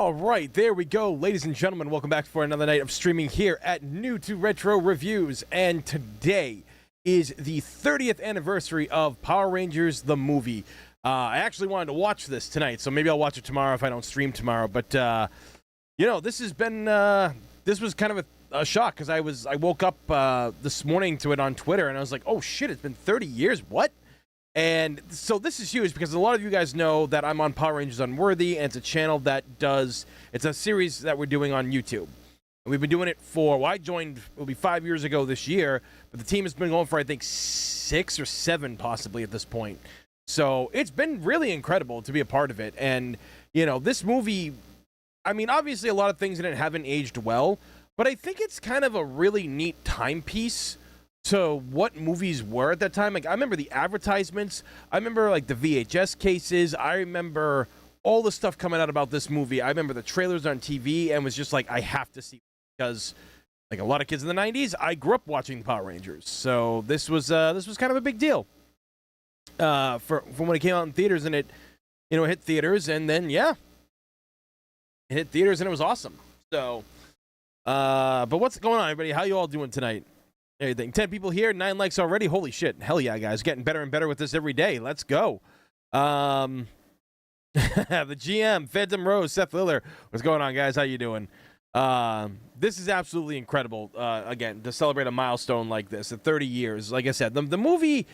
All right, there we go. Ladies and gentlemen, welcome back for another night of streaming here at New to Retro Reviews. And today is the 30th anniversary of Power Rangers the movie. I actually wanted to watch this tonight, so maybe I'll watch it tomorrow if I don't stream tomorrow. But, you know, this has been, this was kind of a shock because I woke up this morning to it on Twitter and I was like, oh shit, it's been 30 years, what? And so this is huge because a lot of you guys know that I'm on Power Rangers Unworthy, and it's a channel that it's a series that we're doing on YouTube. And we've been doing it well, I joined, it'll be 5 years ago this year, but the team has been going for, I think, 6 or 7 possibly at this point. So it's been really incredible to be a part of it. And, you know, this movie, I mean, obviously a lot of things in it haven't aged well, but I think it's kind of a really neat timepiece to what movies were at that time. Like, I remember the advertisements, I remember like the VHS cases, I remember all the stuff coming out about this movie. I remember the trailers on TV and was just like, I have to see it, because like a lot of kids in the 90s, I grew up watching the Power Rangers. So this was kind of a big deal from when it came out in theaters, and it, you know, hit theaters, and then yeah, it hit theaters and it was awesome. So but what's going on, everybody? How you all doing tonight? Everything. 10 people here, 9 likes already. Holy shit. Hell yeah, guys. Getting better and better with this every day. Let's go. The GM, Phantom Rose, Seth Liller. What's going on, guys? How you doing? This is absolutely incredible, again, to celebrate a milestone like this at 30 years. Like I said, the movie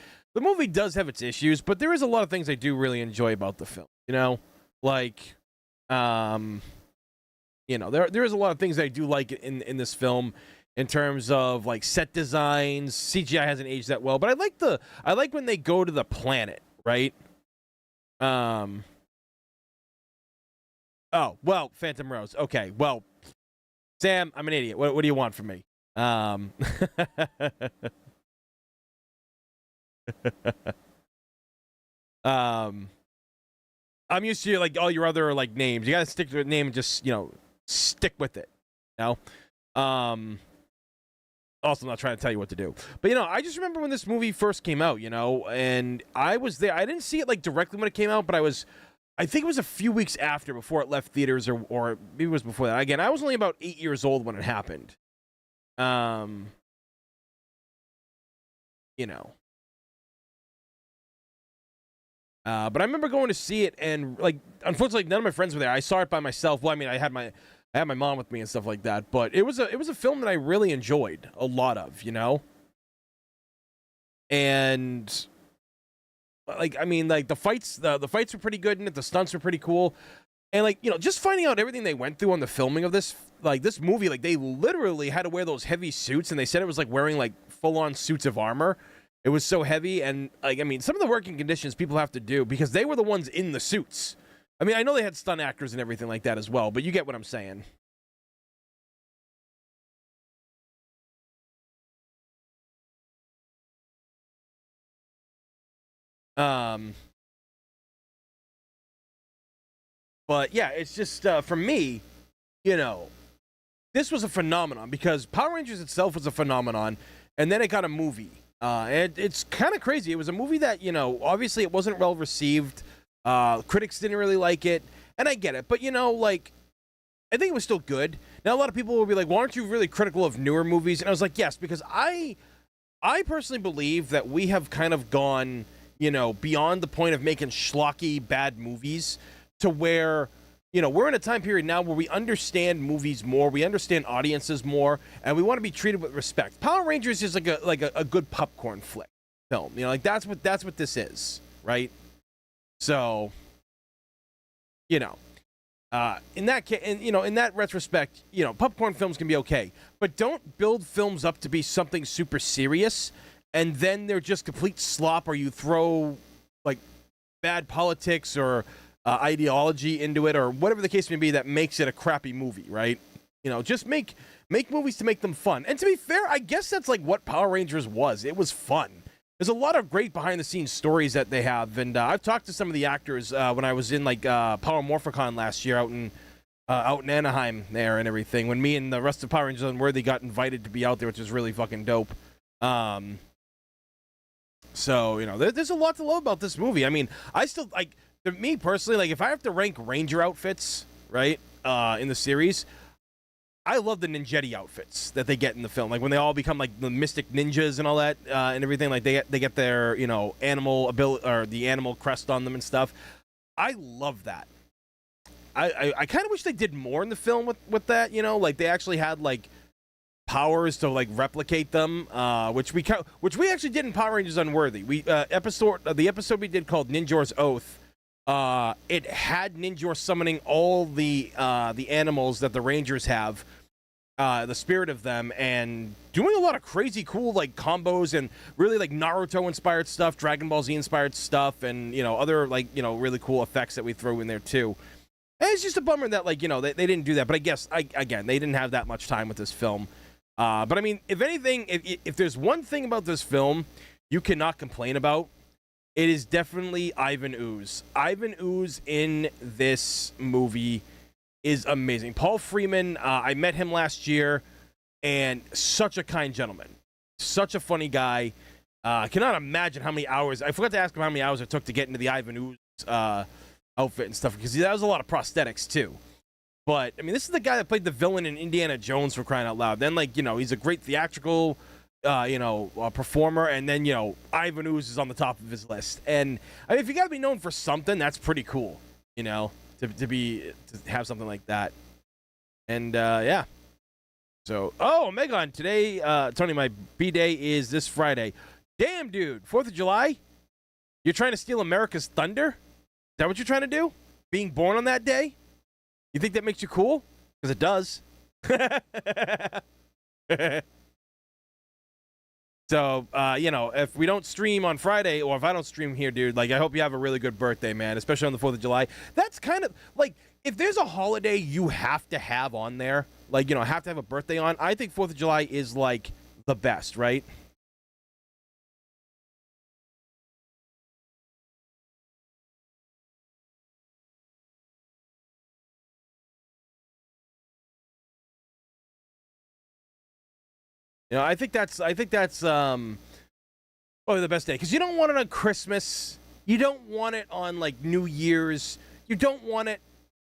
does have its issues, but there is a lot of things I do really enjoy about the film. You know? Like, you know, there is a lot of things that I do like in this film, in terms of like set designs. CGI hasn't aged that well, but I like when they go to the planet, right? Oh, well, Phantom Rose. Okay, well, Sam, I'm an idiot. What do you want from me? I'm used to like all your other like names. You gotta stick to a name and just, you know, stick with it. You know? Also, I'm not trying to tell you what to do. But, you know, I just remember when this movie first came out, you know, and I was there. I didn't see it, like, directly when it came out, but I think it was a few weeks after, before it left theaters, or maybe it was before that. Again, I was only about 8 years old when it happened. You know. But I remember going to see it, and, like, unfortunately, none of my friends were there. I saw it by myself. Well, I mean, I had my mom with me and stuff like that, but it was a film that I really enjoyed a lot of, you know? And like, I mean, like the fights were pretty good in it, the stunts were pretty cool. And like, you know, just finding out everything they went through on the filming of this movie, like they literally had to wear those heavy suits, and they said it was like wearing like full-on suits of armor. It was so heavy, and like, I mean, some of the working conditions people have to do, because they were the ones in the suits. I mean, I know they had stunt actors and everything like that as well, but you get what I'm saying. But yeah, it's just, for me, you know, this was a phenomenon, because Power Rangers itself was a phenomenon, and then it got a movie. And it's kind of crazy. It was a movie that, you know, obviously it wasn't well received. Critics didn't really like it. And I get it, but, you know, like, I think it was still good. Now, a lot of people will be like, well, aren't you really critical of newer movies? And I was like, yes, because I personally believe that we have kind of gone, you know, beyond the point of making schlocky, bad movies, to where, you know, we're in a time period now where we understand movies more, we understand audiences more, and we want to be treated with respect. Power Rangers is like a good popcorn flick film. You know, like that's what this is, right? So, you know, in that retrospect, you know, popcorn films can be okay, but don't build films up to be something super serious, and then they're just complete slop, or you throw like bad politics or ideology into it, or whatever the case may be, that makes it a crappy movie, right? You know, just make movies to make them fun. And to be fair, I guess that's like what Power Rangers was. It was fun. There's a lot of great behind-the-scenes stories that they have, and I've talked to some of the actors when I was in like Power Morphicon last year out in Anaheim there and everything. When me and the rest of Power Rangers Unworthy got invited to be out there, which was really fucking dope. So, you know, there's a lot to love about this movie. I mean, I still like. Me personally, like, if I have to rank Ranger outfits, right, in the series. I love the ninjetti outfits that they get in the film, like when they all become like the mystic ninjas and all that, and everything. Like they get their animal ability or the animal crest on them and stuff. I love that. I kind of wish they did more in the film with that. Like they actually had like powers to like replicate them, which we actually did in Power Rangers Unworthy. The episode we did called Ninjor's Oath. It had Ninjor summoning all the animals that the Rangers have, the spirit of them, and doing a lot of crazy cool like combos and really like Naruto inspired stuff, Dragon Ball Z inspired stuff, and other like really cool effects that we throw in there too. And it's just a bummer that like they didn't do that, but I guess again they didn't have that much time with this film. But I mean, if anything, if there's one thing about this film you cannot complain about, it is definitely Ivan Ooze. Ivan Ooze in this movie is amazing. Paul Freeman, I met him last year, and such a kind gentleman. Such a funny guy. I cannot imagine how many hours. I forgot to ask him how many hours it took to get into the Ivan Ooze outfit and stuff, because that was a lot of prosthetics, too. But, I mean, this is the guy that played the villain in Indiana Jones, for crying out loud. Then, like, he's a great theatrical performer, and then Ivan Ooze is on the top of his list. And I mean, if you got to be known for something, that's pretty cool, to have something like that. And yeah. So Megan, today, Tony, my B-Day is this Friday. Damn, dude, 4th of July? You're trying to steal America's thunder? Is that what you're trying to do? Being born on that day? You think that makes you cool? Because it does. So, if we don't stream on Friday, or if I don't stream here, dude, like, I hope you have a really good birthday, man, especially on the 4th of July. That's kind of, like, if there's a holiday you have to have on there, like, have to have a birthday on, I think 4th of July is, like, the best, right? I think that's probably the best day, because you don't want it on Christmas. You don't want it on like New Year's. You don't want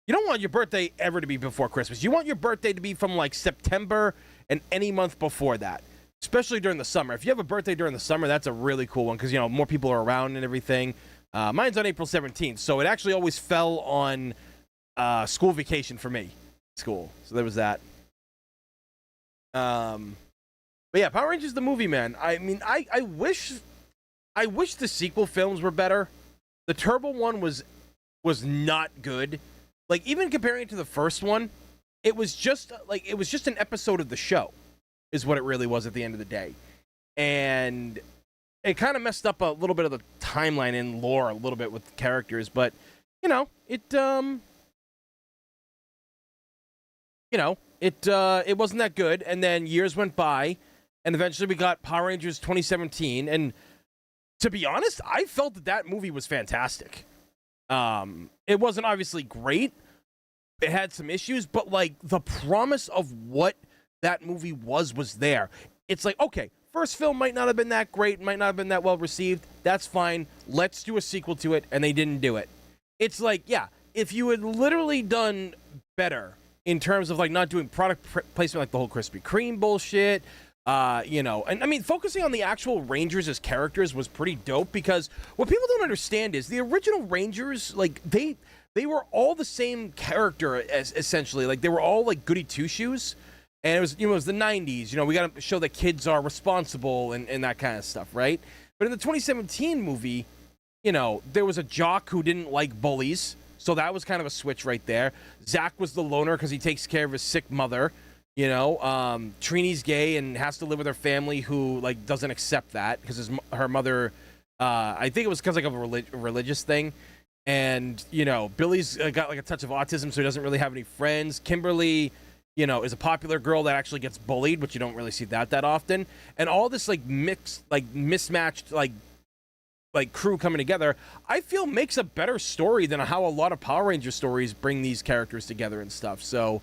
your birthday ever to be before Christmas. You want your birthday to be from like September and any month before that, especially during the summer. If you have a birthday during the summer, that's a really cool one, because more people are around and everything. Mine's on April 17th, so it actually always fell on school vacation for me. So there was that. But yeah, Power Rangers the movie, man. I mean, I wish the sequel films were better. The Turbo one was not good. Like, even comparing it to the first one, it was just an episode of the show, is what it really was at the end of the day. And it kind of messed up a little bit of the timeline and lore a little bit with the characters, but it wasn't that good. And then years went by, and eventually we got Power Rangers 2017. And to be honest, I felt that movie was fantastic. It wasn't obviously great. It had some issues, but like the promise of what that movie was there. It's like, okay, first film might not have been that great, might not have been that well received. That's fine. Let's do a sequel to it. And they didn't do it. It's like, yeah, if you had literally done better in terms of like not doing product placement, like the whole Krispy Kreme bullshit, and I mean, focusing on the actual Rangers as characters was pretty dope, because what people don't understand is the original Rangers, like they were all the same character as essentially, like they were all like goody two shoes, and it was the 90s. We got to show that kids are responsible and that kind of stuff, right? But in the 2017 movie, there was a jock who didn't like bullies, so that was kind of a switch right there. Zach was the loner because he takes care of his sick mother. Trini's gay and has to live with her family, who like doesn't accept that because her mother, I think it was because like of a religious thing. And Billy's got like a touch of autism, so he doesn't really have any friends. Kimberly, is a popular girl that actually gets bullied, but you don't really see that often. And all this like mixed, like mismatched, like crew coming together, I feel makes a better story than how a lot of Power Ranger stories bring these characters together and stuff. So.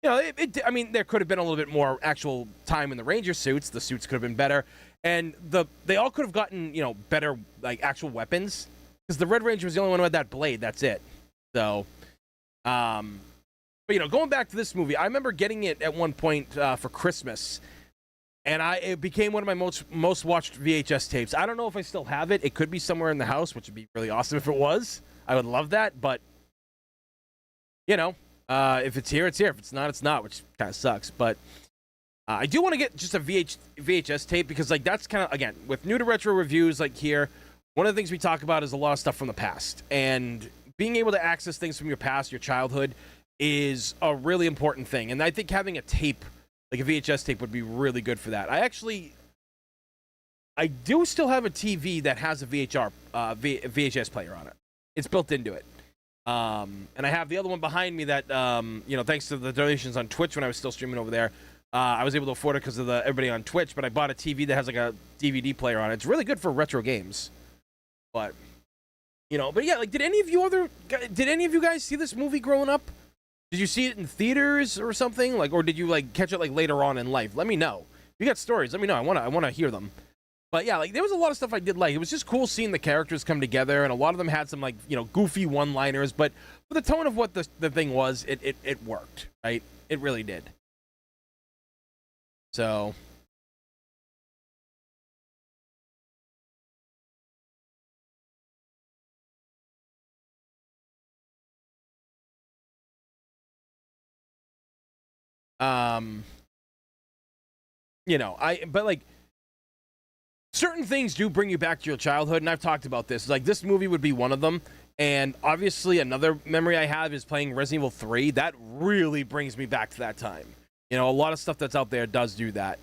I mean, there could have been a little bit more actual time in the Ranger suits. The suits could have been better, and they all could have gotten better like actual weapons, because the Red Ranger was the only one who had that blade. That's it. So, But going back to this movie, I remember getting it at one point for Christmas, and it became one of my most watched VHS tapes. I don't know if I still have it. It could be somewhere in the house, which would be really awesome if it was. I would love that, but if it's here, it's here. If it's not, it's not, which kind of sucks. But I do want to get just a VHS tape because, that's kind of, again, with New to Retro reviews, here, one of the things we talk about is a lot of stuff from the past. And being able to access things from your past, your childhood, is a really important thing. And I think having a tape, like a VHS tape, would be really good for that. I do still have a TV that has a VHS player on it. It's built into it. And I have the other one behind me that, thanks to the donations on Twitch when I was still streaming over there, I was able to afford it because of everybody on Twitch, but I bought a TV that has a DVD player on it. It's really good for retro games. But yeah, did any of you guys see this movie growing up? Did you see it in theaters or something? Or did you catch it later on in life? Let me know. If you got stories, let me know. I want to hear them. But yeah, there was a lot of stuff I did like. It was just cool seeing the characters come together, and a lot of them had some goofy one-liners, but for the tone of what the thing was, it worked, right? It really did. So certain things do bring you back to your childhood, and I've talked about this. This movie would be one of them, and obviously another memory I have is playing Resident Evil 3. That really brings me back to that time. A lot of stuff that's out there does do that.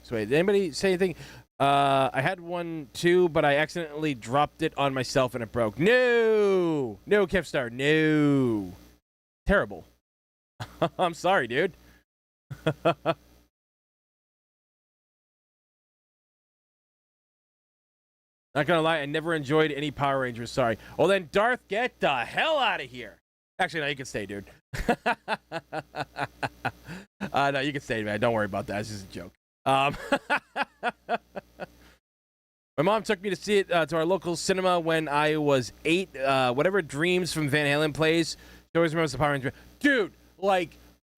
So wait, did anybody say anything? I had one too, but I accidentally dropped it on myself and it broke. No, Kevstar, no. Terrible. I'm sorry, dude. Not gonna lie, I never enjoyed any Power Rangers. Sorry. Well then, Darth, get the hell out of here. Actually, no, you can stay, dude. No, you can stay, man. Don't worry about that. It's just a joke. My mom took me to see it to our local cinema when I was 8. Whatever Dreams from Van Halen plays, she always remembers the Power Rangers. Dude,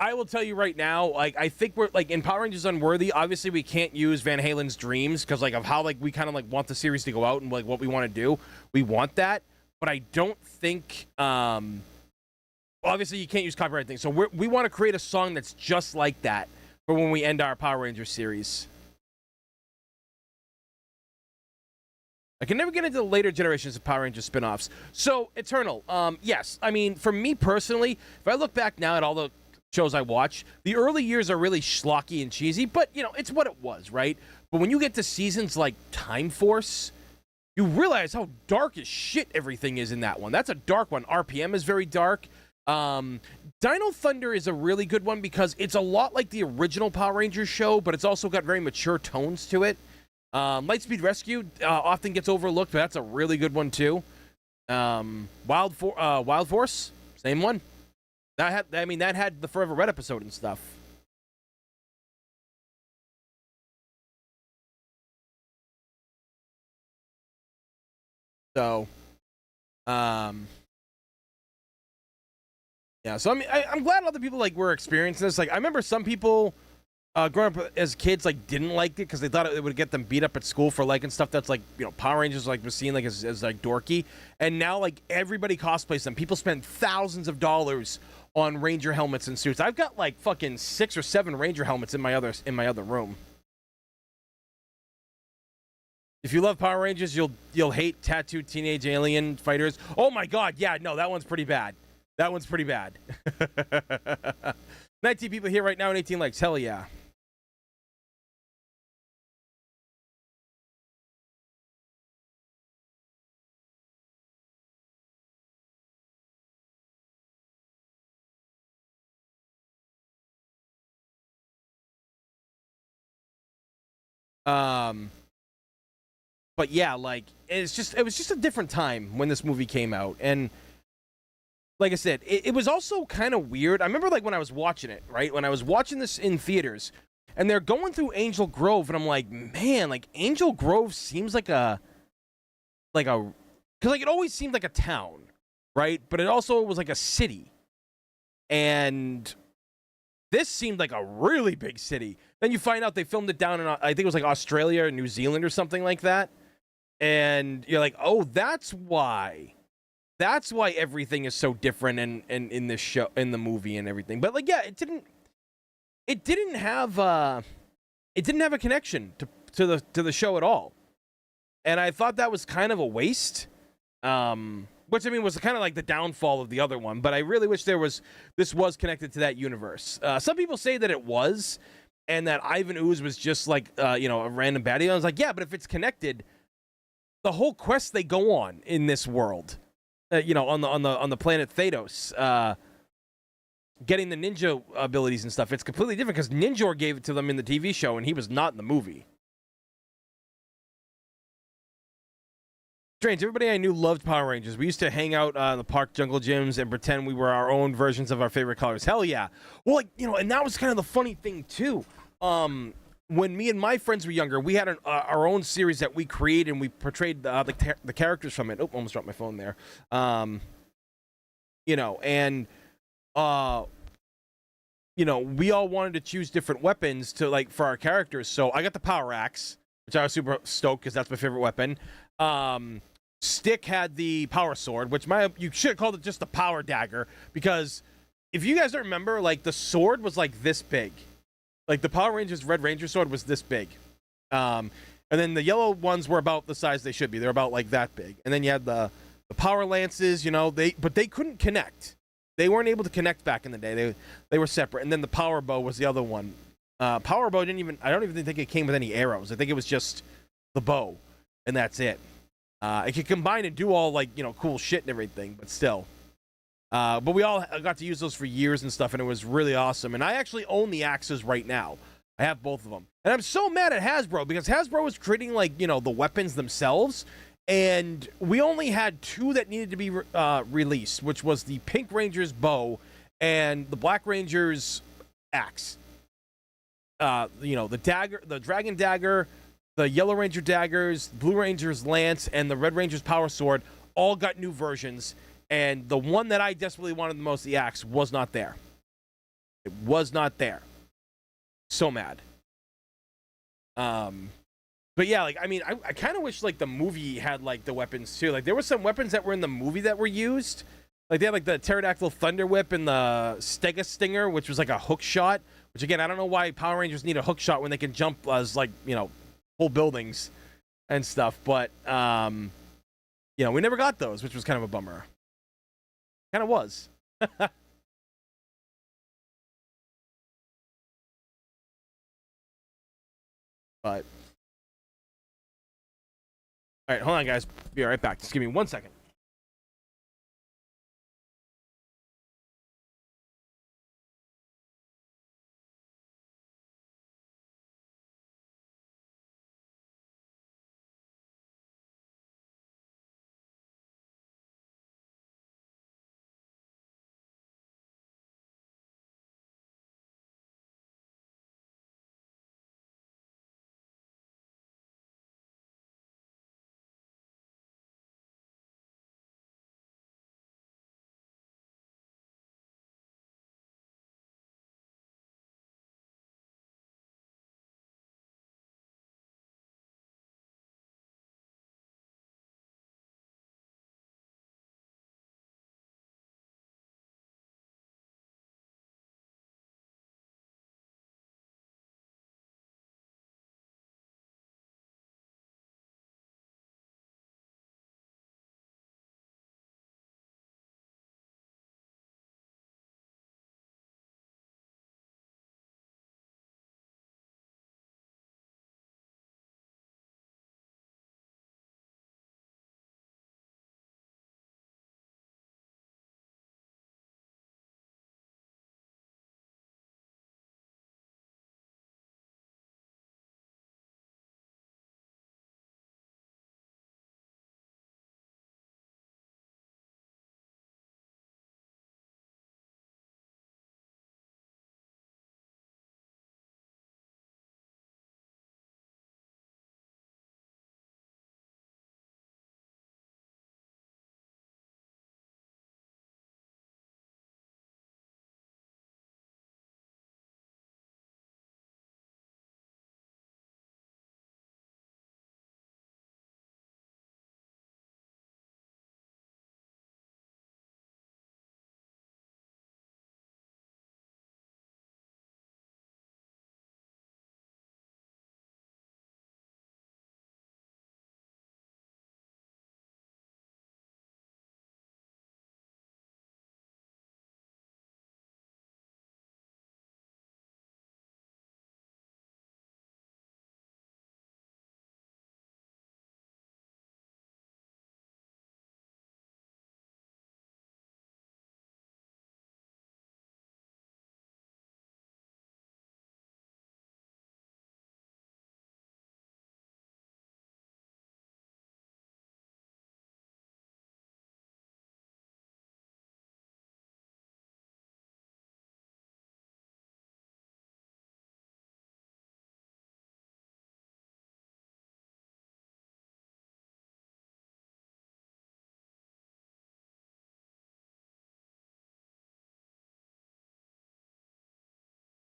I will tell you right now, I think we're, in Power Rangers Unworthy, obviously we can't use Van Halen's Dreams because, of how, we kind of, want the series to go out and, what we want to do. We want that, but I don't think, obviously you can't use copyright things. So we want to create a song that's just like that for when we end our Power Rangers series. I can never get into the later generations of Power Rangers spin-offs. So, Eternal, yes. I mean, for me personally, if I look back now at all the shows I watch, the early years are really schlocky and cheesy, but, it's what it was, right? But when you get to seasons like Time Force, you realize how dark as shit everything is in that one. That's a dark one. RPM is very dark. Dino Thunder is a really good one because it's a lot like the original Power Rangers show, but it's also got very mature tones to it. Lightspeed Rescue often gets overlooked, but that's a really good one too. Wild Force, same one. That had the Forever Red episode and stuff. So, yeah. So I'm glad other people were experiencing this. I remember some people growing up as kids didn't like it because they thought it would get them beat up at school for liking stuff that's Power Rangers was seen as dorky, and now everybody cosplays them. People spend thousands of dollars on Ranger helmets and suits. I've got fucking 6 or 7 Ranger helmets in my other room. If you love Power Rangers, you'll hate tattooed teenage alien fighters. Oh my god, yeah, no, that one's pretty bad. 19 people here right now and 18 likes. Hell yeah. But yeah, it was just a different time when this movie came out, and like I said, it was also kind of weird. I remember like when I was watching it, right? When I was watching this in theaters, and they're going through Angel Grove, and I'm like, man, like Angel Grove seems like because like it always seemed like a town, right? But it also was like a city, and this seemed like a really big city. Then you find out they filmed it down in, I think it was like Australia or New Zealand or something like that. And you're like, oh, that's why. That's why everything is so different in this show, in the movie and everything. But like, yeah, it didn't have a connection to the show at all. And I thought that was kind of a waste. Which I mean was kind of like the downfall of the other one, but I really wish this was connected to that universe. Some people say that it was, and that Ivan Ooze was just like a random baddie. I was like, yeah, but if it's connected, the whole quest they go on in this world, on the planet Thanos, getting the ninja abilities and stuff, it's completely different because Ninjor gave it to them in the TV show, and he was not in the movie. Strange. Everybody I knew loved Power Rangers. We used to hang out in the park jungle gyms and pretend we were our own versions of our favorite colors. Hell yeah. Well, like, and that was kind of the funny thing too. When me and my friends were younger, we had our own series that we created, and we portrayed the characters from it. Oh, almost dropped my phone there. We all wanted to choose different weapons for our characters. So I got the Power Axe, which I was super stoked because that's my favorite weapon. Stick had the Power Sword, which you should have called it just the Power Dagger, because if you guys don't remember, like, the sword was like this big. Like, the Power Rangers Red Ranger sword was this big. And then the yellow ones were about the size they should be. They're about like that big. And then you had the Power Lances, but they couldn't connect. They weren't able to connect back in the day. They were separate. And then the Power Bow was the other one. Power Bow I don't even think it came with any arrows. I think it was just the bow, and that's it. It could combine and do all cool shit and everything, but still. But we all got to use those for years and stuff, and it was really awesome. And I actually own the axes right now. I have both of them. And I'm so mad at Hasbro, because Hasbro was creating the weapons themselves, and we only had 2 that needed to be released, which was the Pink Ranger's bow and the Black Ranger's axe. The dagger, the Dragon Dagger, the Yellow Ranger daggers, Blue Ranger's lance, and the Red Ranger's power sword all got new versions, and the one that I desperately wanted the most, the axe, was not there. It was not there. So mad. But yeah, I kind of wish the movie had the weapons too. There were some weapons that were in the movie that were used. They had the Pterodactyl Thunder Whip and the Stega Stinger, which was a hook shot. Which again, I don't know why Power Rangers need a hook shot when they can jump as whole buildings and stuff, but we never got those, which was kind of a bummer. Kind of was. But all right, hold on, guys. Be right back. Just give me 1 second.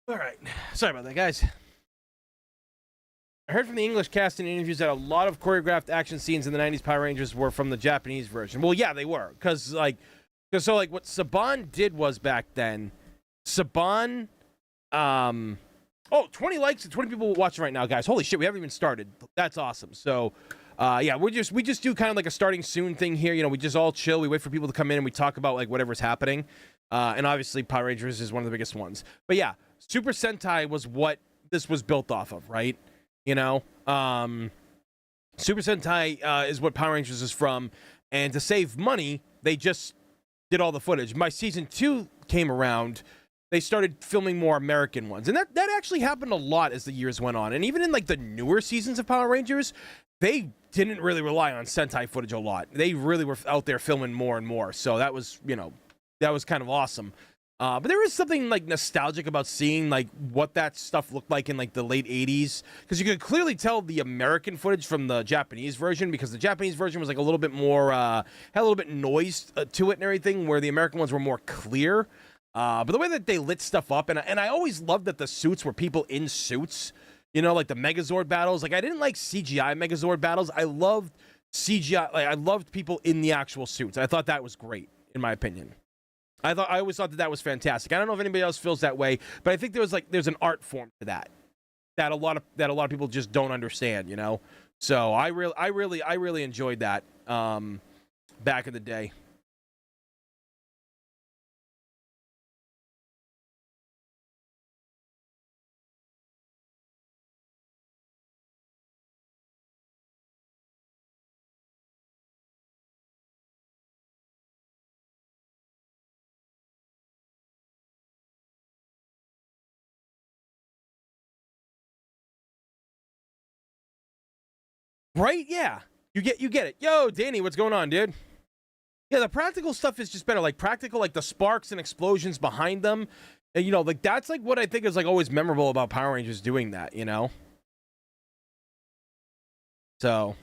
All right. Sorry about that, guys. I heard from the English cast in interviews that a lot of choreographed action scenes in the 90s Power Rangers were from the Japanese version. Well, yeah, they were. Because what Saban did was back then, Saban, 20 likes and 20 people watching right now, guys. Holy shit, we haven't even started. That's awesome. So, yeah, we just do kind of like a starting soon thing here. You know, we just all chill. We wait for people to come in and we talk about like whatever's happening. And obviously Power Rangers is one of the biggest ones. But yeah, Super Sentai was what this was built off of, right? You know, Super Sentai is what Power Rangers is from, and to save money, they just did all the footage. My season 2 came around, they started filming more American ones, and that actually happened a lot as the years went on. And even in like the newer seasons of Power Rangers, they didn't really rely on Sentai footage a lot. They really were out there filming more and more. So that was, you know, that was kind of awesome. But there is something like nostalgic about seeing like what that stuff looked like in like the late 80s, because you could clearly tell the American footage from the Japanese version, because the Japanese version was like a little bit more had a little bit noise to it and everything, where the American ones were more clear. But the way that they lit stuff up, and I always loved that the suits were people in suits, you know, like the Megazord battles. Like I didn't like CGI Megazord battles. I loved CGI, like I loved people in the actual suits. I thought that was great, in my opinion. I always thought that was fantastic. I don't know if anybody else feels that way, but I think there's an art form to that a lot of people just don't understand, you know. So I really enjoyed that back in the day. Right? Yeah. You get it. Yo, Danny, what's going on, dude? Yeah, the practical stuff is just better. Like practical, like the sparks and explosions behind them. And, you know, like that's like what I think is like always memorable about Power Rangers doing that, you know? So,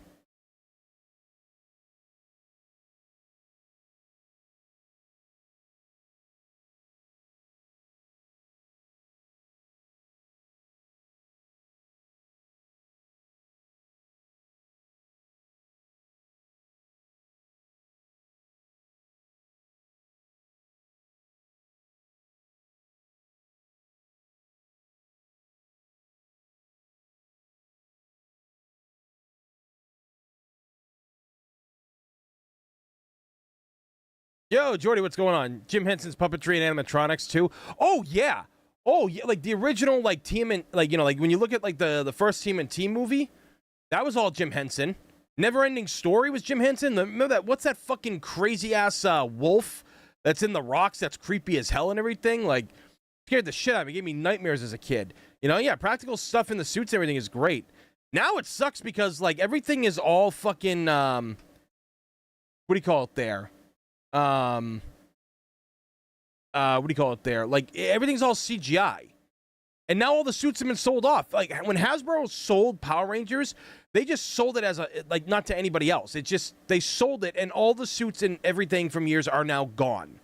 yo, Jordy, what's going on? Jim Henson's puppetry and animatronics too. Oh yeah. Oh yeah, like the original like Team and like, you know, like when you look at like the first Team and Team movie, that was all Jim Henson. Never Ending Story was Jim Henson. Remember that? What's that fucking crazy ass wolf that's in the rocks? That's creepy as hell and everything. Like scared the shit out of me. Gave me nightmares as a kid. You know, yeah, practical stuff in the suits and everything is great. Now it sucks because like everything is all fucking what do you call it there? What do you call it there? Like everything's all CGI. And now all the suits have been sold off. Like when Hasbro sold Power Rangers, they just sold it as a like not to anybody else. It just they sold it and all the suits and everything from years are now gone.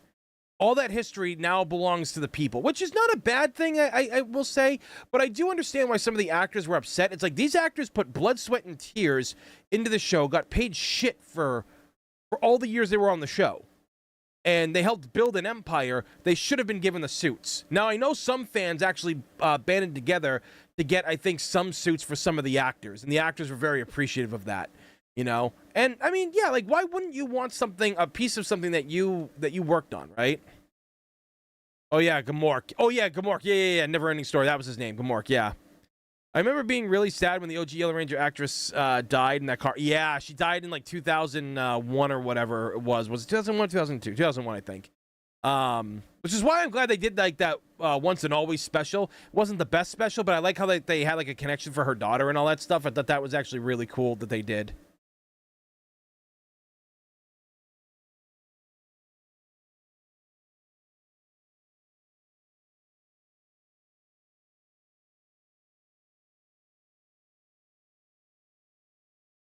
All that history now belongs to the people, which is not a bad thing, I will say. But I do understand why some of the actors were upset. It's like these actors put blood, sweat, and tears into the show, got paid shit for all the years they were on the show. And they helped build an empire. They should have been given the suits. Now, I know some fans actually banded together to get, I think, some suits for some of the actors. And the actors were very appreciative of that, you know? And, I mean, yeah, like, why wouldn't you want something, a piece of something that you worked on, right? Oh, yeah, Gamork. Oh, yeah, Gamork. Yeah. Never Ending Story. That was his name, Gamork, yeah. I remember being really sad when the OG Yellow Ranger actress died in that car. Yeah, she died in like 2001 or whatever it was. Was it 2001 2002? 2001, I think. Which is why I'm glad they did like that Once and Always special. It wasn't the best special, but I like how they had like a connection for her daughter and all that stuff. I thought that was actually really cool that they did.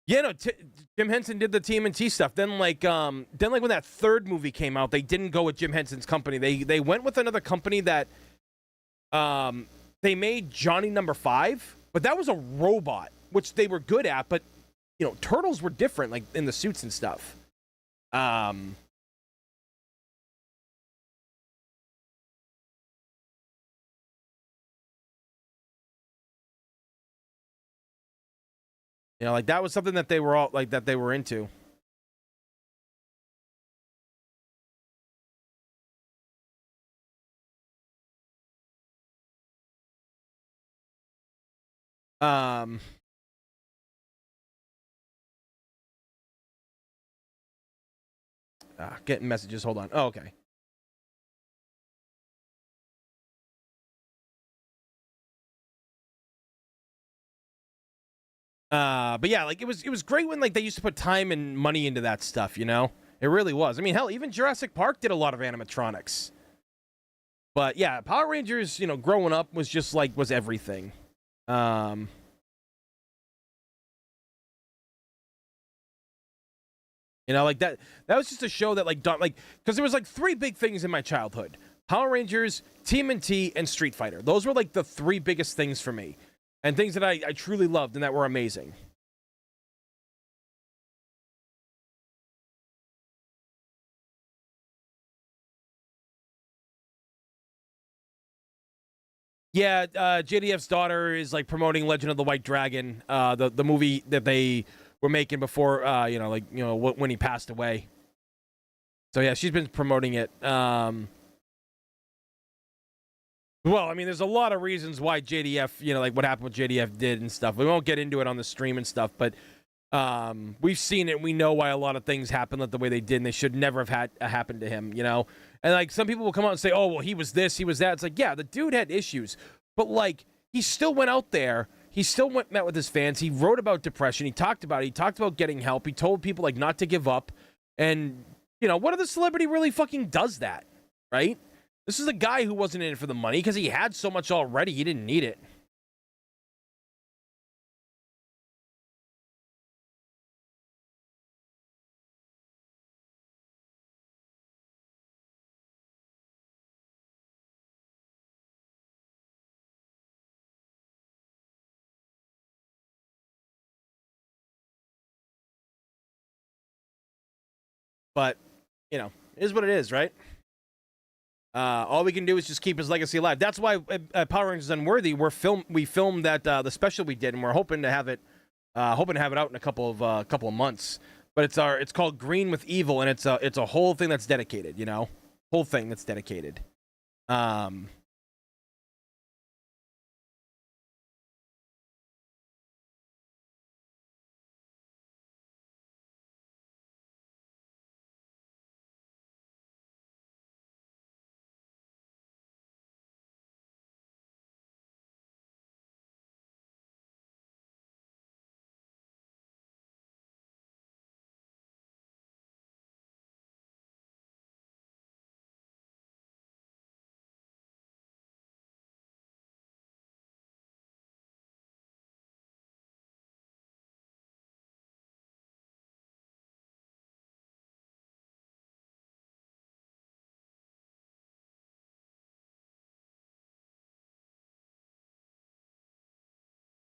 Yeah, no, Jim Henson did the TMNT stuff. Then when that third movie came out, they didn't go with Jim Henson's company. They went with another company that Um, they made Johnny Number Five, but that was a robot, which they were good at. But you know, turtles were different, like in the suits and stuff. Um, you know, like that was something that they were all like that they were into. Um, getting messages. Hold on. Oh, okay. But yeah, like it was great when like they used to put time and money into that stuff. You know, it really was. I mean, hell, even Jurassic Park did a lot of animatronics. But yeah, Power Rangers, you know, growing up was just like was everything. Um, you know, like that was just a show that like like because there was like three big things in my childhood: Power Rangers, TMNT, and Street Fighter. Those were like the three biggest things for me, and things that I truly loved and that were amazing. Yeah, JDF's daughter is like promoting Legend of the White Dragon, the movie that they were making before, you know, like you know when he passed away. So yeah, she's been promoting it. Well, I mean, there's a lot of reasons why JDF, you know, like what happened with JDF did and stuff. We won't get into it on the stream and stuff, but we've seen it. We know why a lot of things happened like the way they did, and they should never have had happened to him. You know, and like some people will come out and say, "Oh, well, he was this, he was that." It's like, yeah, the dude had issues, but like he still went out there. He still met with his fans. He wrote about depression. He talked about it. He talked about getting help. He told people like not to give up. And you know, what other celebrity really fucking does that, right? This is a guy who wasn't in it for the money because he had so much already. He didn't need it. But you know, it is what it is, right? All we can do is just keep his legacy alive. That's why Power Rangers Unworthy. We filmed that the special we did, and we're hoping to have it out in a couple of months. But it's called Green with Evil, and it's a whole thing that's dedicated. You know, whole thing that's dedicated. Um,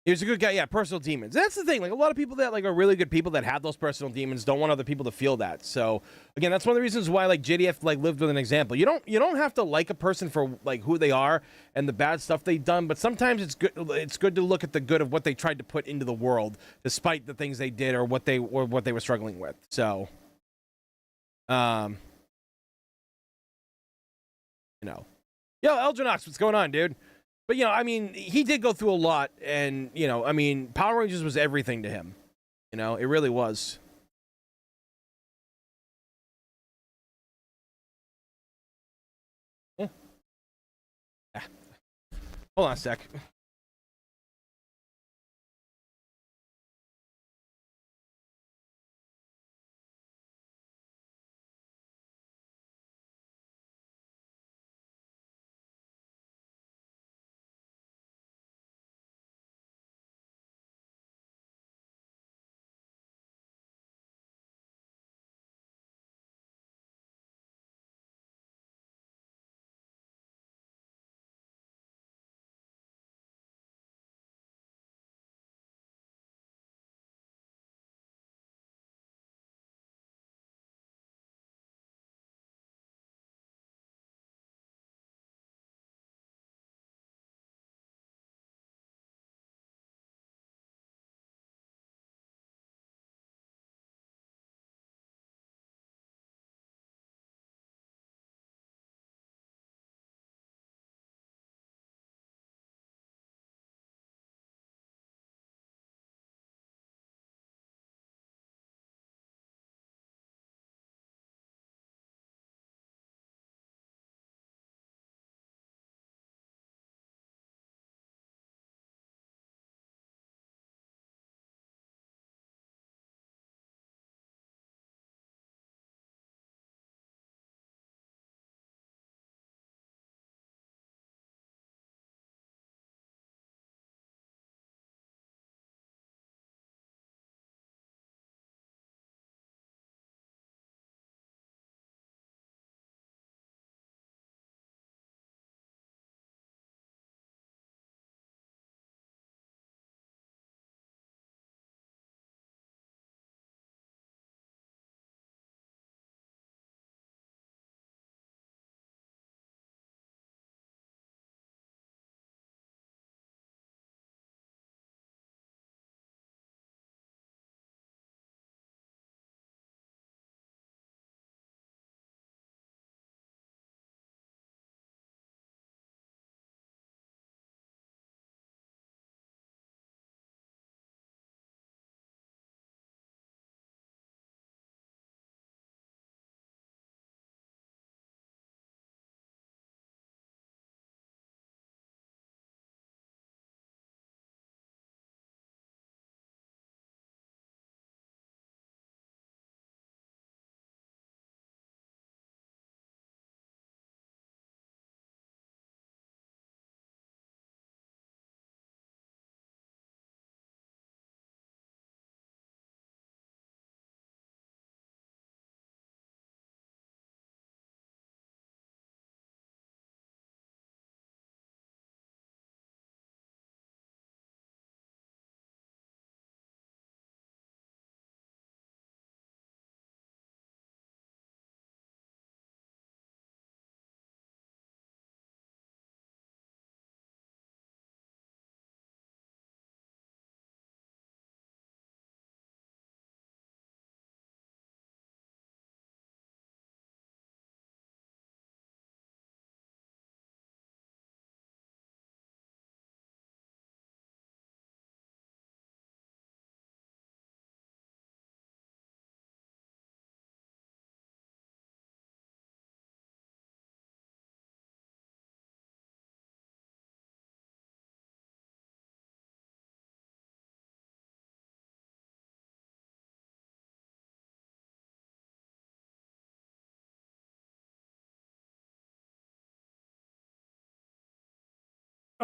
He was a good guy, yeah. Personal demons. That's the thing. Like a lot of people that like are really good people that have those personal demons don't want other people to feel that. So again, that's one of the reasons why like JDF like lived with an example. You don't have to like a person for like who they are and the bad stuff they've done, but sometimes it's good to look at the good of what they tried to put into the world, despite the things they did or what they were struggling with. So, um, you know, yo, Eldranox, what's going on, dude? But you know, I mean, he did go through a lot, and you know, I mean, Power Rangers was everything to him. You know, it really was. Yeah. Ah, hold on a sec.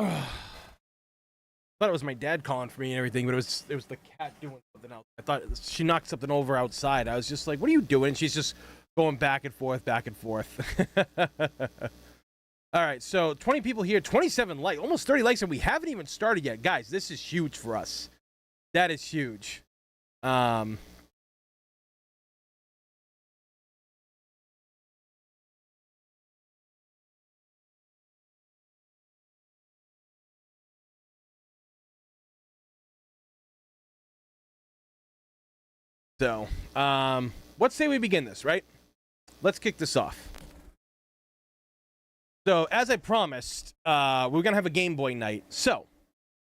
thought it was my dad calling for me and everything, but it was the cat doing something else. I thought she knocked something over outside. I was just like, what are you doing? And she's just going back and forth, back and forth. All right, so 20 people here, 27 likes, almost 30 likes, and we haven't even started yet. Guys, this is huge for us. That is huge. So, let's say we begin this, right? Let's kick this off. So, as I promised, we're going to have a Game Boy night. So,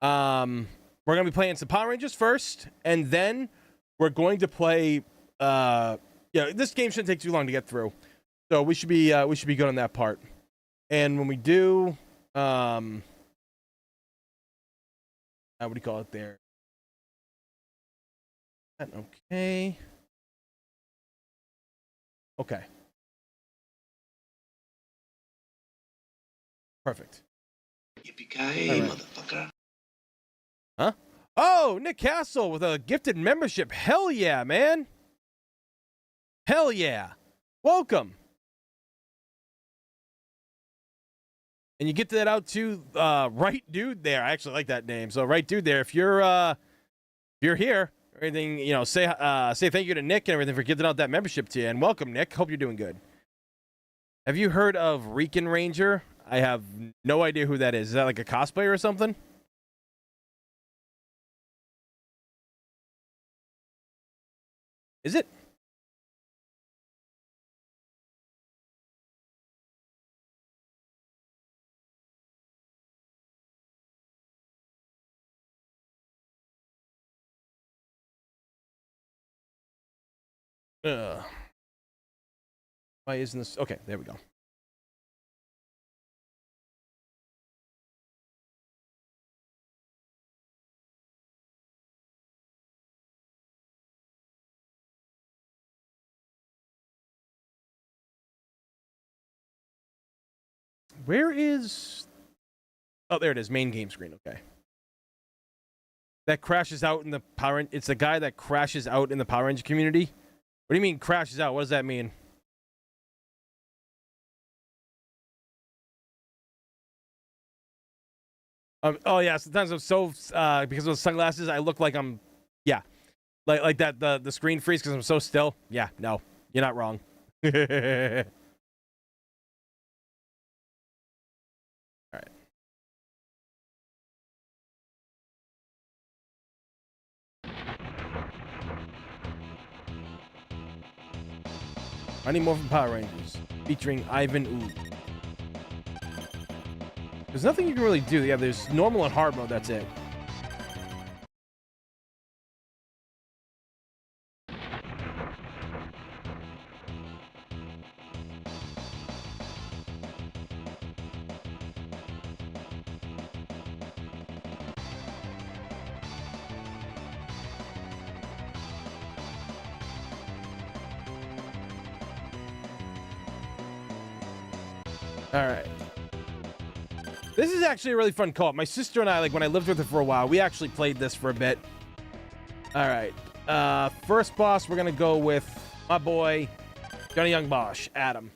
we're going to be playing some Power Rangers first, and then we're going to play, this game shouldn't take too long to get through. So, we should be good on that part. And when we do, what do you call it there? Okay. Okay. Perfect. Yippee-ki-yay, All right. motherfucker. Huh? Oh, Nick Castle with a gifted membership. Hell yeah, man. Hell yeah. Welcome. And you get that out to Right Dude there. I actually like that name. So Right Dude there, if you're here, everything, say thank you to Nick and everything for giving out that membership to you. And welcome, Nick. Hope you're doing good. Have you heard of Rican Ranger? I have no idea who that is. Is that like a cosplayer or something? Is it? Why isn't this? Okay, there we go. Where is... Oh, there it is. Main game screen. Okay. That crashes out in the Power... It's the guy that crashes out in the Power Ranger community? What do you mean crashes out? What does that mean? Oh, yeah. Sometimes I'm so... because of the sunglasses, I look like I'm... Yeah. Like that, the screen freeze because I'm so still. Yeah, no. You're not wrong. Alright. Mighty Morphin Power Rangers, featuring Ivan Ooh. There's nothing you can really do. Yeah, there's normal and hard mode, that's it. Alright. This is actually a really fun co-op. My sister and I, like, when I lived with her for a while, we actually played this for a bit. Alright. First boss, we're gonna go with my boy, Johnny Young Bosch, Adam.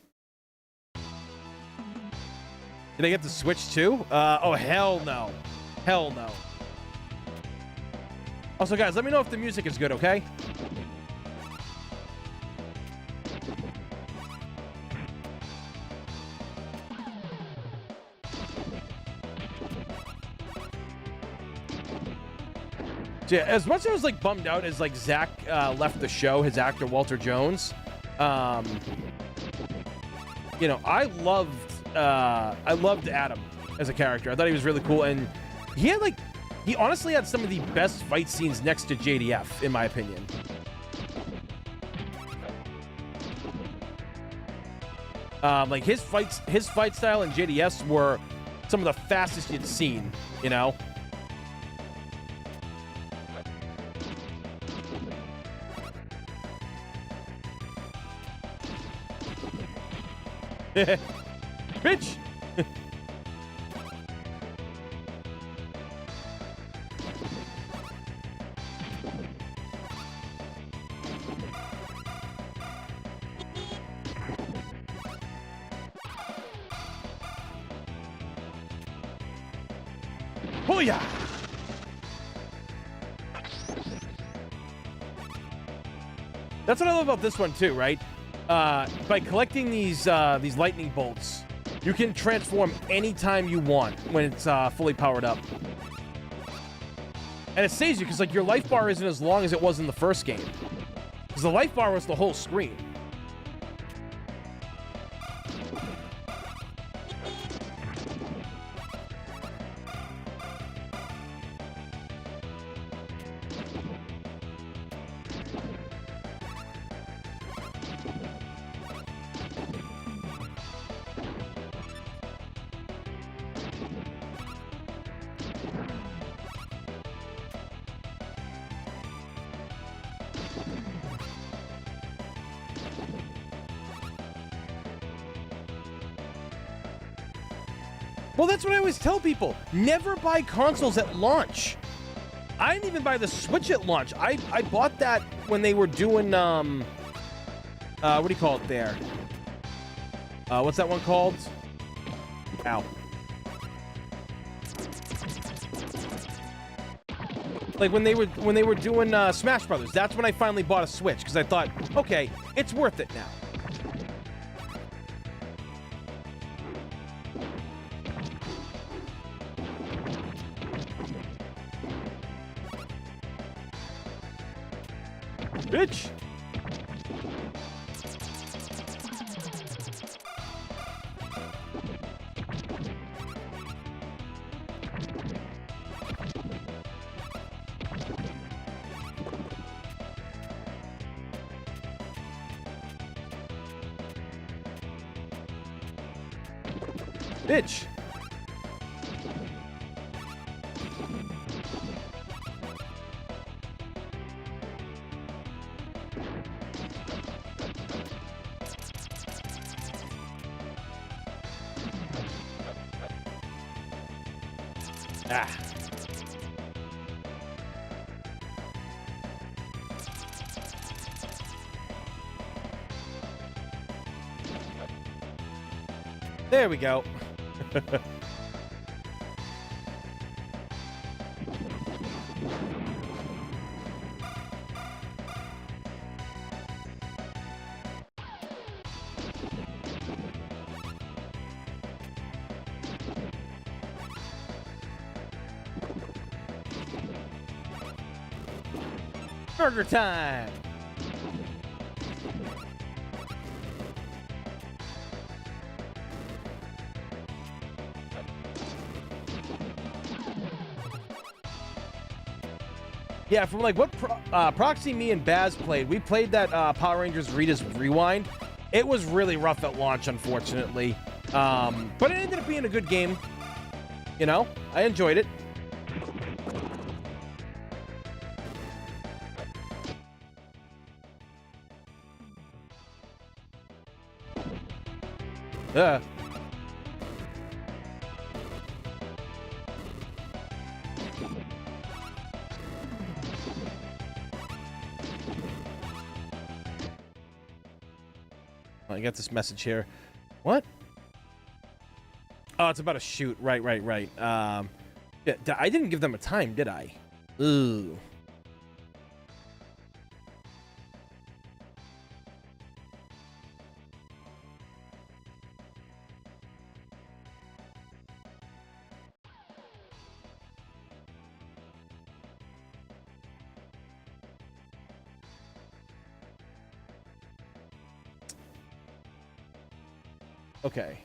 Did I get the Switch too? Oh, hell no. Hell no. Also, guys, let me know if the music is good, okay? So yeah, as much as I was like bummed out as like Zach left the show, his actor Walter Jones, I loved Adam as a character. I thought he was really cool, and he honestly had some of the best fight scenes next to JDF, in my opinion. Like his fight style and JDF's were some of the fastest you'd seen, you know. Bitch! Booyah! That's what I love about this one too, right? By collecting these lightning bolts, you can transform anytime you want when it's fully powered up. And it saves you because like your life bar isn't as long as it was in the first game. Because the life bar was the whole screen. Well, that's what I always tell people. Never buy consoles at launch. I didn't even buy the Switch at launch. I bought that when they were doing, what do you call it there? What's that one called? Ow. Like when they were doing Smash Brothers. That's when I finally bought a Switch because I thought, okay, it's worth it now. Bitch! Bitch! Ah. There we go. Burger time! Yeah, from like what Proxy, me, and Baz played, we played that Power Rangers Rita's Rewind. It was really rough at launch, unfortunately. But it ended up being a good game. You know, I enjoyed it. I got this message here. What? Oh, it's about a shoot. Right. Yeah, I didn't give them a time, did I? Ooh. Okay.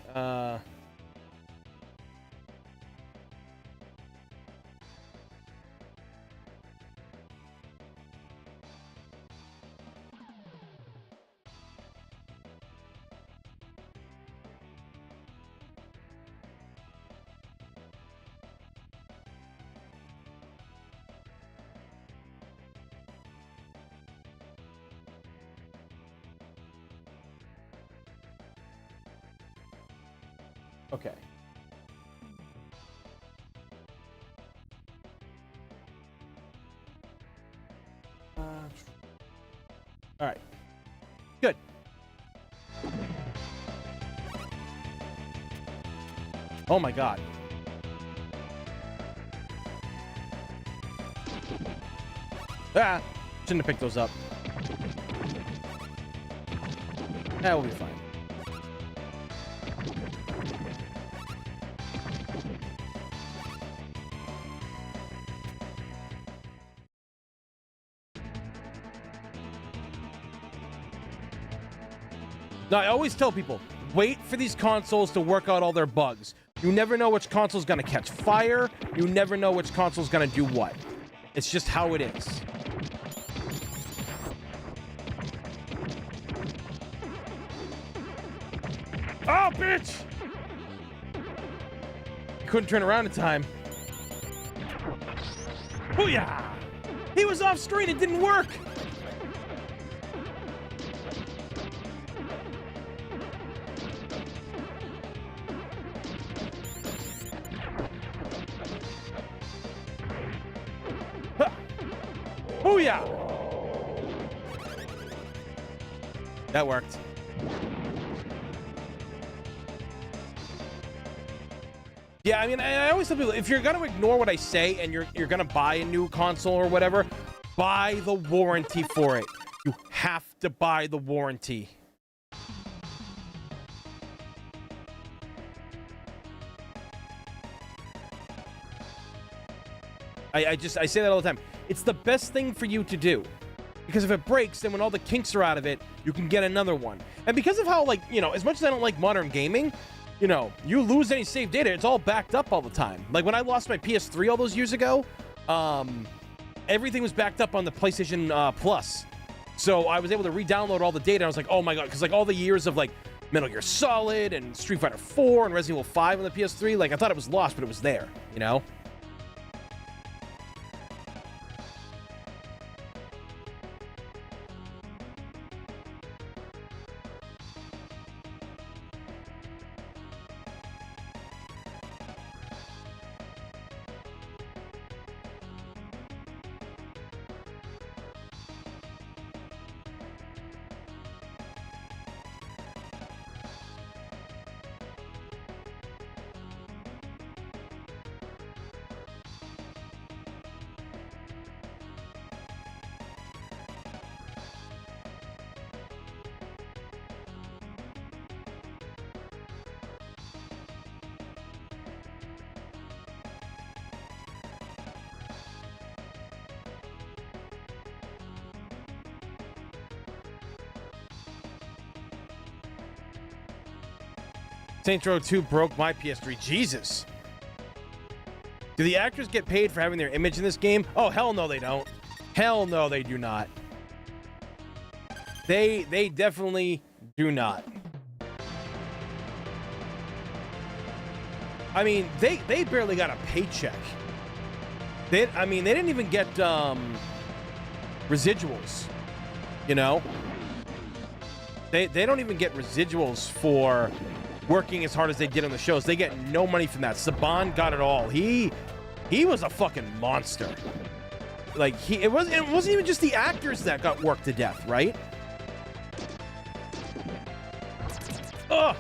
Okay. All right. Good. Oh my God. Ah, shouldn't have picked those up. That will be fine. Now, I always tell people, wait for these consoles to work out all their bugs. You never know which console's gonna catch fire. You never know which console's gonna do what. It's just how it is. Oh, bitch! Couldn't turn around in time. Booyah! He was off screen, it didn't work! Booyah! That worked. Yeah, I mean, I always tell people, if you're gonna ignore what I say and you're gonna buy a new console or whatever, buy the warranty for it. You have to buy the warranty. I say that all the time. It's the best thing for you to do. Because if it breaks, then when all the kinks are out of it, you can get another one. And because of how, like, you know, as much as I don't like modern gaming, you know, you lose any save data, it's all backed up all the time. Like, when I lost my PS3 all those years ago, everything was backed up on the PlayStation Plus. So I was able to re-download all the data, and I was like, oh my god, because, like, all the years of, like, Metal Gear Solid and Street Fighter 4 and Resident Evil 5 on the PS3, like, I thought it was lost, but it was there, you know? Saints Row 2 broke my PS3. Jesus. Do the actors get paid for having their image in this game? Oh, hell no, they don't. Hell no, they do not. They definitely do not. I mean, they barely got a paycheck. They didn't even get residuals. You know? They don't even get residuals for working as hard as they did on the shows. They get no money from that. Saban got it all. He was a fucking monster. Like, it wasn't even just the actors that got worked to death, right? Ugh.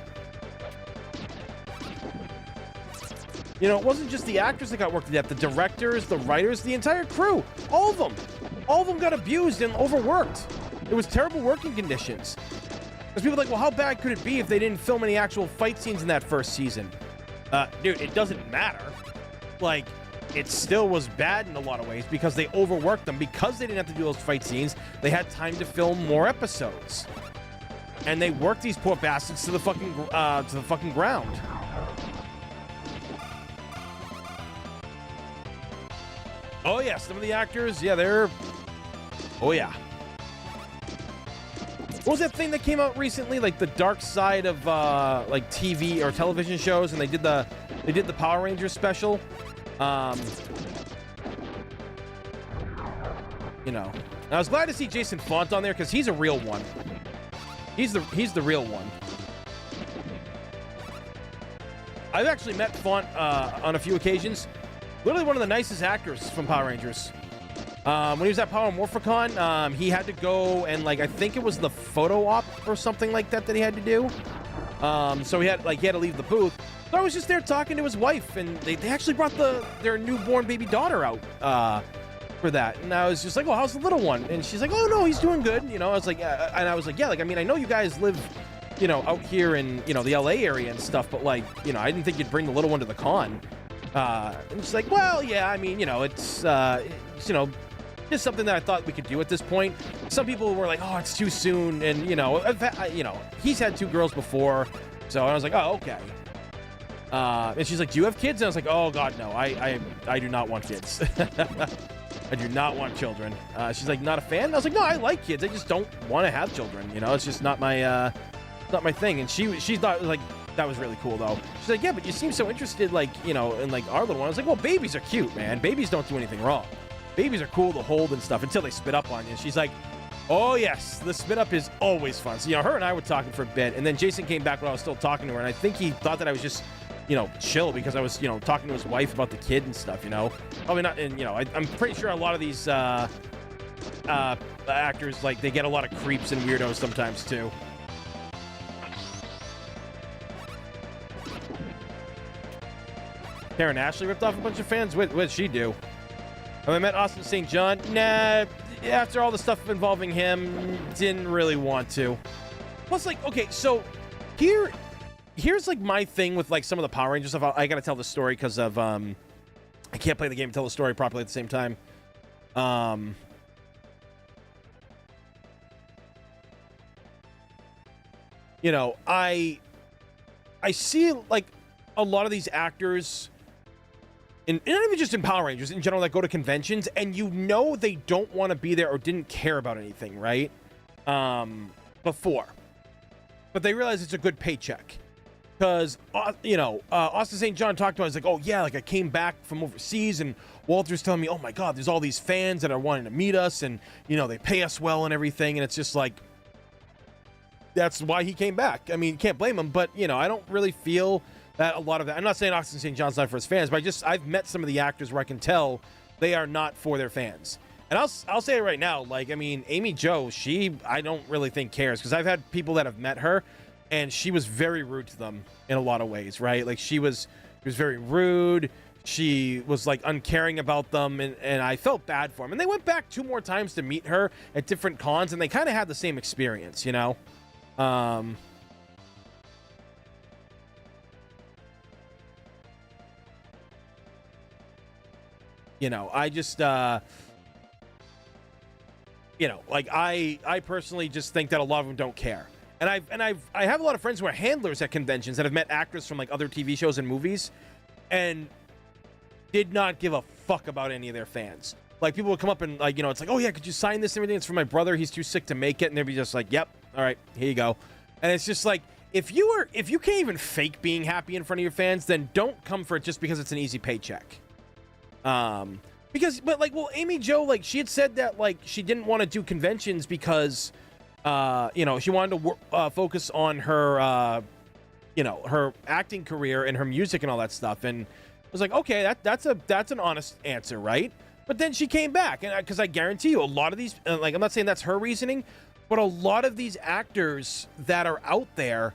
You know, it wasn't just the actors that got worked to death. The directors, the writers, the entire crew. All of them. All of them got abused and overworked. It was terrible working conditions. Because people are like, well, how bad could it be if they didn't film any actual fight scenes in that first season? Dude, it doesn't matter. Like, it still was bad in a lot of ways because they overworked them. Because they didn't have to do those fight scenes, they had time to film more episodes. And they worked these poor bastards to the fucking ground. Oh yeah, some of the actors, yeah, they're... Oh yeah. What was that thing that came out recently? Like the dark side of like TV or television shows, and they did the Power Rangers special. You know, I was glad to see Jason Font on there because he's a real one. He's the real one. I've actually met Font on a few occasions. Literally one of the nicest actors from Power Rangers. When he was at Power Morphicon, he had to go and, like, I think it was the photo op or something like that he had to do. So he had to leave the booth. So I was just there talking to his wife, and they actually brought their newborn baby daughter out for that. And I was just like, oh, how's the little one? And she's like, oh no, he's doing good. You know, I was like, and I was like, yeah, like, I mean, I know you guys live, you know, out here in, you know, the LA area and stuff, but like, you know, I didn't think you'd bring the little one to the con. And she's like, well, yeah, I mean, you know, it's you know, just something that I thought we could do at this point. Some people were like, oh, it's too soon. And, you know, he's had 2 girls before. So I was like, oh, okay. And she's like, do you have kids? And I was like, oh God, no, I do not want kids. I do not want children. She's like, not a fan? And I was like, no, I like kids. I just don't want to have children. You know, it's just not my thing. And she thought, like, that was really cool though. She's like, yeah, but you seem so interested, like, you know, in like our little one. I was like, well, babies are cute, man. Babies don't do anything wrong. Babies are cool to hold and stuff until they spit up on you. And she's like, oh yes, the spit up is always fun. So, you know, her and I were talking for a bit, and then Jason came back when I was still talking to her, and I think he thought that I was just, you know, chill because I was, you know, talking to his wife about the kid and stuff, you know. Probably not, and, you know, I'm pretty sure a lot of these actors, like, they get a lot of creeps and weirdos sometimes too. Karen Ashley ripped off a bunch of fans? What did she do? When I met Austin St. John, nah, after all the stuff involving him, didn't really want to. Plus, like, okay, so here's like my thing with like some of the Power Rangers stuff. I gotta tell the story because of I can't play the game and tell the story properly at the same time. You know, I see like a lot of these actors, and not even just in Power Rangers, in general, that go to conventions, and you know they don't want to be there or didn't care about anything, right? Before. But they realize it's a good paycheck. Because, you know, Austin St. John talked about it. He's like, oh, yeah, like I came back from overseas, and Walter's telling me, oh, my God, there's all these fans that are wanting to meet us, and, you know, they pay us well and everything, and it's just like, that's why he came back. I mean, you can't blame him, but, you know, I don't really feel that a lot of that. I'm not saying Austin St. John's not for his fans, but I've met some of the actors where I can tell they are not for their fans. And I'll say it right now, like, I mean, Amy Jo, I don't really think cares, because I've had people that have met her, and she was very rude to them in a lot of ways, right? Like, she was very rude. She was like uncaring about them, and I felt bad for them. And they went back 2 more times to meet her at different cons, and they kind of had the same experience, you know? You know, I just, you know, like I personally just think that a lot of them don't care. And I have a lot of friends who are handlers at conventions that have met actors from like other TV shows and movies and did not give a fuck about any of their fans. Like, people would come up and, like, you know, it's like, oh yeah, could you sign this and everything? It's for my brother. He's too sick to make it. And they'd be just like, yep, all right, here you go. And it's just like, if you can't even fake being happy in front of your fans, then don't come for it just because it's an easy paycheck. But like, well, Amy Jo, like, she had said that, like, she didn't want to do conventions because, you know, she wanted to focus on her, you know, her acting career and her music and all that stuff. And I was like, okay, that's an honest answer, right? But then she came back, and because I guarantee you, a lot of these, like, I'm not saying that's her reasoning, but a lot of these actors that are out there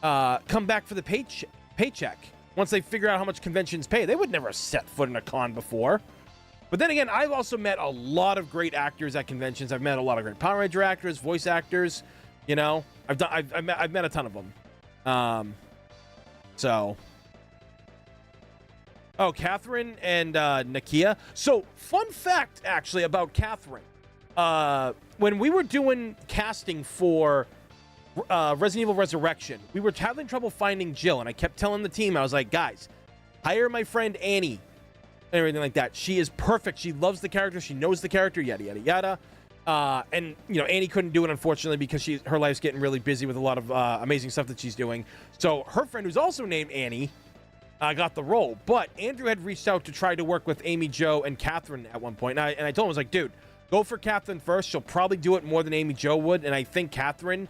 come back for the paycheck once they figure out how much conventions pay. They would never have set foot in a con before. But then again, I've also met a lot of great actors at conventions. I've met a lot of great Power Ranger actors, voice actors. You know, I've met a ton of them. So, oh, Catherine and Nakia. So, fun fact actually about Catherine. When we were doing casting for Resident Evil Resurrection, we were having trouble finding Jill, and I kept telling the team, I was like, guys, hire my friend Annie. And everything like that. She is perfect. She loves the character. She knows the character. Yada yada yada. And you know, Annie couldn't do it, unfortunately, because her life's getting really busy with a lot of amazing stuff that she's doing. So her friend, who's also named Annie, got the role. But Andrew had reached out to try to work with Amy Jo and Catherine at one point. And I told him, I was like, dude, go for Catherine first. She'll probably do it more than Amy Jo would. And I think Catherine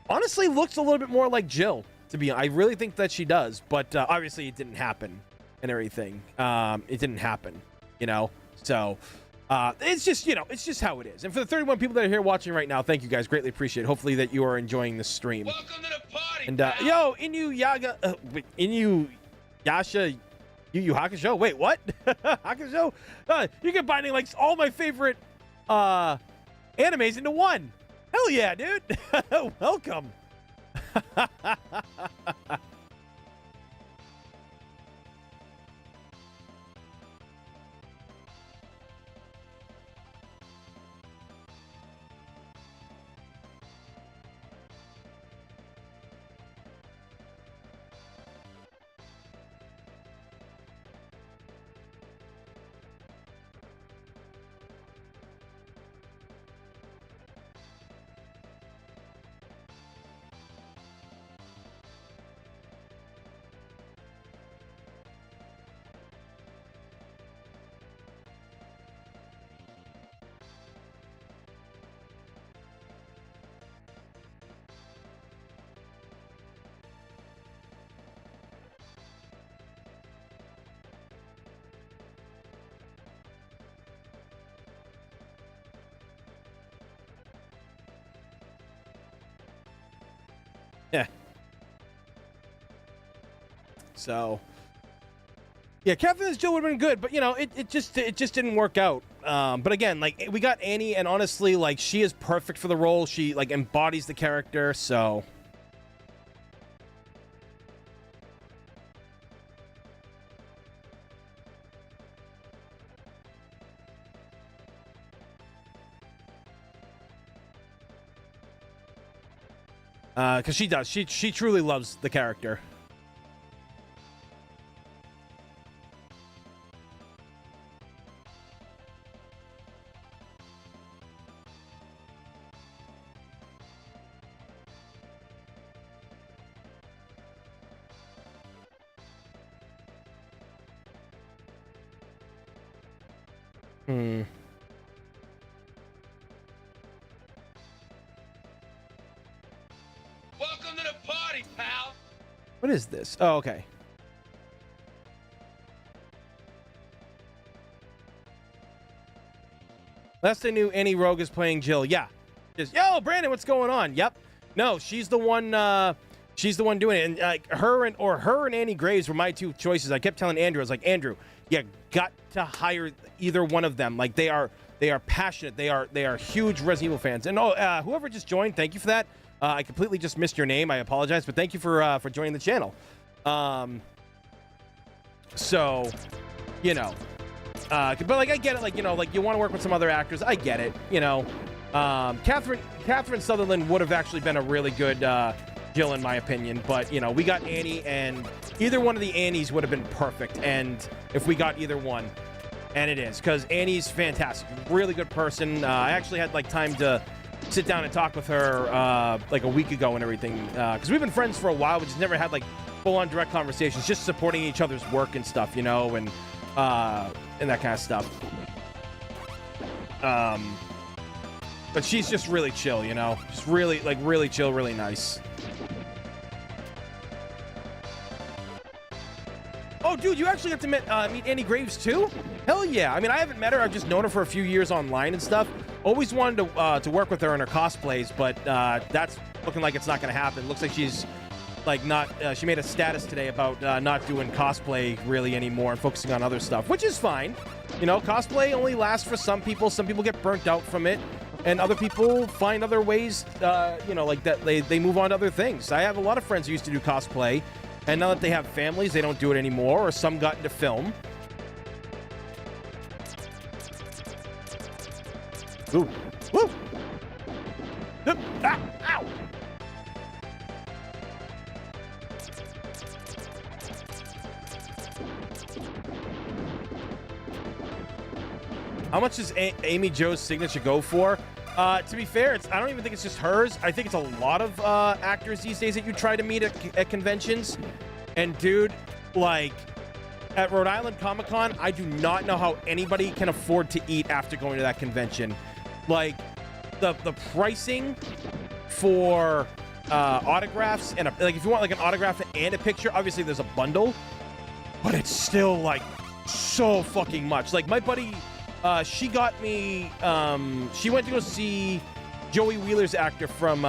honestly looks a little bit more like Jill. To be honest, I really think that she does. But obviously, it didn't happen. And everything, it didn't happen, you know. So it's just, you know, it's just how it is. And for the 31 people that are here watching right now, thank you guys, greatly appreciate it. Hopefully that you are enjoying the stream. Welcome to the party. And yo, Inu Yasha Yu Yu Hakusho? Wait, what? Hakusho? You're combining like all my favorite animes into one. Hell yeah, dude. Welcome. Yeah. So, yeah, Catherine Jill would have been good, but you know, it just didn't work out. But again, like we got Annie, and honestly, like she is perfect for the role. She like embodies the character. So, because she does, she truly loves the character. Hmm. Welcome to the party, pal. What is this? Oh, okay. Last I knew, Annie Rogue is playing Jill. Yeah. Just, yo, Brandon, what's going on? Yep. No, she's the one. She's the one doing it, and like her and Annie Graves were my two choices. I kept telling Andrew, I was like, Andrew, you got to hire either one of them. Like they are passionate. They are huge Resident Evil fans. And whoever just joined, thank you for that. I completely just missed your name. I apologize, but thank you for joining the channel. So, you know, but like I get it. Like, you know, like you want to work with some other actors. I get it. You know, Catherine Sutherland would have actually been a really good Jill in my opinion. But you know, we got Annie, and either one of the Annies would have been perfect. And if we got either one, and it is, because Annie's fantastic, really good person. I actually had like time to sit down and talk with her like a week ago and everything, because we've been friends for a while. We just never had like full-on direct conversations, just supporting each other's work and stuff, you know, and that kind of stuff. But she's just really chill, you know, just really like really chill, really nice. Oh, dude, you actually got to meet Annie Graves too? Hell yeah! I mean, I haven't met her. I've just known her for a few years online and stuff. Always wanted to work with her in her cosplays, but that's looking like it's not going to happen. Looks like she's like not. She made a status today about not doing cosplay really anymore and focusing on other stuff, which is fine. You know, cosplay only lasts for some people. Some people get burnt out from it, and other people find other ways. You know, like that they move on to other things. I have a lot of friends who used to do cosplay, and now that they have families, they don't do it anymore, or some got into film. Ooh. Woo! Ah! Ow! How much does Amy Jo's signature go for? To be fair, I don't even think it's just hers. I think it's a lot of actors these days that you try to meet at conventions. And dude, like at Rhode Island Comic-Con, I do not know how anybody can afford to eat after going to that convention. Like the pricing for autographs and like if you want like an autograph and a picture, obviously there's a bundle, but it's still like so fucking much. Like my buddy, she got me. She went to go see Joey Wheeler's actor from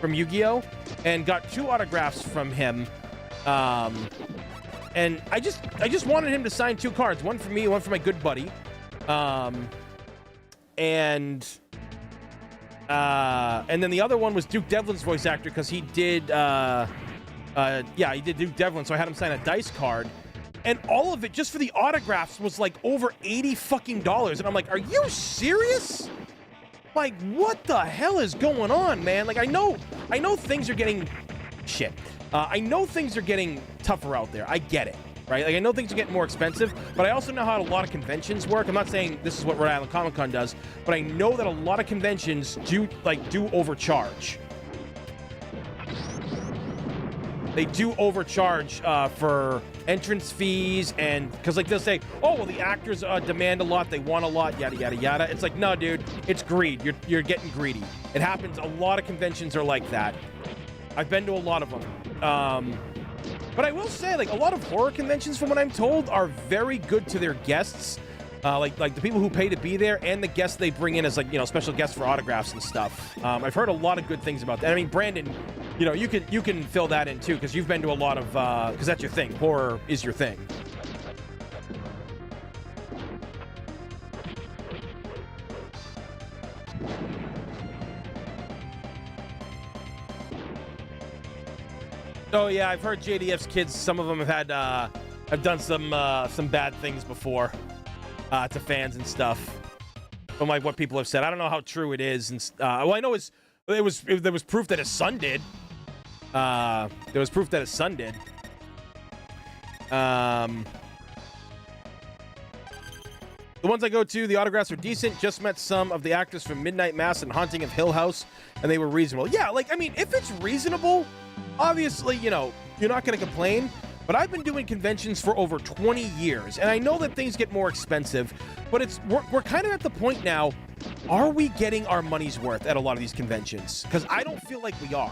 Yu-Gi-Oh, and got 2 autographs from him. and I just wanted him to sign 2 cards, one for me, one for my good buddy, and then the other one was Duke Devlin's voice actor, because he did he did Duke Devlin, so I had him sign a dice card, and all of it just for the autographs was like over $80 fucking, and I'm like, are you serious? Like, what the hell is going on, man? Like, I know things are getting shit. I know things are getting tougher out there. I get it, right? Like, I know things are getting more expensive, but I also know how a lot of conventions work. I'm not saying this is what Rhode Island Comic Con does, but I know that a lot of conventions do overcharge. They do overcharge for entrance fees, and because like they'll say, oh well, the actors demand a lot, they want a lot, yada yada yada. It's like, no, dude, it's greed. You're getting greedy. It happens. A lot of conventions are like that. I've been to a lot of them. But I will say, like, a lot of horror conventions, from what I'm told, are very good to their guests. Like the people who pay to be there, and the guests they bring in as, like, you know, special guests for autographs and stuff. I've heard a lot of good things about that. I mean, Brandon, you know, you can fill that in too, because you've been to a lot of, because that's your thing. Horror is your thing. Oh yeah, I've heard JDF's kids. Some of them have done some bad things before to fans and stuff. From like what people have said, I don't know how true it is. And well, I know there was proof that his son did. There was proof that his son did. The ones I go to, the autographs are decent. Just met some of the actors from Midnight Mass and Haunting of Hill House, and they were reasonable. Yeah, like, I mean, if it's reasonable, obviously, you know, you're not going to complain. But I've been doing conventions for over 20 years, and I know that things get more expensive, but we're kind of at the point now, are we getting our money's worth at a lot of these conventions? Because I don't feel like we are.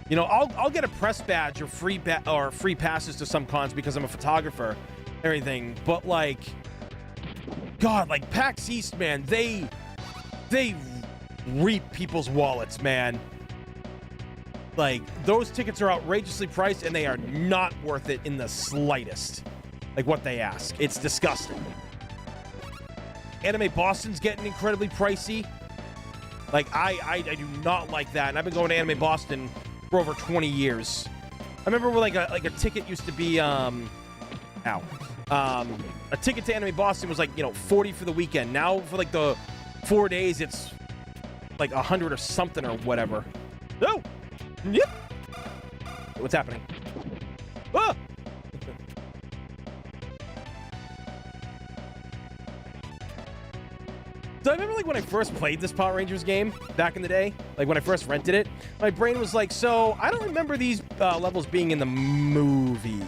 You know, I'll get a press badge or free passes to some cons because I'm a photographer, everything. But like, God, like PAX East, man, they reap people's wallets, man. Like, those tickets are outrageously priced, and they are not worth it in the slightest. Like, what they ask. It's disgusting. Anime Boston's getting incredibly pricey. Like, I do not like that, and I've been going to Anime Boston for over 20 years. I remember when, like a ticket used to be, a ticket to Anime Boston was, like, you know, $40 for the weekend. Now, for, like, the 4 days, it's, like, $100 or something or whatever. No! Yep. What's happening? Ah! So I remember, like, when I first played this Power Rangers game back in the day, like when I first rented it, my brain was like, so I don't remember these levels being in the movie.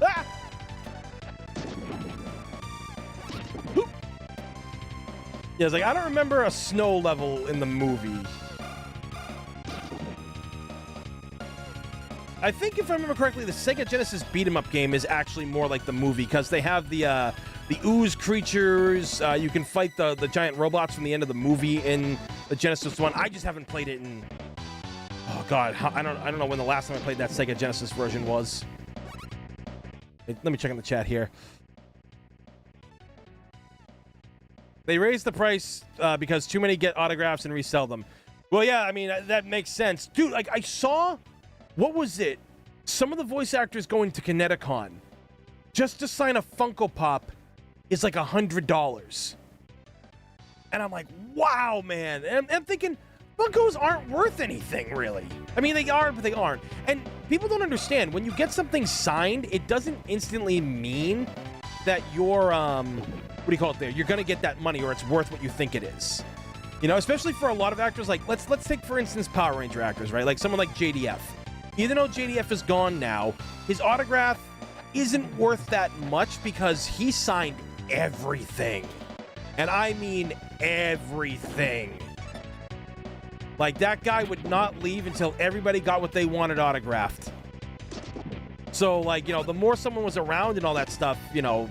Ah! Yeah, it's like, I don't remember a snow level in the movie. I think, if I remember correctly, the Sega Genesis beat-em-up game is actually more like the movie, because they have the ooze creatures. You can fight the giant robots from the end of the movie in the Genesis one. I just haven't played it in... Oh, God. I don't know when the last time I played that Sega Genesis version was. Let me check in the chat here. They raised the price because too many get autographs and resell them. Well, yeah, I mean, that makes sense. Dude, like, I saw... What was it? Some of the voice actors going to Kineticon just to sign a Funko Pop is like $100. And I'm like, wow, man. And I'm thinking, Funkos aren't worth anything, really. I mean, they are, but they aren't. And people don't understand, when you get something signed, it doesn't instantly mean that you're, what do you call it there? You're going to get that money, or it's worth what you think it is. You know, especially for a lot of actors, like, let's take, for instance, Power Ranger actors, right? Like someone like JDF. Even though JDF is gone now, his autograph isn't worth that much because he signed everything. And I mean everything. Like, that guy would not leave until everybody got what they wanted autographed. So, like, you know, the more someone was around and all that stuff, you know,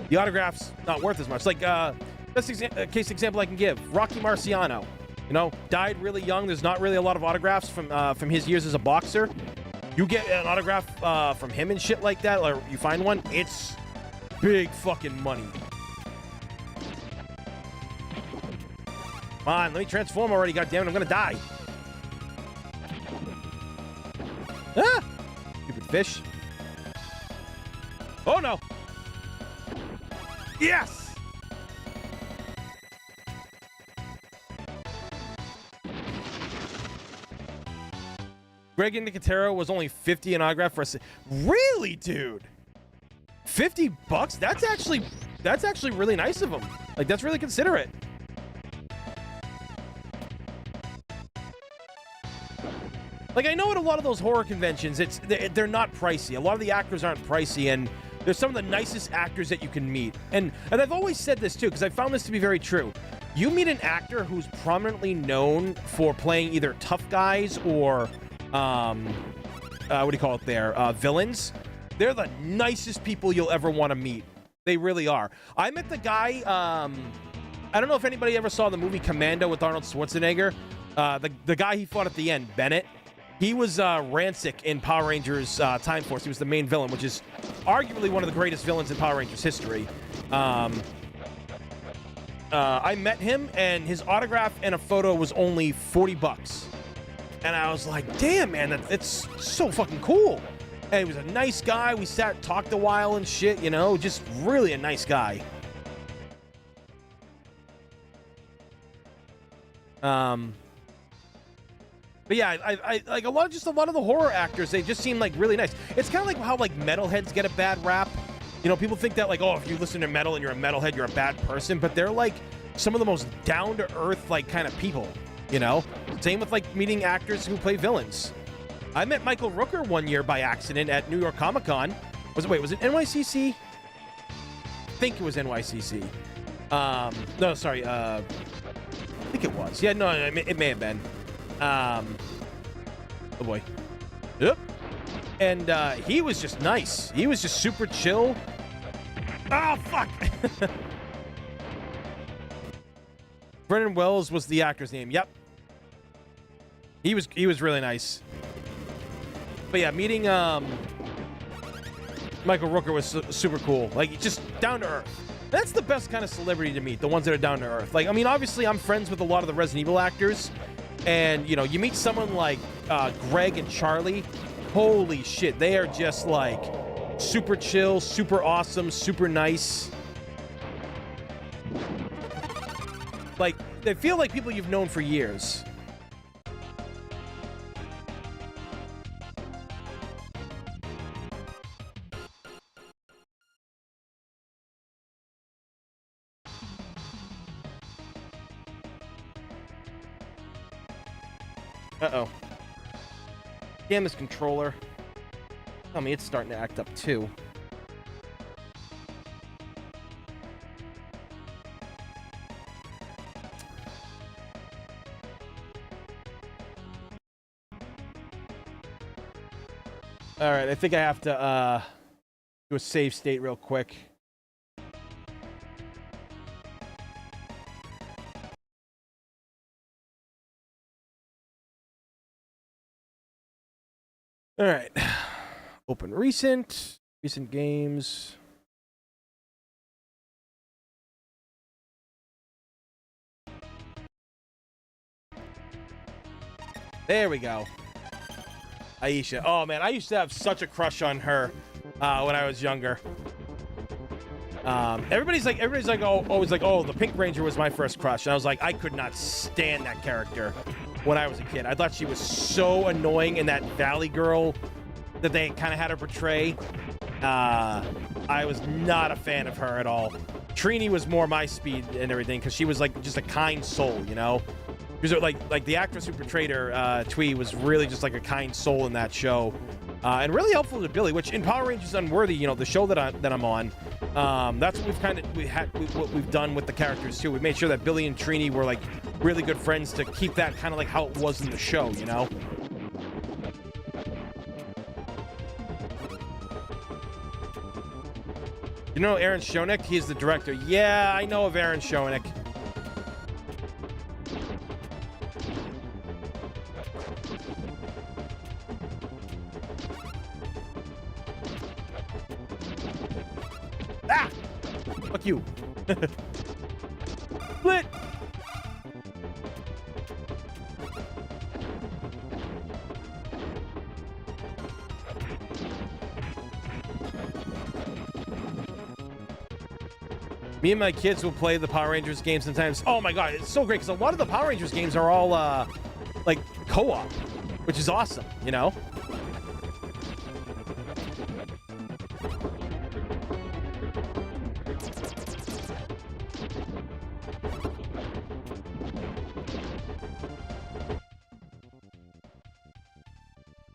the autograph's not worth as much. Like, best case example I can give, Rocky Marciano. You know, died really young. There's not really a lot of autographs from his years as a boxer. you get an autograph from him and shit like that, or you find one, it's big fucking money. Come on, let me transform already, goddammit, I'm gonna die. Ah! Stupid fish. Oh no! Yes! Greg Nicotero was only 50 an autograph for a... Really, dude? 50 bucks? That's actually really nice of him. Like, that's really considerate. Like, I know at a lot of those horror conventions, they're not pricey. A lot of the actors aren't pricey, and they're some of the nicest actors that you can meet. And I've always said this, too, because I found this to be very true. You meet an actor who's prominently known for playing either tough guys or, what do you call it there? Villains. They're the nicest people you'll ever want to meet. They really are. I met the guy, I don't know if anybody ever saw the movie Commando with Arnold Schwarzenegger. The guy he fought at the end, Bennett. He was Rancic in Power Rangers Time Force. He was the main villain, which is arguably one of the greatest villains in Power Rangers history. I met him, and his autograph and a photo was only 40 bucks. And I was like, damn, man, it's so fucking cool. And he was a nice guy. We sat, talked a while and shit, you know, just really a nice guy. But yeah, I like a lot of the horror actors, they just seem like really nice. It's kind of like how like metalheads get a bad rap. You know, people think that like, oh, if you listen to metal and you're a metalhead, you're a bad person, but they're like some of the most down to earth like kind of people, you know? Same with like meeting actors who play villains. I met Michael Rooker one year by accident at New York Comic Con. Was it NYCC? I think it was NYCC. No, sorry, I think it was. Yeah, no, it may have been. Oh boy. Yep. And he was just nice. He was just super chill. Oh fuck. Brennan Wells was the actor's name. Yep. He was really nice. But yeah, meeting Michael Rooker was super cool. Like, just down to earth. That's the best kind of celebrity to meet, the ones that are down to earth. Like, I mean, obviously I'm friends with a lot of the Resident Evil actors. And, you know, you meet someone like Greg and Charlie. Holy shit, they are just like super chill, super awesome, super nice. Like, they feel like people you've known for years. Uh-oh. Damn this controller. Tell me it's starting to act up too. Alright, I think I have to do a save state real quick. All right, open recent games. There we go. Aisha. Oh man, I used to have such a crush on her when I was younger. Everybody's like, oh, always like, oh, the Pink Ranger was my first crush. And I was like, I could not stand that character when I was a kid. I thought she was so annoying in that Valley Girl that they kind of had her portray. I was not a fan of her at all. Trini was more my speed and everything because she was like just a kind soul, you know? Because like the actress who portrayed her, Twee, was really just like a kind soul in that show. And really helpful to Billy, which in Power Rangers Unworthy, you know, the show that I'm on, that's what what we've done with the characters too. We made sure that Billy and Trini were like really good friends to keep that kind of like how it was in the show, you know? You know Aaron Schoeneck? He's the director. Yeah, I know of Aaron Schoeneck. Ah! Fuck you. Split! Me and my kids will play the Power Rangers game sometimes. Oh my god, it's so great because a lot of the Power Rangers games are all like co-op, which is awesome, you know?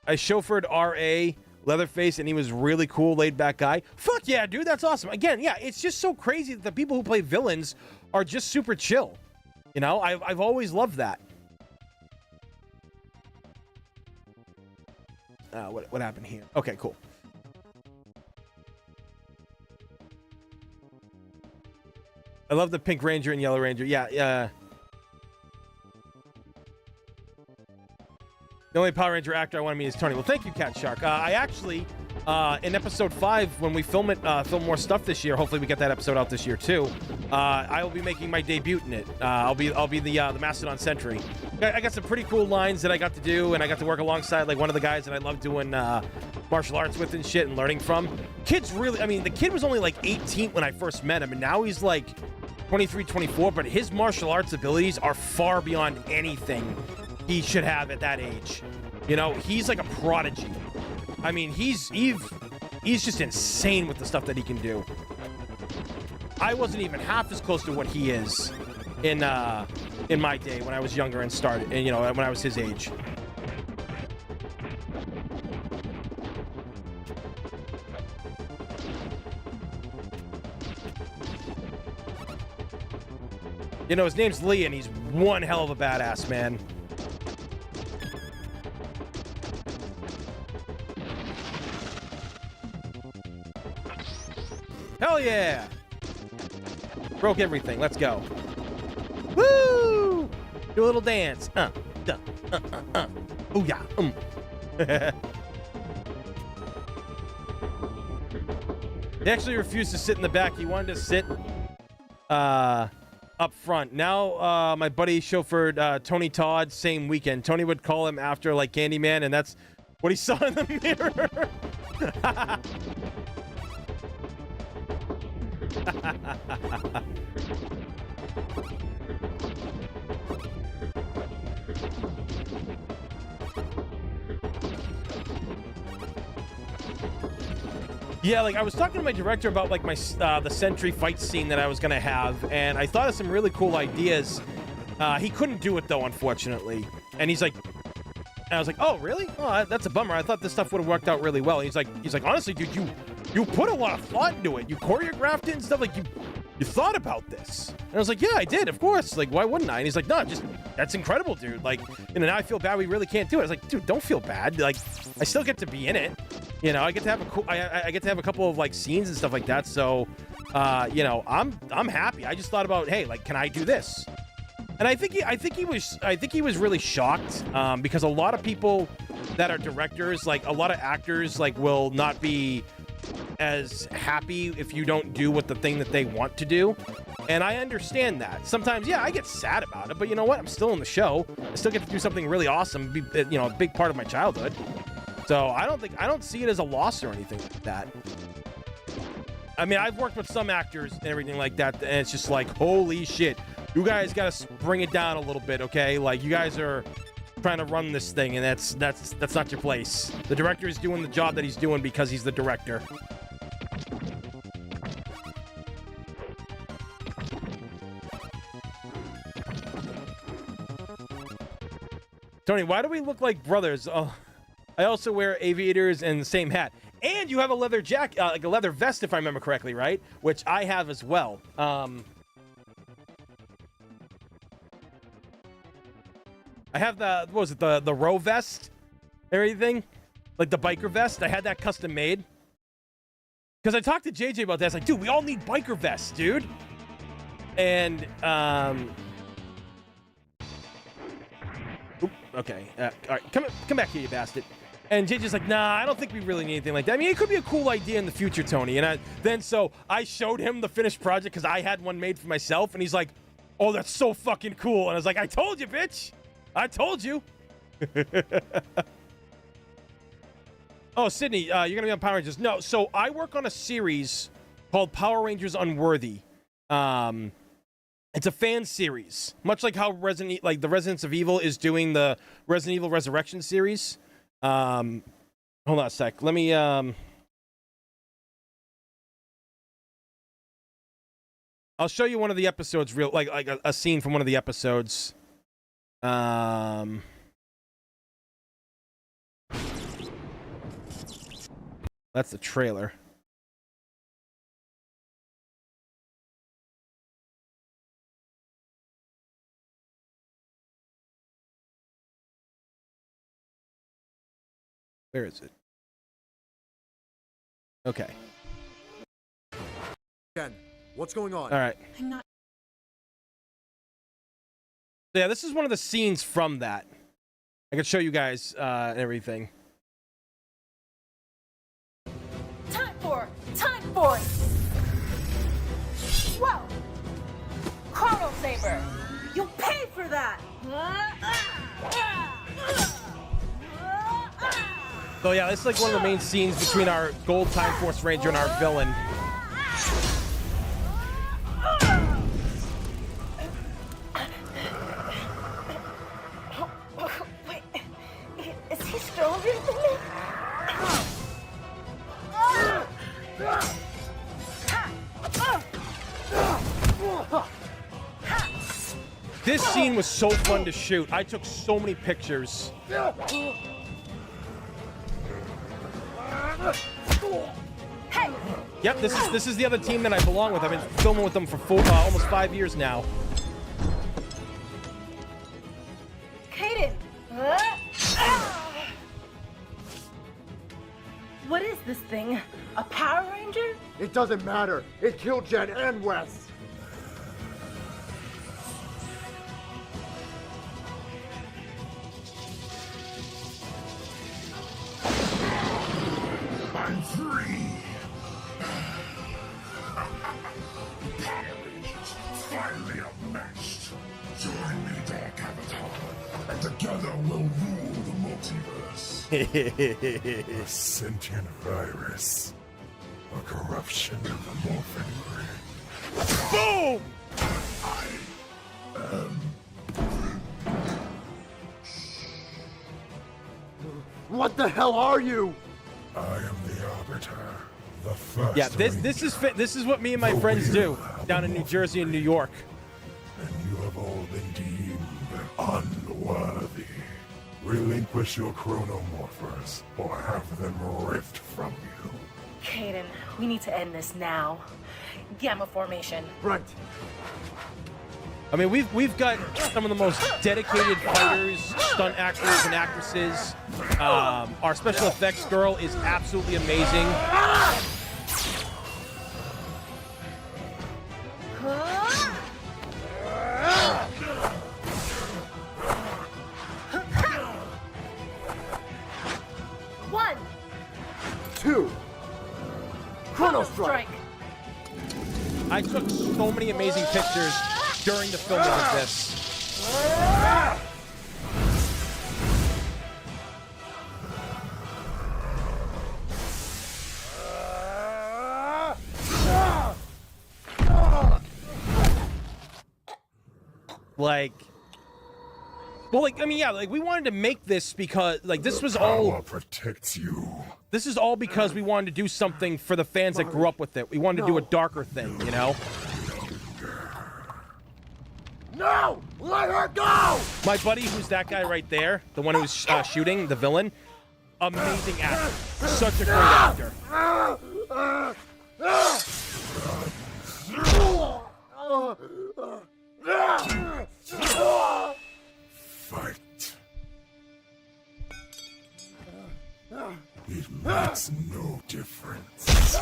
I chauffeured R.A. Leatherface, and he was really cool, laid-back guy. Fuck yeah, dude, that's awesome. Again, yeah, it's just so crazy that the people who play villains are just super chill. You know, I've always loved that. What happened here? Okay, cool. I love the Pink Ranger and Yellow Ranger. Yeah. The only Power Ranger actor I want to meet is Tony. Well, thank you, Cat Shark. I actually, in episode 5, when we film more stuff this year, hopefully we get that episode out this year too. I will be making my debut in it. I'll be the Mastodon Sentry. I got some pretty cool lines that I got to do, and I got to work alongside like one of the guys that I love doing martial arts with and shit and learning from. Kid's really, I mean, the kid was only like 18 when I first met him, and now he's like 23, 24, but his martial arts abilities are far beyond anything he should have at that age. You know, he's like a prodigy. I mean, he's just insane with the stuff that he can do. I wasn't even half as close to what he is in my day when I was younger and started, and you know, when I was his age. You know, his name's Lee, and he's one hell of a badass, man. Hell yeah! Broke everything. Let's go. Woo! Do a little dance. Oh yeah. He actually refused to sit in the back. He wanted to sit up front. Now my buddy chauffeured Tony Todd same weekend. Tony would call him after like Candyman, and that's what he saw in the mirror. Yeah, like I was talking to my director about like my the Sentry fight scene that I was gonna have, and I thought of some really cool ideas. He couldn't do it though, unfortunately. And he's like, and I was like, oh really? Oh, that's a bummer. I thought this stuff would have worked out really well. And he's like, honestly, dude, you put a lot of thought into it. You choreographed it and stuff. Like you thought about this. And I was like, yeah, I did, of course. Like, why wouldn't I? And he's like, no, just that's incredible, dude. Like, you know, now I feel bad. We really can't do it. I was like, dude, don't feel bad. Like, I still get to be in it. You know, I get to have I get to have a couple of like scenes and stuff like that. So, you know, I'm happy. I just thought about, hey, like, can I do this? And I think he was really shocked because a lot of people that are directors, like a lot of actors, like will not be as happy if you don't do what the thing that they want to do. And I understand that. Sometimes, yeah, I get sad about it, but you know what? I'm still in the show. I still get to do something really awesome, be, you know, a big part of my childhood. So I don't see it as a loss or anything like that. I mean, I've worked with some actors and everything like that, and it's just like, holy shit, you guys gotta bring it down a little bit, okay? Like, you guys are trying to run this thing, and that's not your place. The director is doing the job that he's doing because he's the director. Tony, why do we look like brothers? Oh, I also wear aviators and the same hat. And you have a leather jacket, like a leather vest, if I remember correctly, right? Which I have as well. I have the, what was it, the row vest? Everything? Like the biker vest? I had that custom made. Because I talked to JJ about that. I was like, dude, we all need biker vests, dude. And, oop, okay. All right, come back here, you bastard. And JJ's like, nah, I don't think we really need anything like that. I mean, it could be a cool idea in the future, Tony. And so I showed him the finished project because I had one made for myself. And he's like, oh, that's so fucking cool. And I was like, I told you, bitch. I told you. Oh, Sydney, you're going to be on Power Rangers. No, so I work on a series called Power Rangers Unworthy. It's a fan series. Much like how the Residents of Evil is doing the Resident Evil Resurrection series. Hold on a sec. Let me, I'll show you one of the episodes like a scene from one of the episodes. That's the trailer. Where is it? Okay. Ken, what's going on? All right. I'm not. So yeah, this is one of the scenes from that. I can show you guys everything. Time for. Whoa! Chrono Saber! You'll pay for that! So yeah, this is like one of the main scenes between our Gold Time Force Ranger and our villain. Wait, is he stronger than me? This scene was so fun to shoot. I took so many pictures. Hey! Yep, this is the other team that I belong with. I've been filming with them for almost 5 years now. Kaden! What is this thing? A Power Ranger? It doesn't matter. It killed Jen and Wes. I'm free! Power Rangers finally unmatched. Join me, Dark Avatar, and together we'll rule the multiverse. A sentient virus. A corruption of the morphing grid. Boom! What the hell are you? I am the Arbiter. The first. Yeah, this is what me and my friends do down in New Jersey and New York. And you have all been deemed unworthy. Relinquish your chronomorphers, or have them ripped from you. Kaden, we need to end this now. Gamma formation. Right. I mean, we've got some of the most dedicated fighters, stunt actors, and actresses. Our special effects girl is absolutely amazing. One! 2. Chrono Strike. I took so many amazing pictures during the filming of this. I mean, yeah, we wanted to make this because, this was all... Power protects you. This is all because we wanted to do something for the fans that grew up with it. We wanted to do a darker thing, you know? No! Let her go! My buddy, who's that guy right there, the one who's shooting, the villain, amazing actor. Such a great actor. Fight. It makes no difference.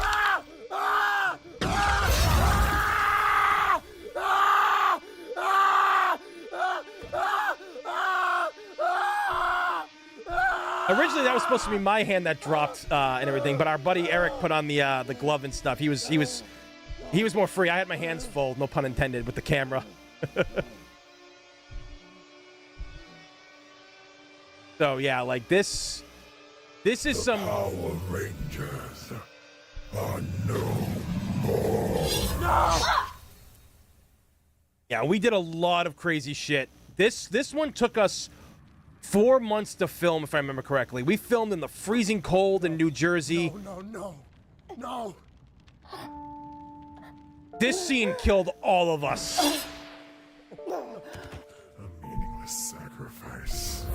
Originally, that was supposed to be my hand that dropped and everything, but our buddy Eric put on the glove and stuff. He was more free. I had my hands full, no pun intended, with the camera. So yeah, like this is some Power Rangers are no more. Yeah, we did a lot of crazy shit. This one took us 4 months to film, if I remember correctly. We filmed in the freezing cold in New Jersey. No. This scene killed all of us. A meaningless sacrifice.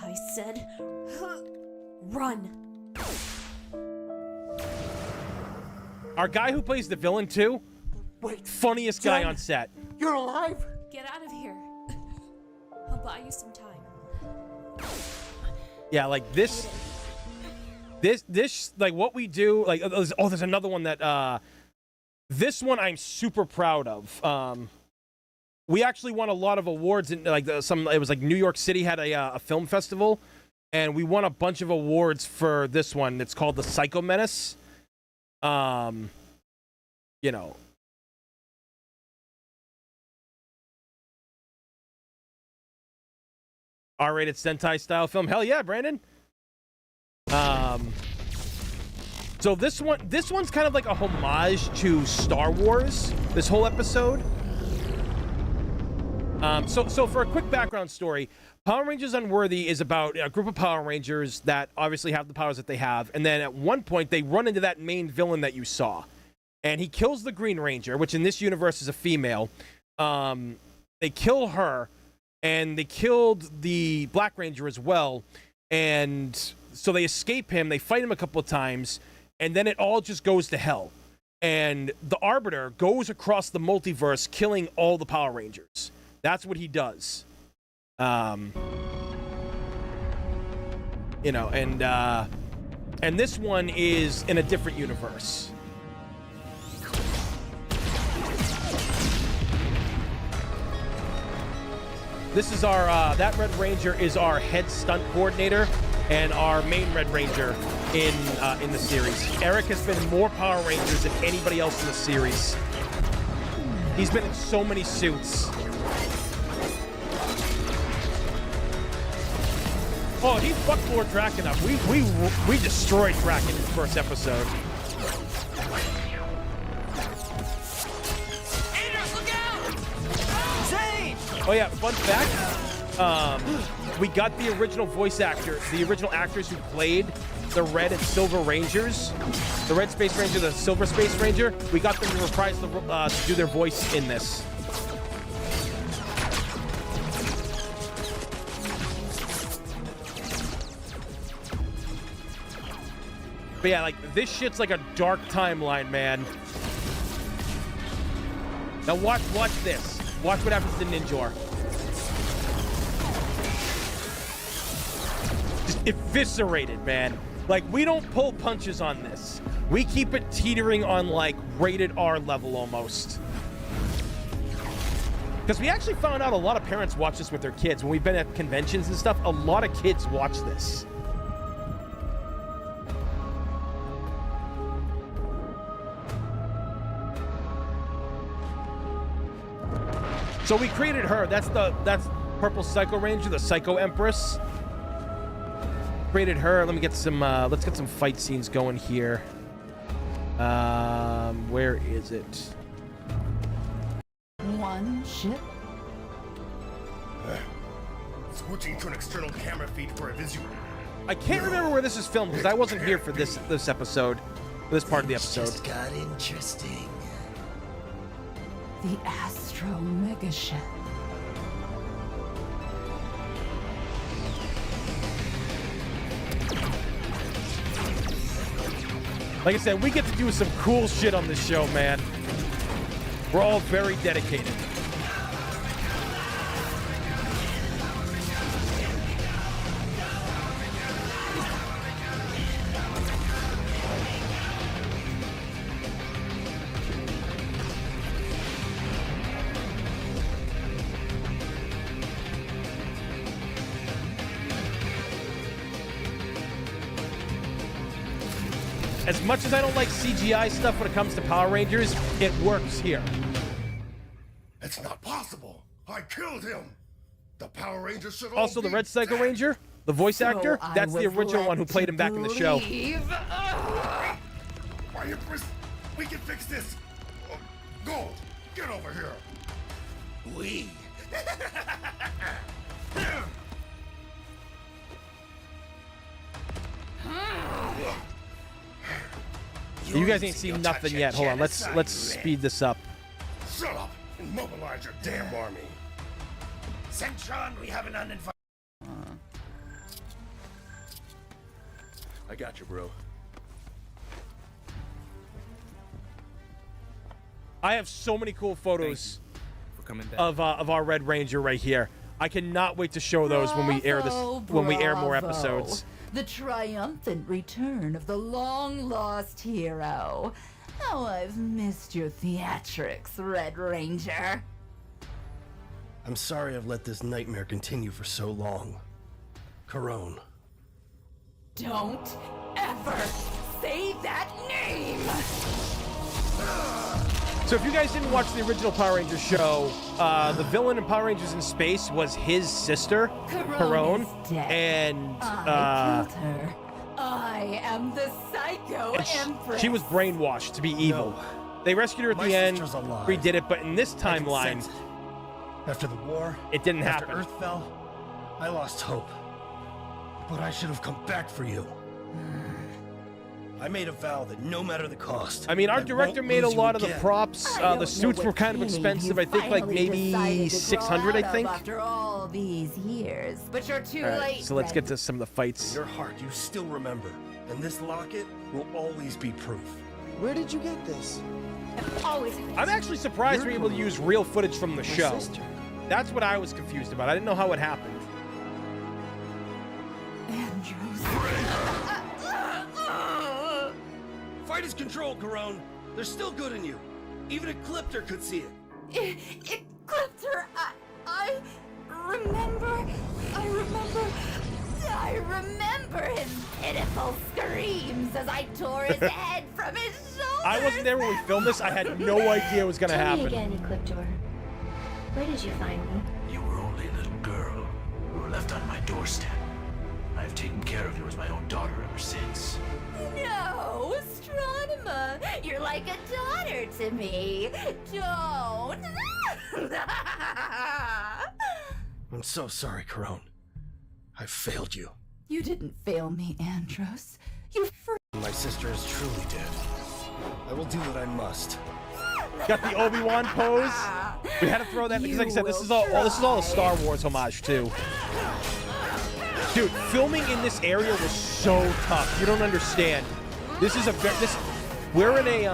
I said, run. Our guy who plays the villain too, Wait, funniest guy Jen? on set. You're alive? Get out of here. I'll buy you some time. Yeah, like this, like what we do, like, there's another one that, this one I'm super proud of. We actually won a lot of awards in like it was like New York City had a film festival, and we won a bunch of awards for this one. It's called the Psycho Menace. You know. R-rated Sentai style film. Hell yeah, Brandon. So this one's kind of like a homage to Star Wars, this whole episode. So for a quick background story, Power Rangers Unworthy is about a group of Power Rangers that obviously have the powers that they have, and then at one point they run into that main villain that you saw, and he kills the Green Ranger, which in this universe is a female. They kill her, and they killed the Black Ranger as well, and so they escape him, they fight him a couple of times, and then it all just goes to hell. And the Arbiter goes across the multiverse, killing all the Power Rangers. That's what he does. You know, and this one is in a different universe. This is our, that Red Ranger is our head stunt coordinator and our main Red Ranger in the series. Eric has been in more Power Rangers than anybody else in the series. He's been in so many suits. Oh, he fucked Lord Draken up. We destroyed Draken in the first episode. Anders, look out! Zane! Oh yeah, fun fact. We got the original voice actor, the original actors who played the Red and Silver Rangers, the Red Space Ranger, the Silver Space Ranger. We got them to reprise to do their voice in this. But yeah, like, this shit's like a dark timeline, man. Now watch this. Watch what happens to Ninjor. Just eviscerated, man. Like, we don't pull punches on this. We keep it teetering on, like, rated R level almost. Because we actually found out a lot of parents watch this with their kids. When we've been at conventions and stuff, a lot of kids watch this. So we created her. That's Purple Psycho Ranger, the Psycho Empress. Created her. Let me get some. Let's get some fight scenes going here. Where is it? One ship. Switching to an external camera feed for a visual. I can't remember where this is filmed because I wasn't here for this episode, this part of the episode. Just got interesting. The Astro Megaship. Like I said, we get to do some cool shit on this show, man. We're all very dedicated. As much as I don't like CGI stuff when it comes to Power Rangers, it works here. It's not possible. I killed him. The Power Rangers should all Also, the be Red Psycho dead. Ranger, the voice actor, I that's the was original one who led played to him back in the show. believe. Why, Empress? We can fix this. Go. Get over here. We. You guys ain't seen nothing yet. Hold on, let's speed this up. Shut up and mobilize your damn army. Centron, we have an uninvited. I got you, bro. I have so many cool photos For coming back. of our Red Ranger right here. I cannot wait to show those when we air this, when we air more Bravo. episodes. The triumphant return of the long-lost hero. How I've missed your theatrics, Red Ranger. I'm sorry I've let this nightmare continue for so long. Corone. Don't ever say that name! So if you guys didn't watch the original Power Rangers show, the villain in Power Rangers in Space was his sister, Corone Corone, is dead. and I killed her. I am the Psycho Empress. she was brainwashed to be evil. No. They rescued her at My the end, sister's alive. redid it, but in this I can timeline, sense it. After the war, it didn't after happen. Earth fell, I lost hope. But I should have come back for you. I made a vow that no matter the cost. I mean, our I director won't made a lose you lot of the again. props. I don't The suits know were what kind of feeling expensive. you I think like finally maybe decided to 600, grow I out think. of After all these years, but you're too All right, late. so let's Red. get to some of the In fights. your heart, you still remember. And this locket will always be proof. Where did you get this? Always. I'm actually surprised we're able to use real footage from the show. Sister. That's what I was confused about. I didn't know how it happened. Andrews. Fight is control, Corone. There's still good in you. Even Ecliptor could see it. It clipped her. I remember. I remember his pitiful screams as I tore his head from his shoulders. I wasn't there when we filmed this. I had no idea it was going to Tell me happen. again, Ecliptor. Where did you find me? You were only a little girl. You were left on my doorstep. I have taken care of you as my own daughter ever since. No, Astronema, you're like a daughter to me. Don't. I'm so sorry, Corone. I failed you. You didn't fail me, Andros. You My sister is truly dead. I will do what I must. Got the Obi-Wan pose. We had to throw that because, like I said, this is all a Star Wars homage too. Dude, filming in this area was so tough. You don't understand. This is we're in a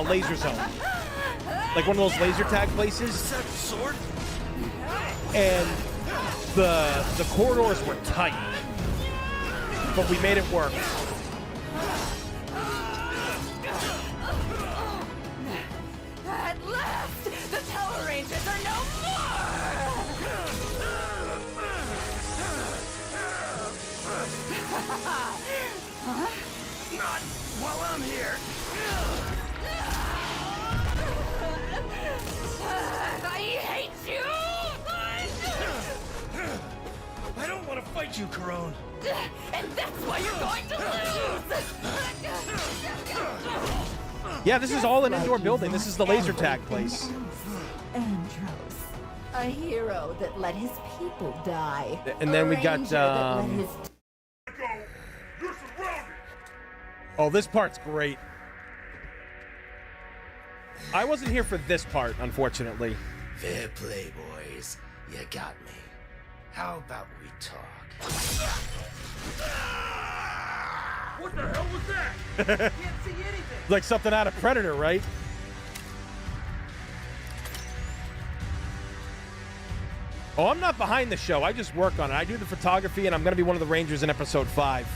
laser zone, like one of those laser tag places. Is that sword? And the corridors were tight, but we made it work. At last, the Power Rangers are no more! Not while I'm here. I hate you! I don't want to fight you, Corone. And that's why you're going to lose! Yeah, this is all an indoor building. This is the laser tag place. Andros, a hero that let his people die. And then we got, A ranger that let his You're surrounded. Oh, this part's great. I wasn't here for this part, unfortunately. Fair play, boys. You got me. How about we talk? What the hell was that? Like something out of Predator, right? Oh, I'm not behind the show. I just work on it. I do the photography, and I'm going to be one of the Rangers in episode 5.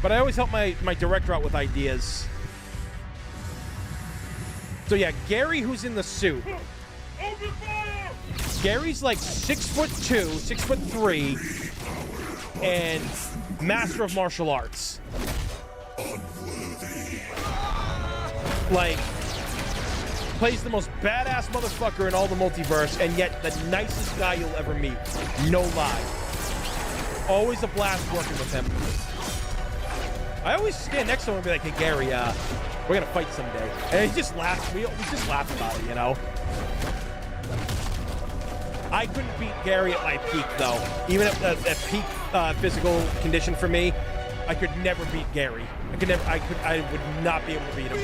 But I always help my director out with ideas. So yeah, Gary, who's in the suit. Open fire! Gary's like 6'2", 6'3", and master of martial arts. Like, plays the most badass motherfucker in all the multiverse, and yet the nicest guy you'll ever meet. No lie. Always a blast working with him. I always stand next to him and be like, hey, Gary, we're gonna fight someday. And he just laughs. We just laugh about it, you know? I couldn't beat Gary at my peak, though. Even at peak physical condition for me, I could never beat Gary. I would not be able to beat him.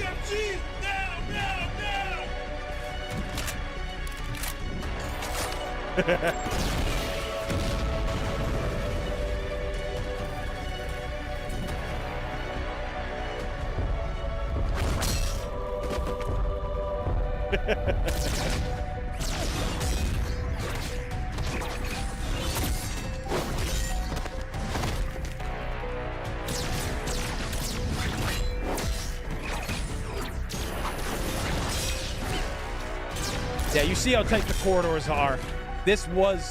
Yeah, you see how tight the corridors are. This part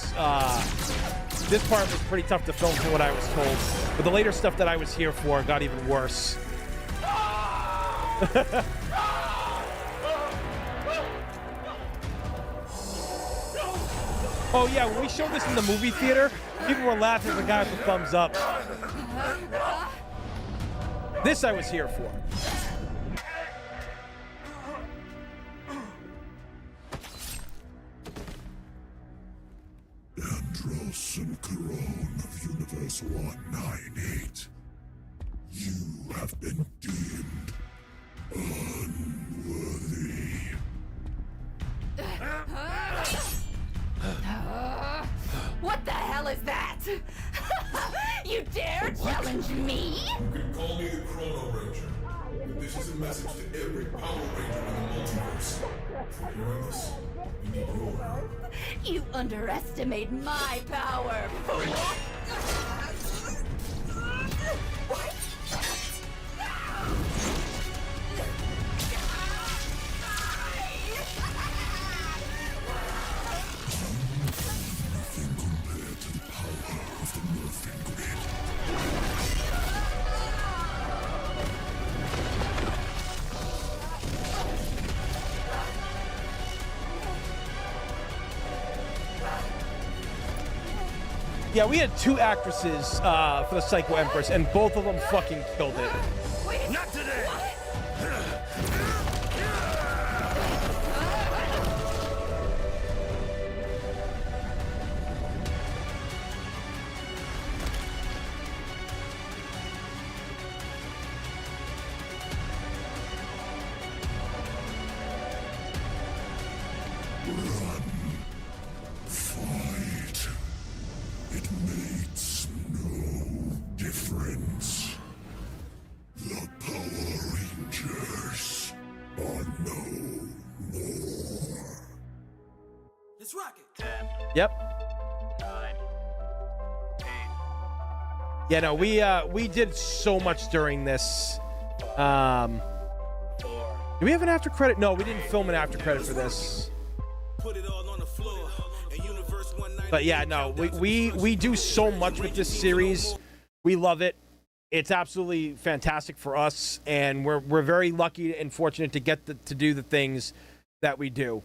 was pretty tough to film from what I was told. But the later stuff that I was here for got even worse. Oh yeah, when we showed this in the movie theater, people were laughing at the guy with the thumbs up. This I was here for. Andros and Corone of Universe 198. You have been deemed unworthy. What the hell is that? You dare challenge me? You can call me the Chrono Ranger. But this is a message to every Power Ranger in the multiverse. For hearing this, we need your help. You underestimate my power, fool! Nothing compared to the power of the morphing grid. Yeah, we had 2 actresses for the Psycho Empress, and both of them fucking killed it. Not today! Run. Fight. It makes no difference. The Power Rangers are no more. Let's rock it. 10, Yep. 9, 8. Yeah, no, we did so much during this. 4. Do we have an after credit? No, we didn't film an after credit for this. Put it all on the floor. And Universe 198. But yeah, no, we do so much with this series. We love it. It's absolutely fantastic for us, and we're very lucky and fortunate to get to do the things that we do.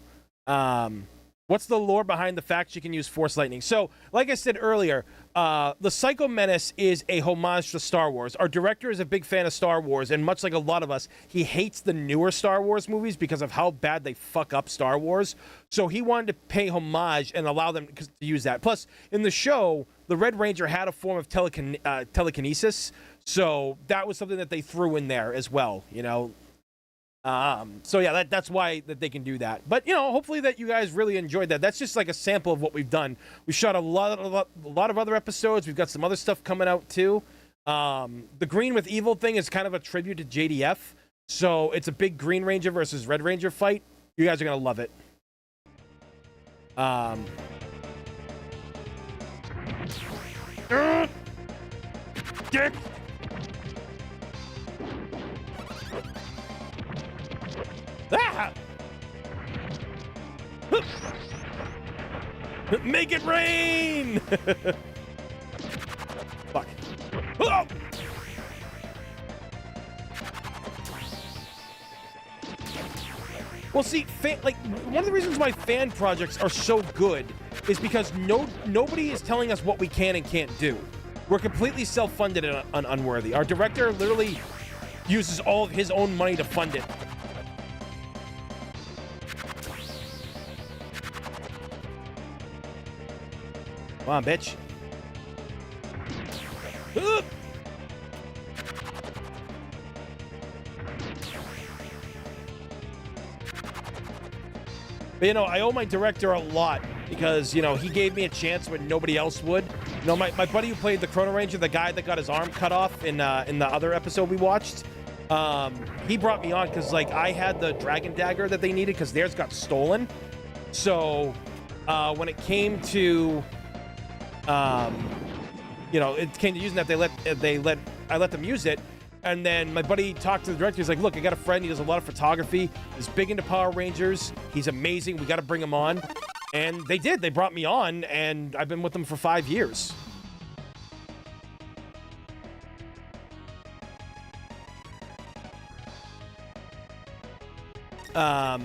What's the lore behind the fact she can use Force Lightning? So, like I said earlier, the Psycho Menace is a homage to Star Wars. Our director is a big fan of Star Wars, and much like a lot of us, he hates the newer Star Wars movies because of how bad they fuck up Star Wars. So he wanted to pay homage and allow them to use that. Plus, in the show, the Red Ranger had a form of telekinesis, so that was something that they threw in there as well, you know? So yeah, that's why that they can do that. But you know, hopefully that you guys really enjoyed that. That's just like a sample of what we've done. We shot a lot of other episodes. We've got some other stuff coming out too. The Green with Evil thing is kind of a tribute to JDF. So it's a big Green Ranger versus Red Ranger fight. You guys are gonna love it. Dick. Ah! Make it rain! Fuck. Oh! Well, see, like, one of the reasons why fan projects are so good is because nobody is telling us what we can and can't do. We're completely self-funded on Unworthy. Our director literally uses all of his own money to fund it. Come on, bitch. But, you know, I owe my director a lot because, you know, he gave me a chance when nobody else would. You know, my buddy who played the Chrono Ranger, the guy that got his arm cut off in the other episode we watched, he brought me on because, like, I had the Dragon Dagger that they needed because theirs got stolen. So, when it came to, you know, it came to using that, I let them use it. And then my buddy talked to the director. He's like, look, I got a friend. He does a lot of photography. He's big into Power Rangers. He's amazing. We got to bring him on. And they did. They brought me on, and I've been with them for 5 years. But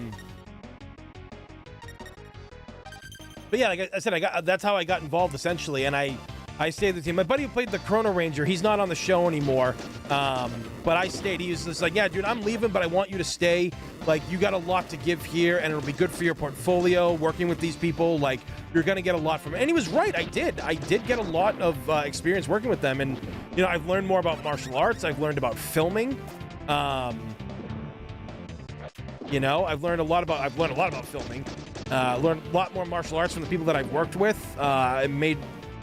yeah, like I said, that's how I got involved, essentially. And I stayed with the team. My buddy who played the Chrono Ranger, he's not on the show anymore. But I stayed. He was just like, yeah, dude, I'm leaving, but I want you to stay. Like, you got a lot to give here, and it'll be good for your portfolio, working with these people. Like, you're going to get a lot from it. And he was right. I did get a lot of experience working with them. And, you know, I've learned more about martial arts. I've learned about filming. You know, I've learned a lot about filming. Learned a lot more martial arts from the people that I've worked with. I made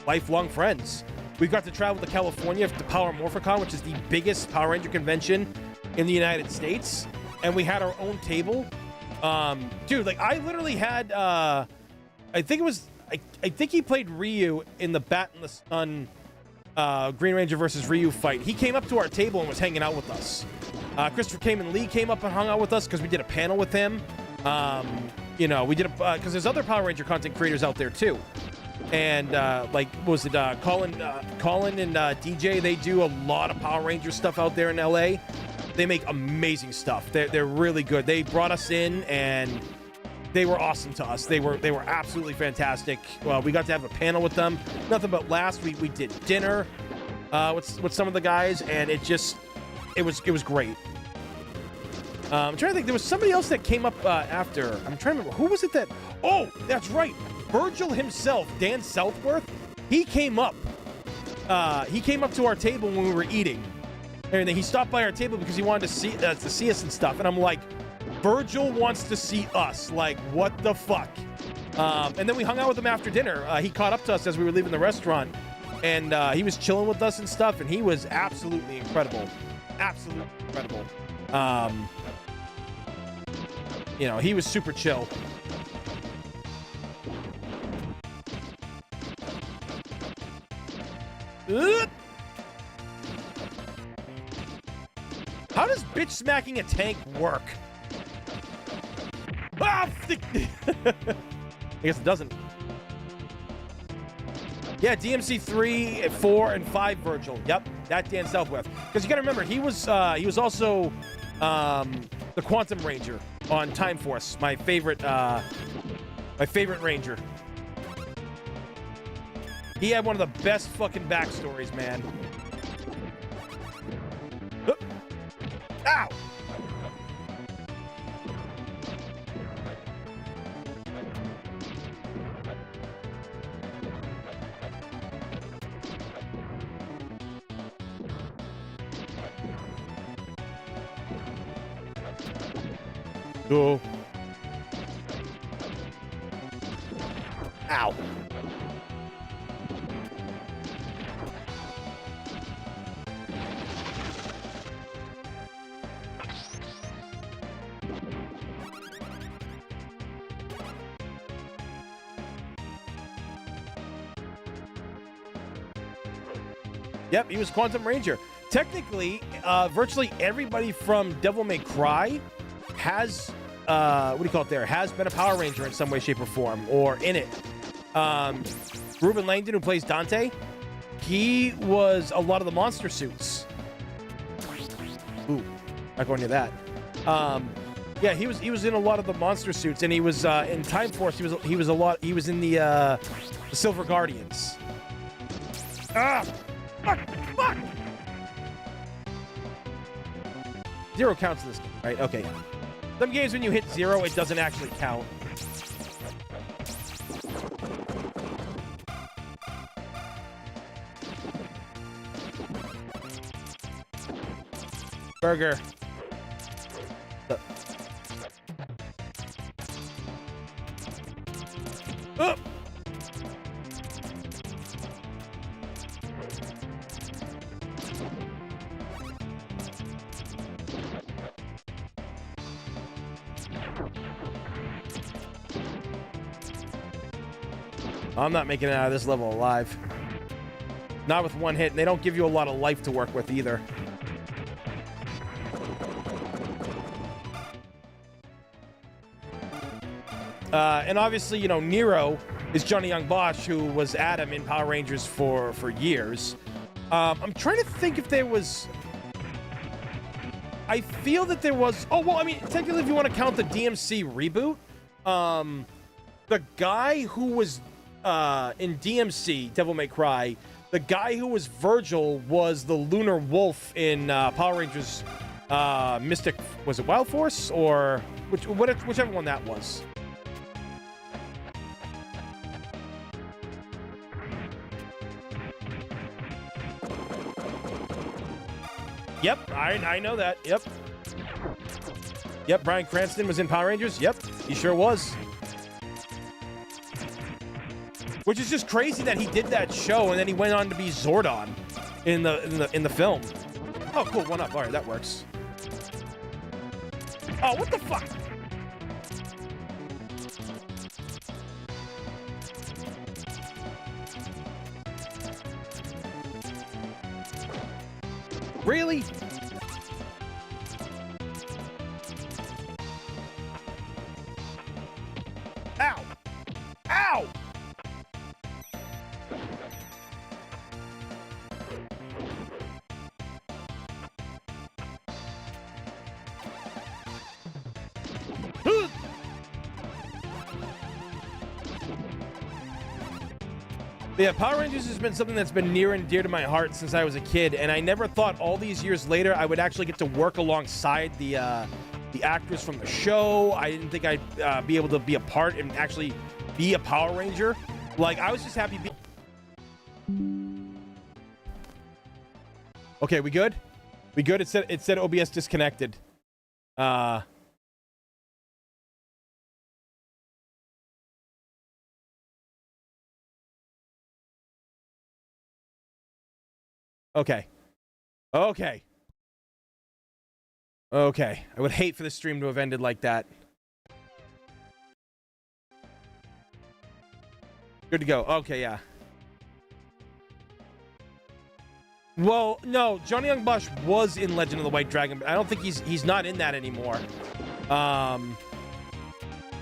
lifelong friends. We got to travel to California to Power Morphicon, which is the biggest Power Ranger convention in the United States, and we had our own table. Dude, like, I literally had, I think he played Ryu in the Bat in the Sun Green Ranger versus Ryu fight. He came up to our table and was hanging out with us. Christopher Kamen Lee came up and hung out with us because we did a panel with him. You know, we did because there's other Power Ranger content creators out there too. And like, what was it, Colin and DJ, they do a lot of Power Ranger stuff out there in LA. They make amazing stuff. They're really good. They brought us in and they were awesome to us. They were absolutely fantastic. Well, we got to have a panel with them. Nothing but last week we did dinner with some of the guys, and it was great. I'm trying to think. There was somebody else that came up after. I'm trying to remember. Who was it that... Oh, that's right. Virgil himself, Dan Southworth, he came up. He came up to our table when we were eating. And he stopped by our table because he wanted to see us and stuff. And I'm like, Virgil wants to see us. Like, what the fuck? And then we hung out with him after dinner. He caught up to us as we were leaving the restaurant. And he was chilling with us and stuff. And he was absolutely incredible. Absolutely incredible. You know, he was super chill. How does bitch smacking a tank work? Ah, I guess it doesn't. Yeah, DMC 3, 4, and 5 Virgil. Yep, that Dan Southworth. Because you gotta remember, he was also the Quantum Ranger on Time Force, my favorite Ranger. He had one of the best fucking backstories, man. Ow! Go. Ow. Yep, he was Quantum Ranger. Technically, virtually everybody from Devil May Cry has, what do you call it there? Has been a Power Ranger in some way, shape, or form, or in it. Reuben Langdon, who plays Dante, he was a lot of the monster suits. Ooh, not going near that. Yeah, he was in a lot of the monster suits, and he was in Time Force. He was in the Silver Guardians. Ah, fuck. 0 counts in this game, right? Okay. Some games when you hit 0, it doesn't actually count. Burger. Oh! I'm not making it out of this level alive. Not with one hit, and they don't give you a lot of life to work with either. And obviously, you know, Nero is Johnny Young Bosch, who was Adam in Power Rangers for years. I'm trying to think if there was... I feel that there was... Oh, well, I mean, technically, if you want to count the DMC reboot, the guy who was in DMC, Devil May Cry, the guy who was Virgil was the Lunar Wolf in Power Rangers Mystic... Was it Wild Force? Or whichever one that was. Yep, I know that. Yep. Yep, Bryan Cranston was in Power Rangers. Yep, he sure was. Which is just crazy that he did that show and then he went on to be Zordon in the film. Oh, cool, 1-up. All right, that works. Oh, what the fuck? Really? Ow! Ow! Yeah, Power Rangers has been something that's been near and dear to my heart since I was a kid, and I never thought all these years later I would actually get to work alongside the actors from the show. I didn't think I'd be able to be a part and actually be a Power Ranger. Like, I was just happy. Okay, we good? We good? It said OBS disconnected. Okay. Okay. Okay. I would hate for the stream to have ended like that. Good to go. Okay, yeah. Well, no, Johnny Young Bosch was in Legend of the White Dragon, but I don't think he's not in that anymore. I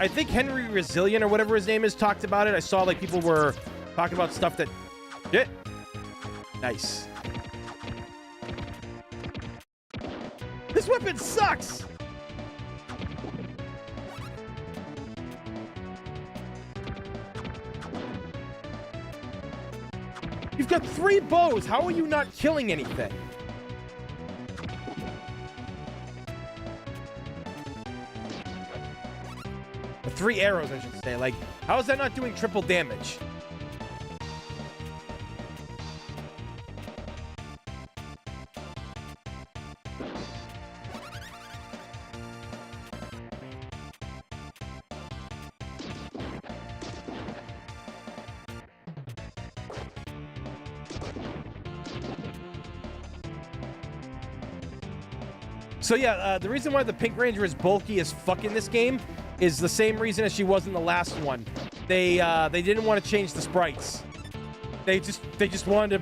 think Henry Resilient or whatever his name is talked about it. I saw like people were talking about stuff that... Shit. Nice. This weapon sucks! You've got 3 bows. How are you not killing anything? Or 3 arrows, I should say. Like, how is that not doing triple damage? So yeah, the reason why the Pink Ranger is bulky as fuck in this game is the same reason as she was in the last one. They didn't want to change the sprites. They just wanted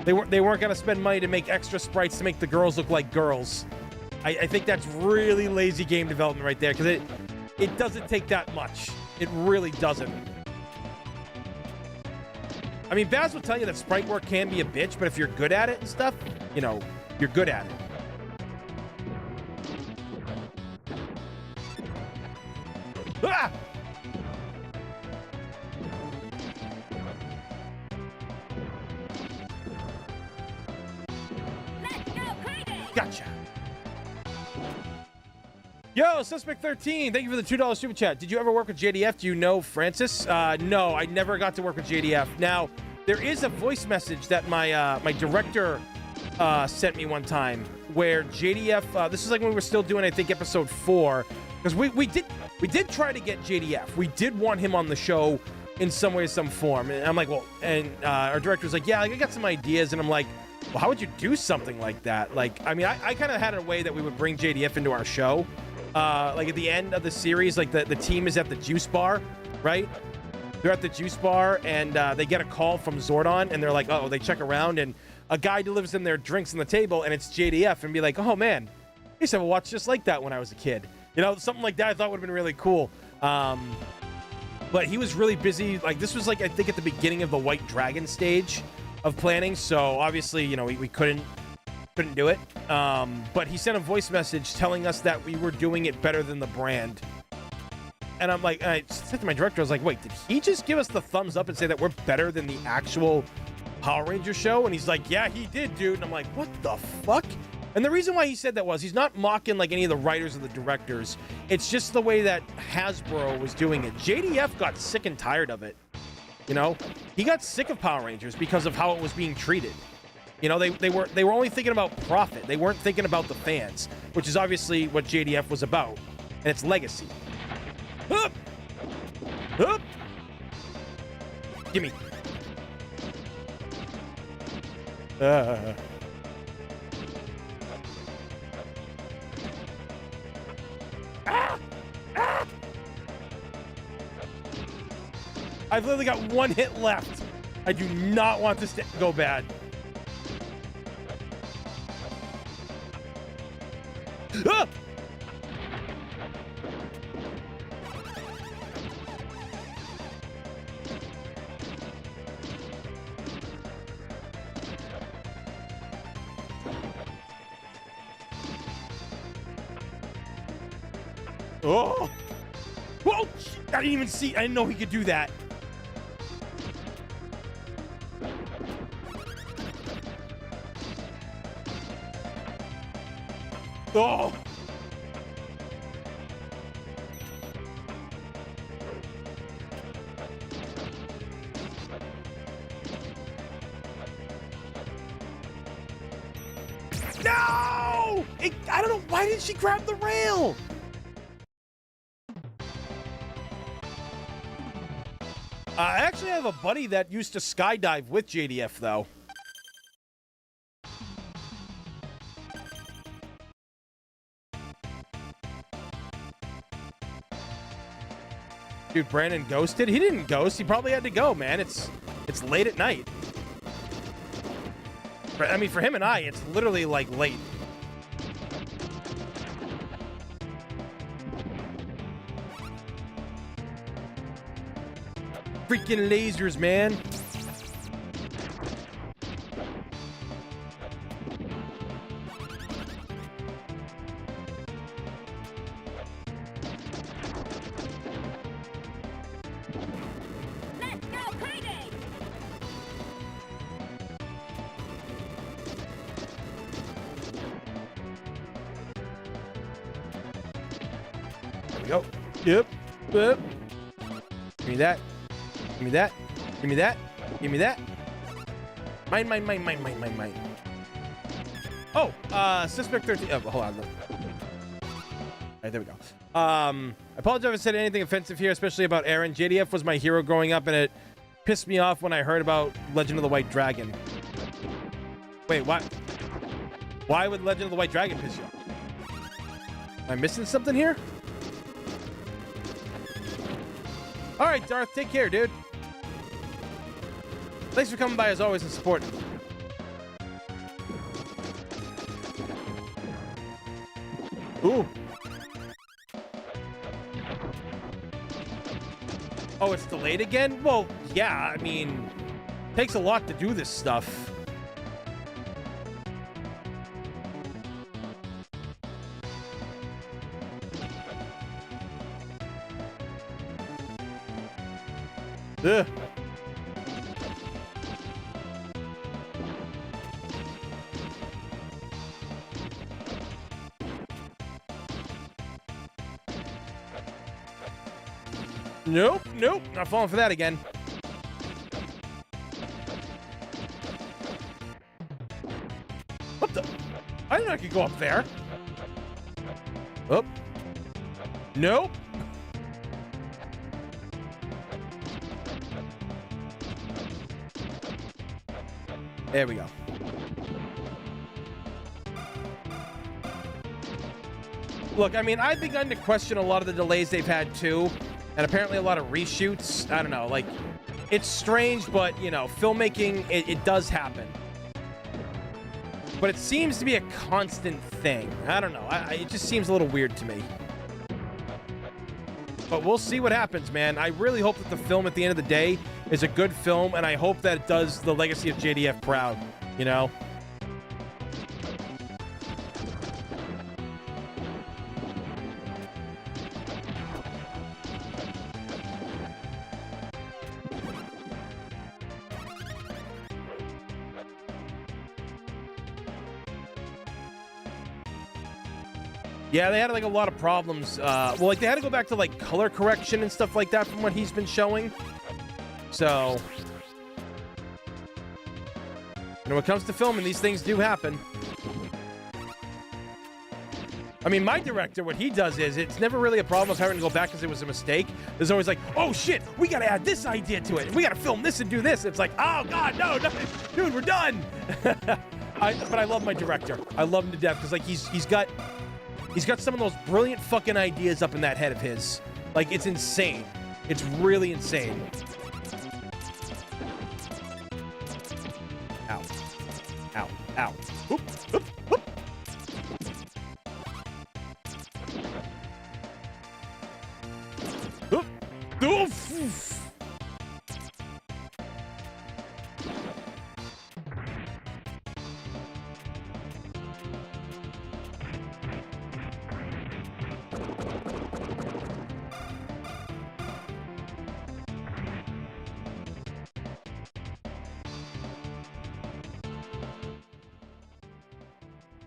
to. They weren't gonna spend money to make extra sprites to make the girls look like girls. I think that's really lazy game development right there, because it doesn't take that much. It really doesn't. I mean, Baz will tell you that sprite work can be a bitch, but if you're good at it and stuff, you know, you're good at it. Ah! Gotcha. Yo, Suspect 13, thank you for the $2 super chat. Did you ever work with JDF? Do you know Francis? No, I never got to work with JDF. Now, there is a voice message that my my director sent me one time where JDF, this is like when we were still doing, I think, episode 4, because we did try to get JDF. We did want him on the show in some way, some form. And I'm like, well, and our director's like, yeah, like, I got some ideas. And I'm like, well, how would you do something like that? Like, I mean, I kind of had a way that we would bring JDF into our show. Like at the end of the series, like the team is at the juice bar, right? They're at the juice bar and they get a call from Zordon and they're like, oh, they check around and a guy delivers them their drinks on the table and it's JDF and be like, oh man, I used to have a watch just like that when I was a kid. You know, something like that I thought would have been really cool. But he was really busy. Like this was like, I think at the beginning of the White Dragon stage of planning. So obviously, you know, we couldn't do it. But he sent a voice message telling us that we were doing it better than the brand. And I'm like, and I said to my director, I was like, wait, did he just give us the thumbs up and say that we're better than the actual Power Ranger show? And he's like, yeah, he did, dude. And I'm like, what the fuck? And the reason why he said that was he's not mocking like any of the writers or the directors. It's just the way that Hasbro was doing it. JDF got sick and tired of it. You know, he got sick of Power Rangers because of how it was being treated. You know, they were only thinking about profit. They weren't thinking about the fans, which is obviously what JDF was about, and its legacy. Hup! Hup! Gimme. Ah! Ah! I've literally got one hit left. I do not want this to go bad. Ah! Oh! Whoa! I didn't even see. I didn't know he could do that. Oh! No! I don't know. Why didn't she grab the rail? I actually have a buddy that used to skydive with JDF, though. Dude, Brandon ghosted? He didn't ghost. He probably had to go, man. It's late at night. I mean, for him and I, it's literally, like, late. Freaking lasers, man. Let's go crazy! There we go. Yep. Yep. Give me that. Give me that. Give me that. Give me that. Mine, mine, mine, mine, mine, mine, mine. Oh, Suspect 13. Oh, hold on. All right, there we go. I apologize if I said anything offensive here, especially about Aaron. JDF was my hero growing up, and it pissed me off when I heard about Legend of the White Dragon. Wait, what? Why would Legend of the White Dragon piss you off? Am I missing something here? All right, Darth, take care, dude. Thanks for coming by as always and supporting. Ooh. Oh, it's delayed again? Well, yeah, I mean, Takes a lot to do this stuff. Ugh. Nope, nope, not falling for that again. What the? I didn't know I could go up there. Oh. Nope. There we go. Look, I mean, I've begun to question a lot of the delays they've had too, and apparently a lot of reshoots. I don't know, like, it's strange, but, you know, filmmaking, it does happen. But it seems to be a constant thing. I don't know, it just seems a little weird to me. But we'll see what happens, man. I really hope that the film at the end of the day is a good film, and I hope that it does the legacy of JDF proud, you know? Yeah, they had like a lot of problems. Well, like they had to go back to like color correction and stuff like that from what he's been showing. So, when it comes to filming, these things do happen. I mean, my director, what he does is, it's never really a problem of having to go back because it was a mistake. There's always like, oh shit, we gotta add this idea to it. We gotta film this and do this. It's like, oh god, no, dude, we're done. But I love my director. I love him to death because like he's got some of those brilliant fucking ideas up in that head of his. Like, it's insane. It's really insane. Ow. Ow. Ow. Oop, oop, oop. Oop. Oof.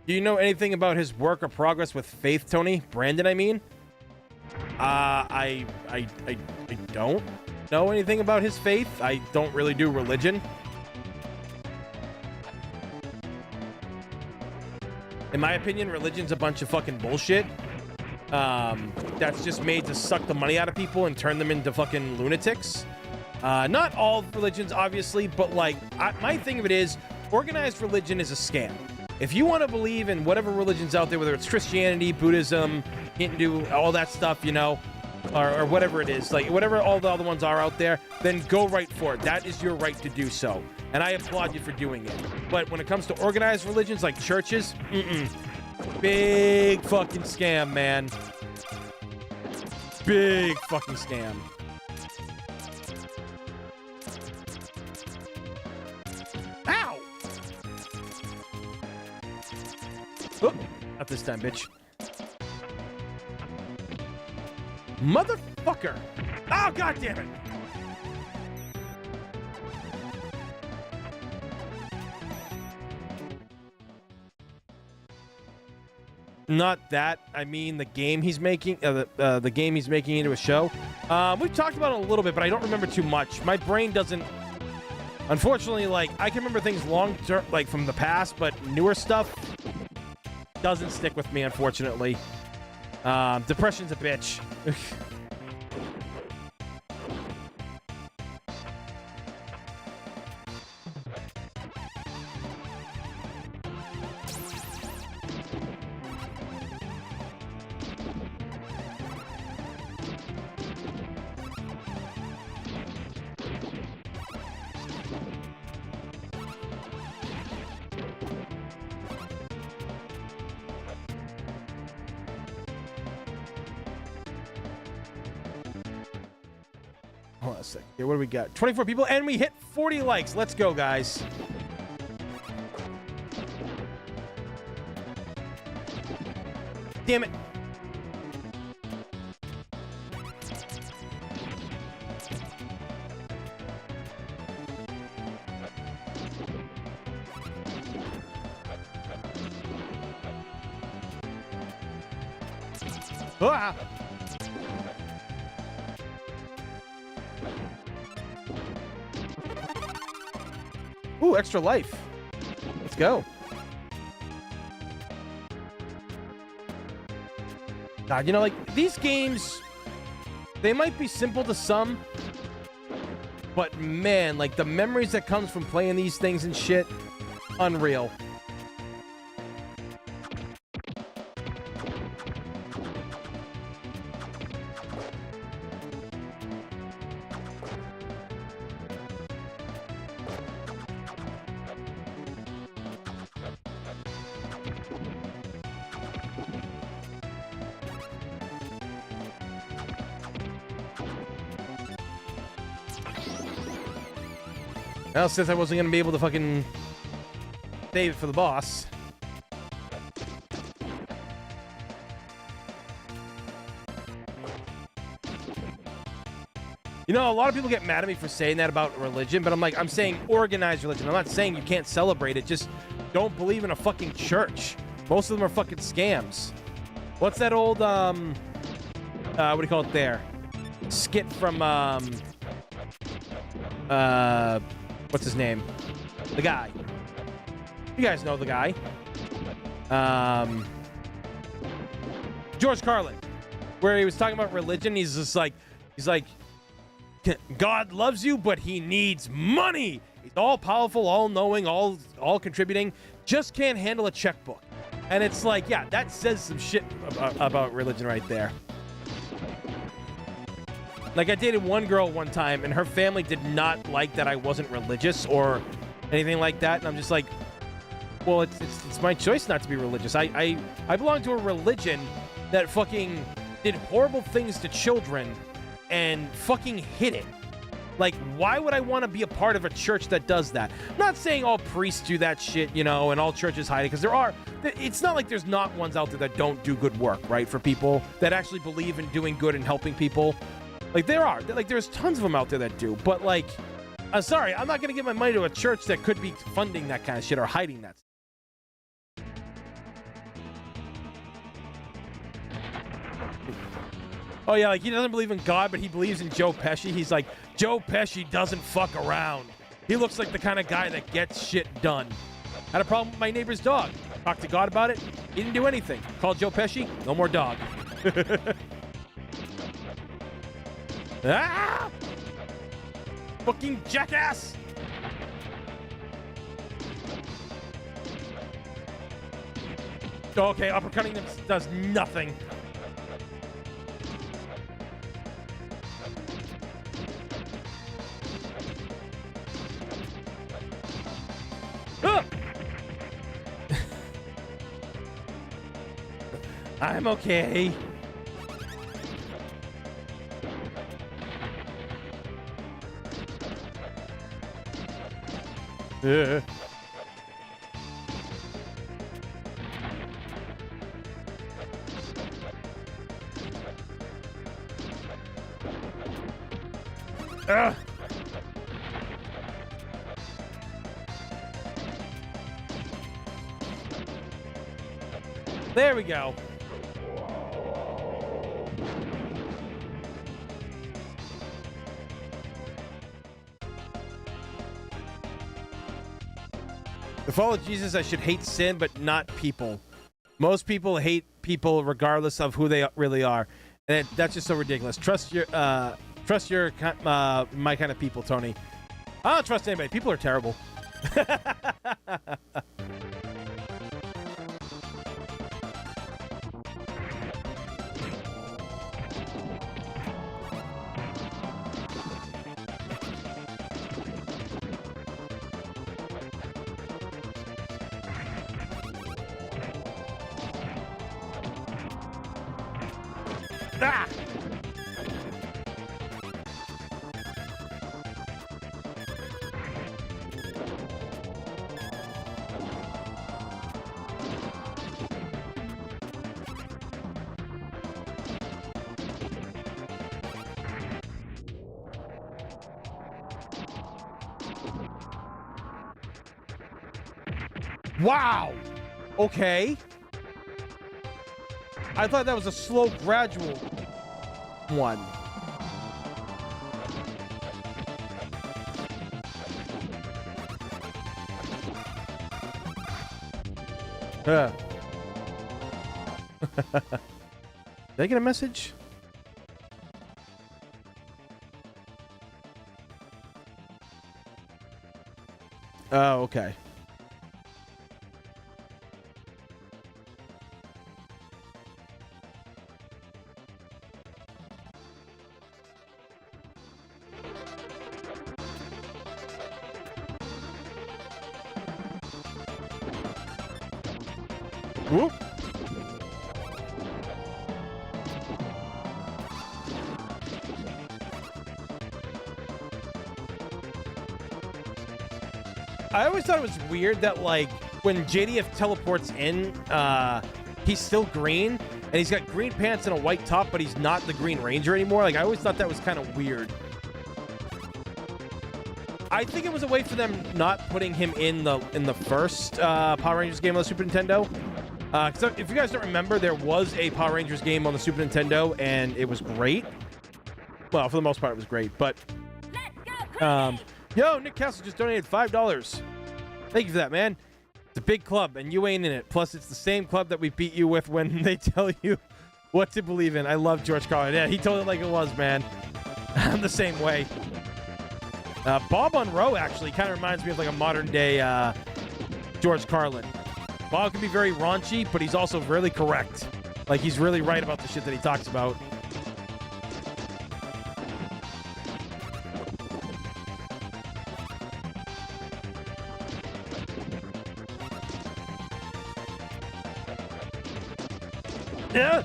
Do you know anything about his work or progress with faith, Tony? Brandon, I mean? I don't know anything about his faith. I don't really do religion. In my opinion, religion's a bunch of fucking bullshit. That's just made to suck the money out of people and turn them into fucking lunatics. Not all religions, obviously, but like, my thing of it is, organized religion is a scam. If you want to believe in whatever religion's out there, whether it's Christianity, Buddhism, Hindu, all that stuff, you know, or whatever it is, like whatever all the other ones are out there, then go right for it. That is your right to do so. And I applaud you for doing it. But when it comes to organized religions like churches, big fucking scam, man. Big fucking scam. Ow! Oh, not this time, bitch. Motherfucker! Oh, god damn it! Not that. I mean the game he's making, the game he's making into a show. We've talked about it a little bit, but I don't remember too much. My brain doesn't. Unfortunately, like I can remember things long term, like from the past, but newer stuff doesn't stick with me, unfortunately. Depression's a bitch. Hold on a second. Here, what do we got? 24 people, and we hit 40 likes. Let's go, guys. Damn it. Ah! Ooh, extra life. Let's go. God, you know, like, these games, they might be simple to some, but man, like, the memories that comes from playing these things and shit, unreal. Well, since I wasn't going to be able to fucking save it for the boss. You know, a lot of people get mad at me for saying that about religion, but I'm saying organized religion. I'm not saying you can't celebrate it. Just don't believe in a fucking church. Most of them are fucking scams. What's that old, what do you call it there? Skit from, what's his name? The guy. You guys know the guy. George Carlin. Where he was talking about religion. He's like, God loves you, but he needs money. He's all powerful, all knowing, all contributing. Just can't handle a checkbook. And it's like, yeah, that says some shit about religion right there. Like, I dated one girl one time, and her family did not like that I wasn't religious or anything like that. And I'm just like, well, it's my choice not to be religious. I belong to a religion that fucking did horrible things to children and fucking hid it. Like, why would I want to be a part of a church that does that? I'm not saying all priests do that shit, you know, and all churches hide it, because there are. It's not like there's not ones out there that don't do good work, right, for people that actually believe in doing good and helping people. Like, there are. Like, there's tons of them out there that do. But, like, I'm sorry, I'm not going to give my money to a church that could be funding that kind of shit or hiding that. Oh, yeah, like, he doesn't believe in God, but he believes in Joe Pesci. He's like, Joe Pesci doesn't fuck around. He looks like the kind of guy that gets shit done. Had a problem with my neighbor's dog. Talked to God about it. He didn't do anything. Called Joe Pesci. No more dog. Ah! Fucking jackass! Okay, uppercutting them does nothing. Ah! I'm okay. Yeah. There we go. To follow Jesus, I should hate sin, but not people. Most people hate people regardless of who they really are, and that's just so ridiculous. Trust your my kind of people, Tony. I don't trust anybody. People are terrible. Ah! Wow. Okay. I thought that was a slow, gradual one. Did I get a message? Oh, okay. Whoop. I always thought it was weird that, like, when JDF teleports in, he's still green, and he's got green pants and a white top, but he's not the Green Ranger anymore. Like, I always thought that was kind of weird. I think it was a way for them not putting him in the first Power Rangers game on the Super Nintendo. Because if you guys don't remember, there was a Power Rangers game on the Super Nintendo, and it was great. Well, for the most part, it was great. But, yo, Nick Castle just donated $5. Thank you for that, man. It's a big club, and you ain't in it. Plus, it's the same club that we beat you with when they tell you what to believe in. I love George Carlin. Yeah, he told it like it was, man. I'm the same way. Bob Monroe actually kind of reminds me of like a modern-day George Carlin. Bob can be very raunchy, but he's also really correct. Like, he's really right about the shit that he talks about. Yeah.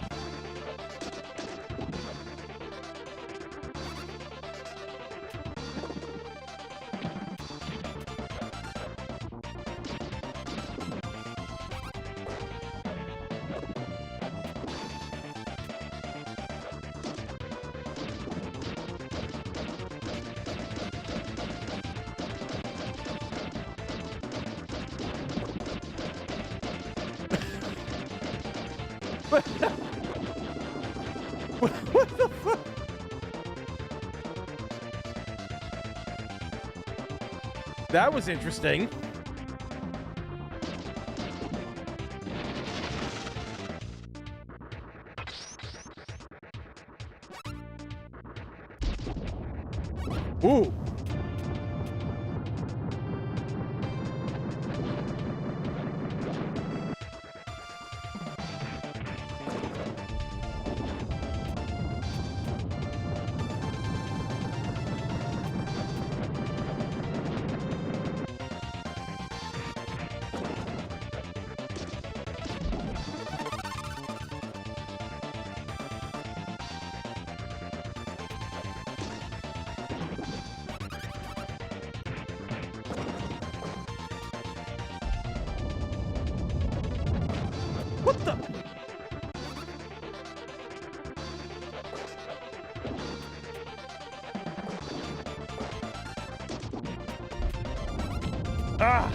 What the fuck? That was interesting. Ooh. What the? Ah!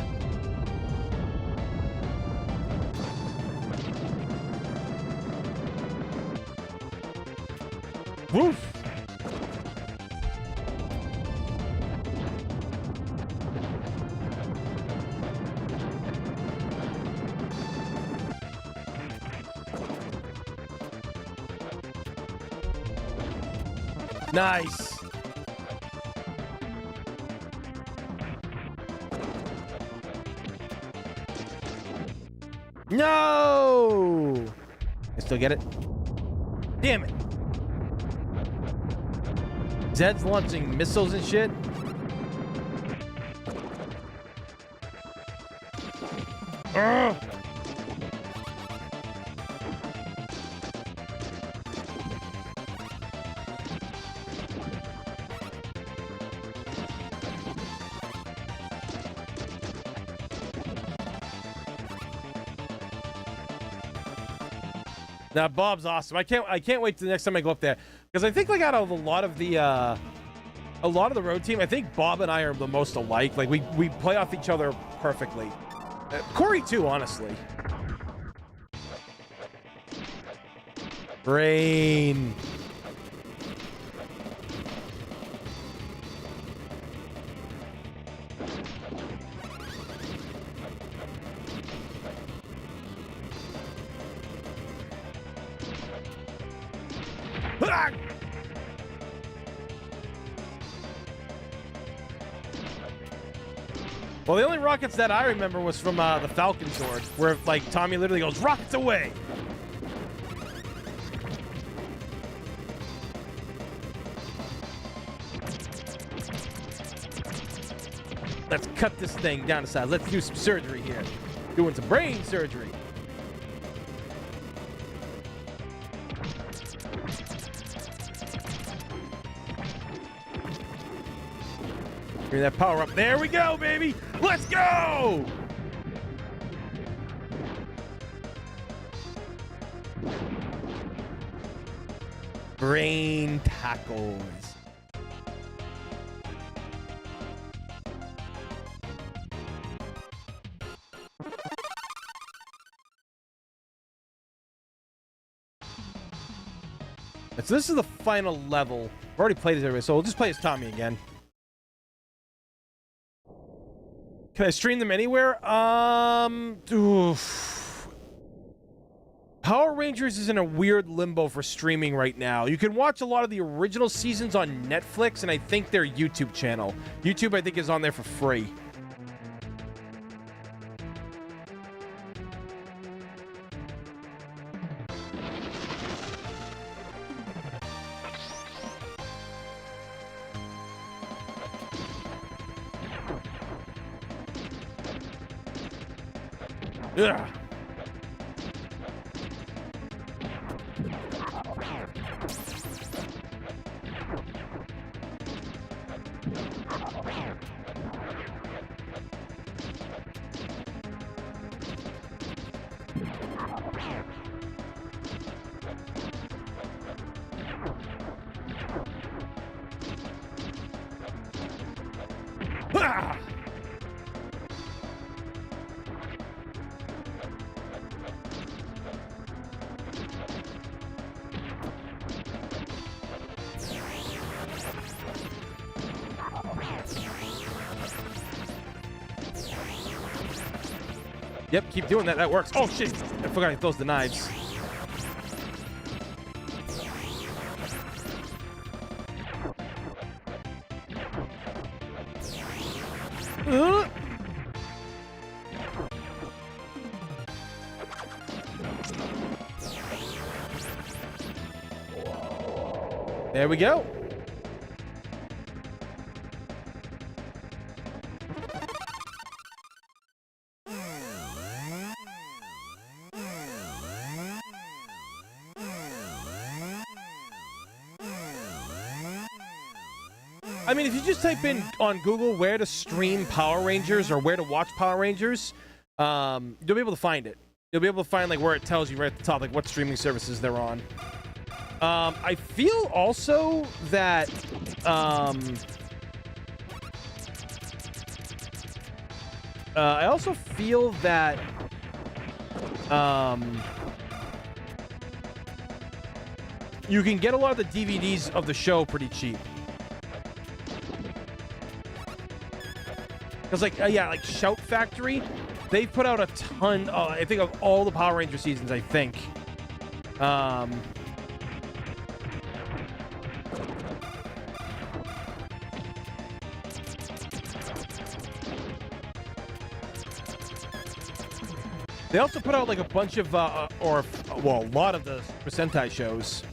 Woof! Nice. No! I still get it. Damn it. Zed's launching missiles and shit. Ugh. Now Bob's awesome. I can't wait till the next time I go up there, because I think like out of a lot of the a lot of the road team, I think Bob and I are the most alike. Like, we play off each other perfectly. Corey, too, honestly. Brain. Ah! Well, the only rockets that I remember was from the Falcon Sword, where, like, Tommy literally goes, rockets away! Let's cut this thing down to size. Let's do some surgery here. Doing some brain surgery. Bring that power up. There we go, baby. Let's go. Brain tackles. So this is the final level. I've already played it already, so we'll just play as Tommy again. Can I stream them anywhere? Oof. Power Rangers is in a weird limbo for streaming right now. You can watch a lot of the original seasons on Netflix, and I think their YouTube channel. YouTube, I think, is on there for free. Ugh. Ah! Yep, keep doing that. That works. Oh, shit. I forgot to close the knives. There we go. I mean, if you just type in on Google where to stream Power Rangers or where to watch Power Rangers, you'll be able to find it. You'll be able to find like where it tells you right at the top, like what streaming services they're on. I feel also that I also feel that you can get a lot of the DVDs of the show pretty cheap. Because, like, yeah, like Shout Factory, they put out a ton, I think, of all the Power Ranger seasons, I think. They also put out, like, a bunch of, well, a lot of the Sentai shows.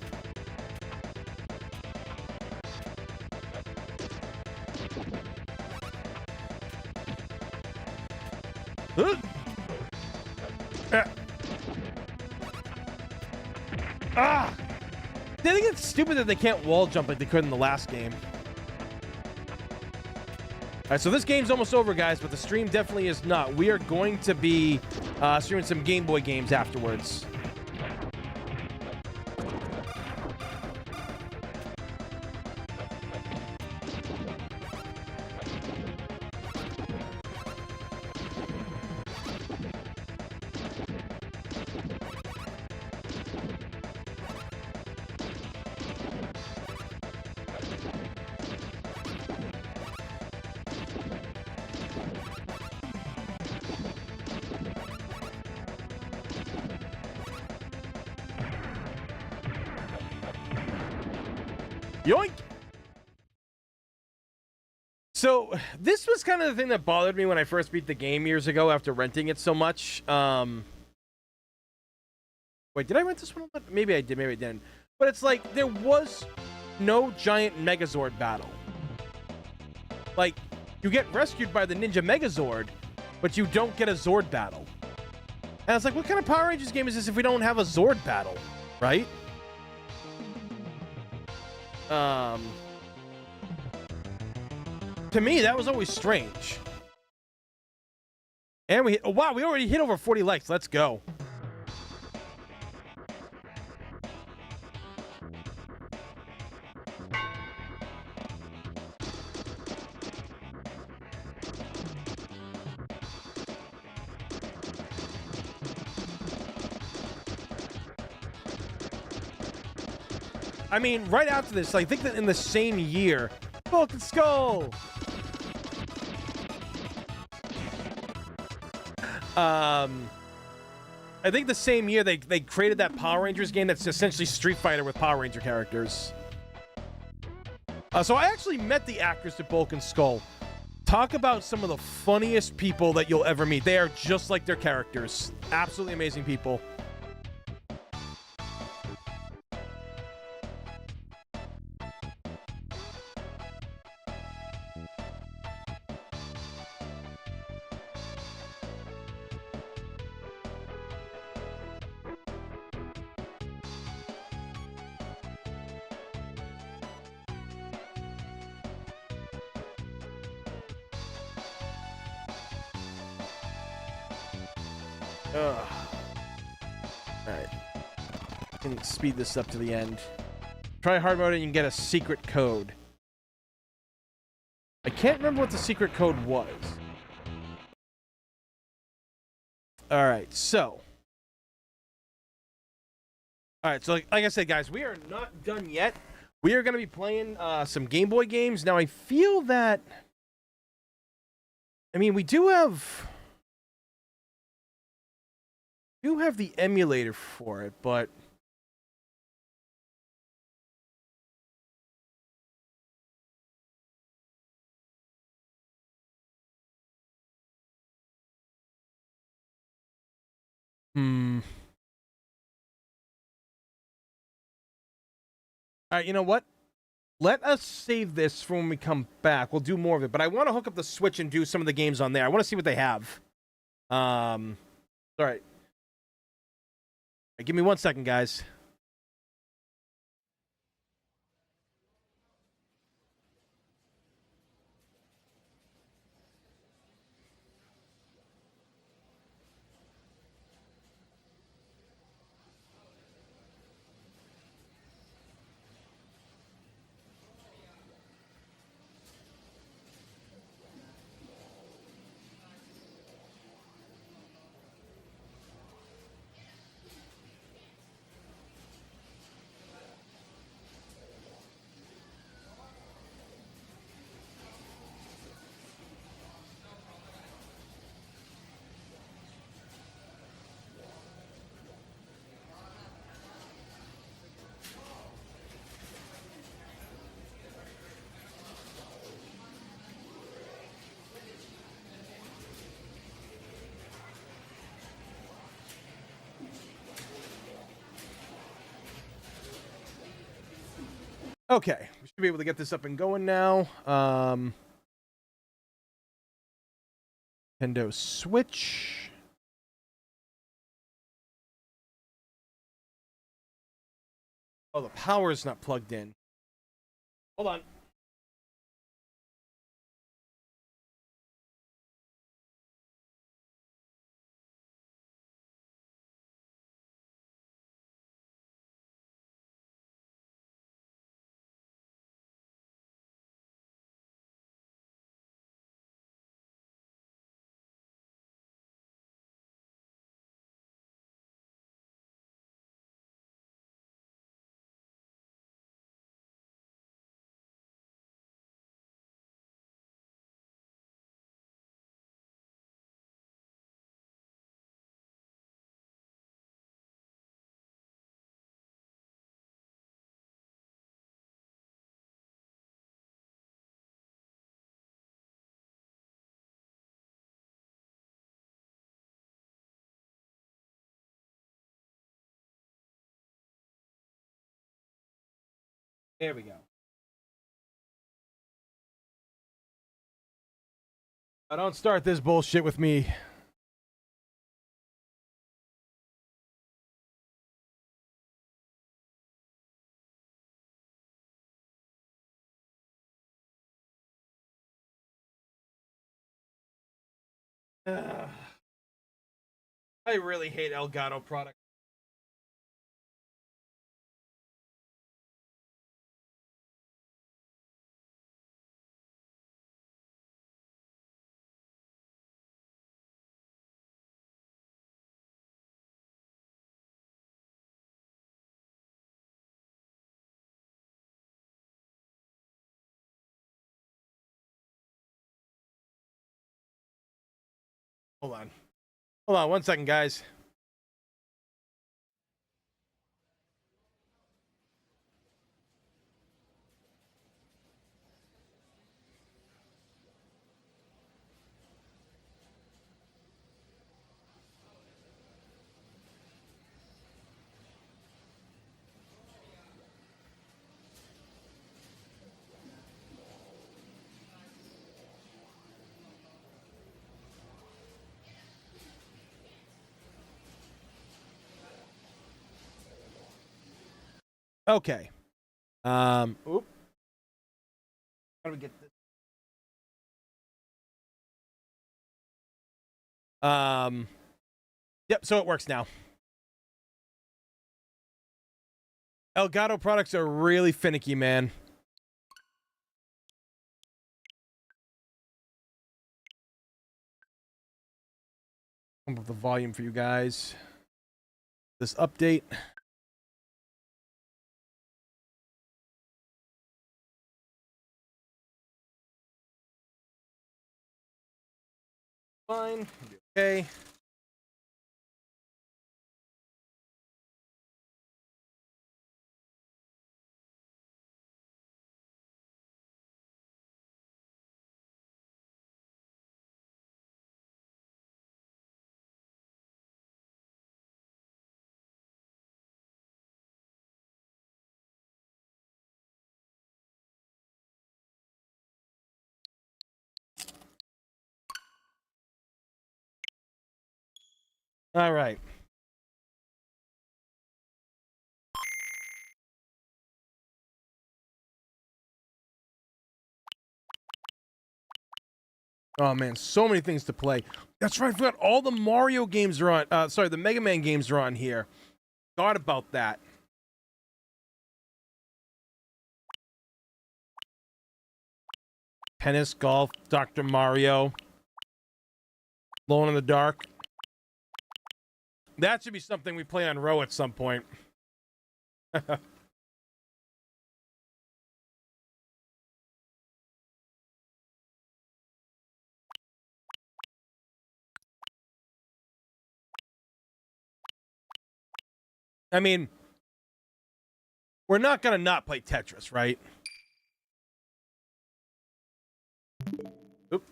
I think it's stupid that they can't wall jump like they could in the last game. Alright, so this game's almost over, guys, but the stream definitely is not. We are going to be streaming some Game Boy games afterwards. Yoink! So, this was kind of the thing that bothered me when I first beat the game years ago after renting it so much. Wait, did I rent this one? Maybe I did, maybe I didn't. But it's like, there was no giant Megazord battle. Like, you get rescued by the Ninja Megazord, but you don't get a Zord battle. And I was like, what kind of Power Rangers game is this if we don't have a Zord battle? Right? To me, that was always strange. And we hit, oh wow, we already hit over 40 likes. Let's go. I mean, right after this, I think that in the same year, Vulcan Skull. I think the same year they created that Power Rangers game that's essentially Street Fighter with Power Ranger characters. So I actually met the actors at Bulk and Skull. Talk about some of the funniest people that you'll ever meet. They are just like their characters. Absolutely amazing people. Alright. Can speed this up to the end. Try hard mode and you can get a secret code. I can't remember what the secret code was. Alright, so. Alright, so like I said, guys, we are not done yet. We are going to be playing some Game Boy games. Now, I feel that... I mean, we do have the emulator for it, but all right, you know what? Let us save this for when we come back. We'll do more of it, but I want to hook up the Switch and do some of the games on there. I want to see what they have. All right. Give me 1 second, guys. Okay, we should be able to get this up and going now. Nintendo Switch. Oh, the power's not plugged in. Hold on. There we go. Don't start this bullshit with me. I really hate Elgato products. Hold on. Hold on 1 second, guys. Okay. Oop. How do we get this? Yep, so it works now. Elgato products are really finicky, man. Pump up the volume for you guys. This update. Fine. Okay. All right. Oh man, so many things to play. That's right, I forgot all the Mario games are on. Sorry, the Mega Man games are on here. Thought about that. Tennis, golf, Dr. Mario, Alone in the Dark. That should be something we play on Row at some point. I mean, we're not gonna not play Tetris, right? Oop.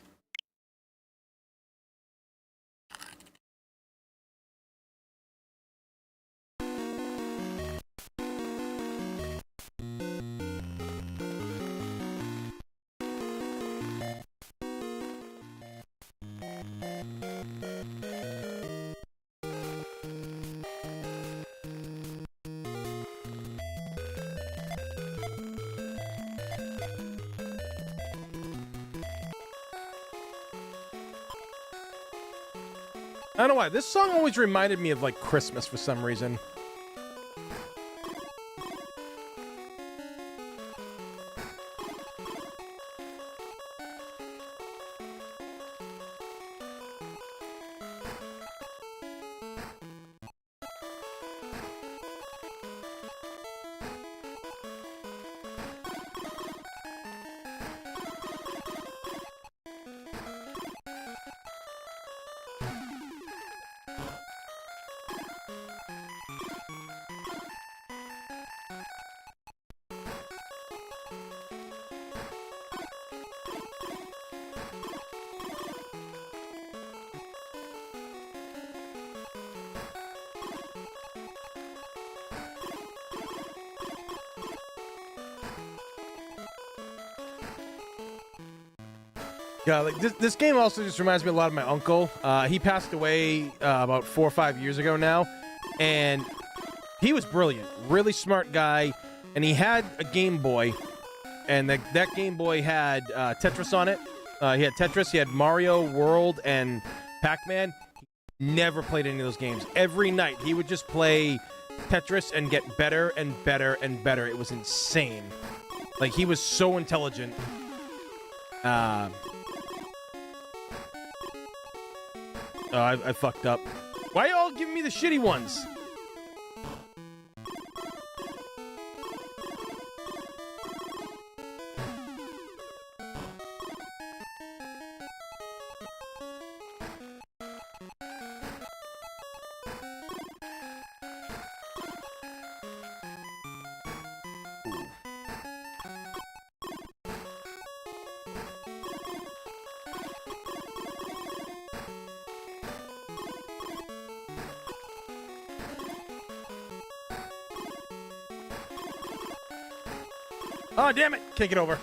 I don't know why. This song always reminded me of, like, Christmas for some reason. Yeah, like this game also just reminds me a lot of my uncle. He passed away about 4 or 5 years ago now, and he was brilliant, really smart guy, and he had a Game Boy, and that Game Boy had Tetris on it. He had Tetris, he had Mario World and Pac-Man. He never played any of those games. Every night he would just play Tetris and get better and better and better. It was insane. Like, he was so intelligent. I fucked up. Why are you all giving me the shitty ones? Oh, damn it! Can't get over.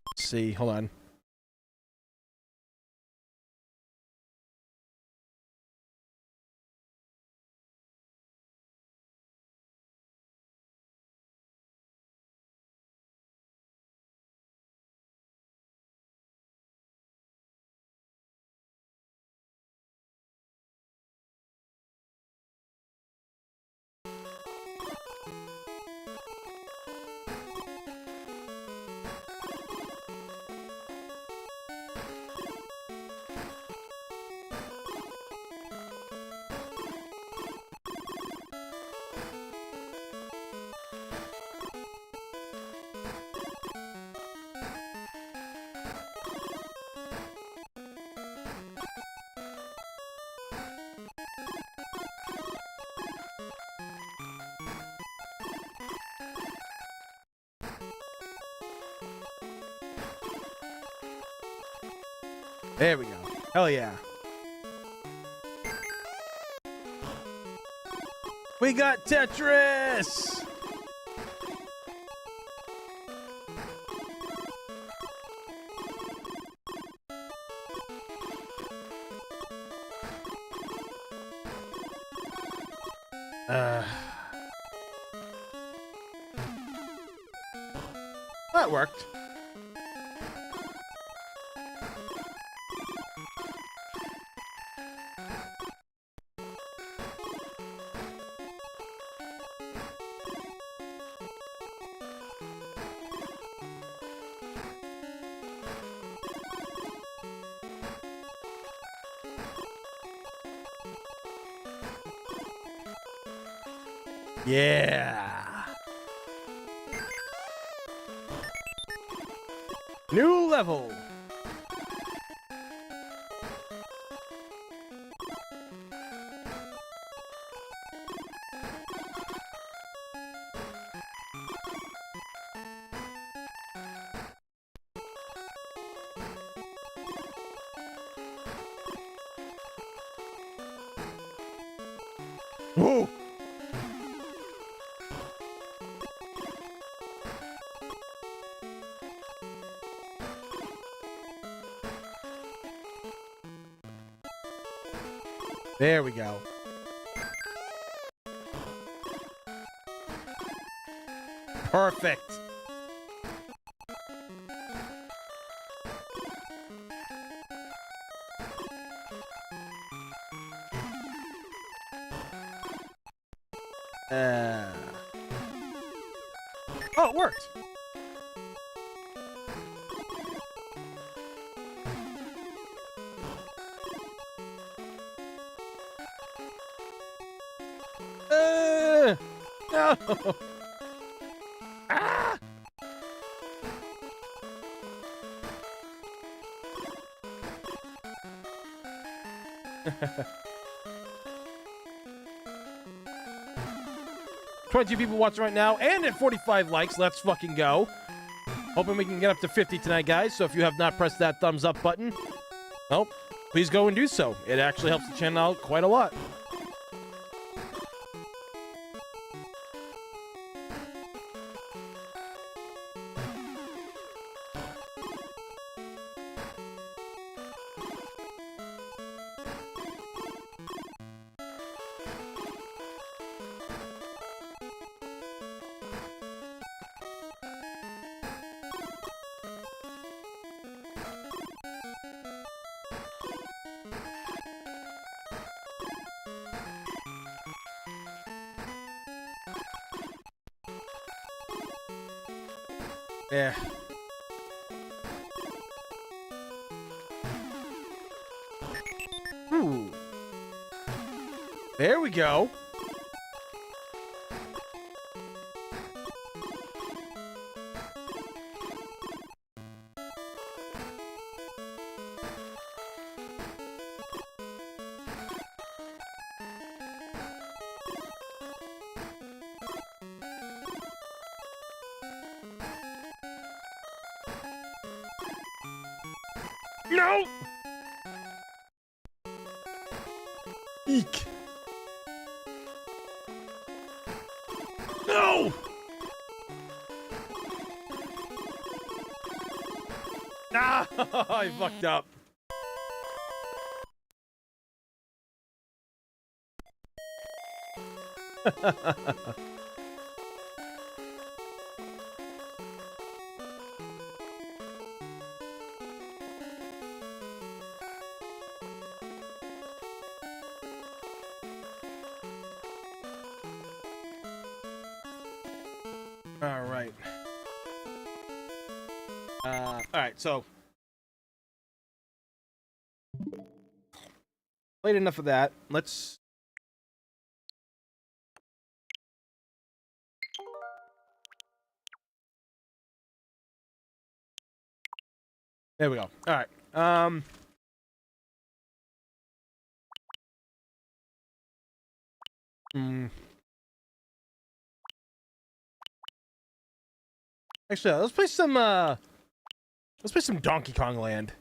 Let's see, hold on. There we go. Hell yeah. We got Tetris! That worked. Yeah. New level. Whoa. There we go. Perfect. Oh, it worked. No. Ah! $22 people watching right now, and at 45 likes. Let's fucking go. Hoping we can get up to 50 tonight, guys. So if you have not pressed that thumbs up button, well, please go and do so. It actually helps the channel out quite a lot. Yeah. Ooh. There we go. No! Eek. No! Ah! I fucked up. All right. All right, so played enough of that. Let's there we go. All right. Actually, let's play some Donkey Kong Land.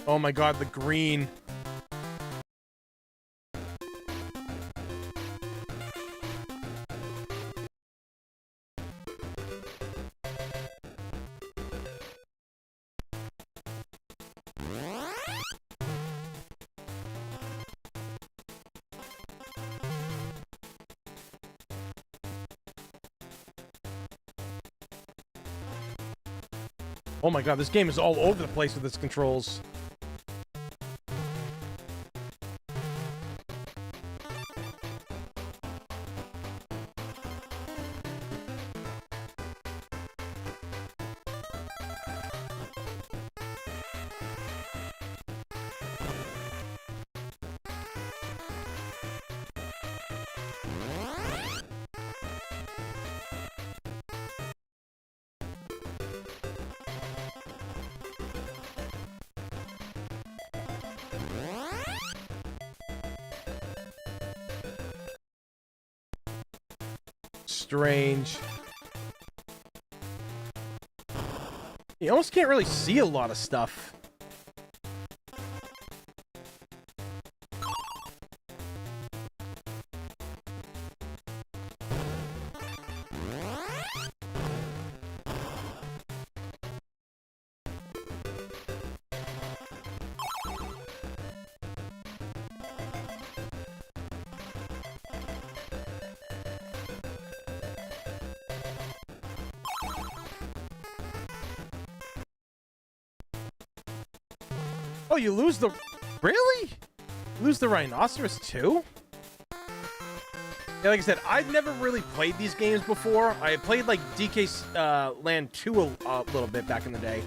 Oh my god, the green. Oh my god, this game is all over the place with its controls. Strange. You almost can't really see a lot of stuff. Oh, you lose the... Really? Lose the rhinoceros too? Yeah, like I said, I've never really played these games before. I played like DK Land 2 a little bit back in the day.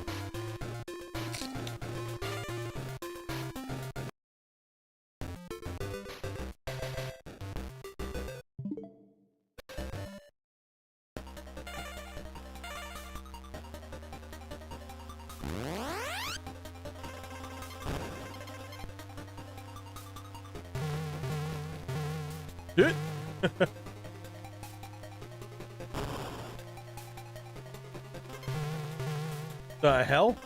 The hell?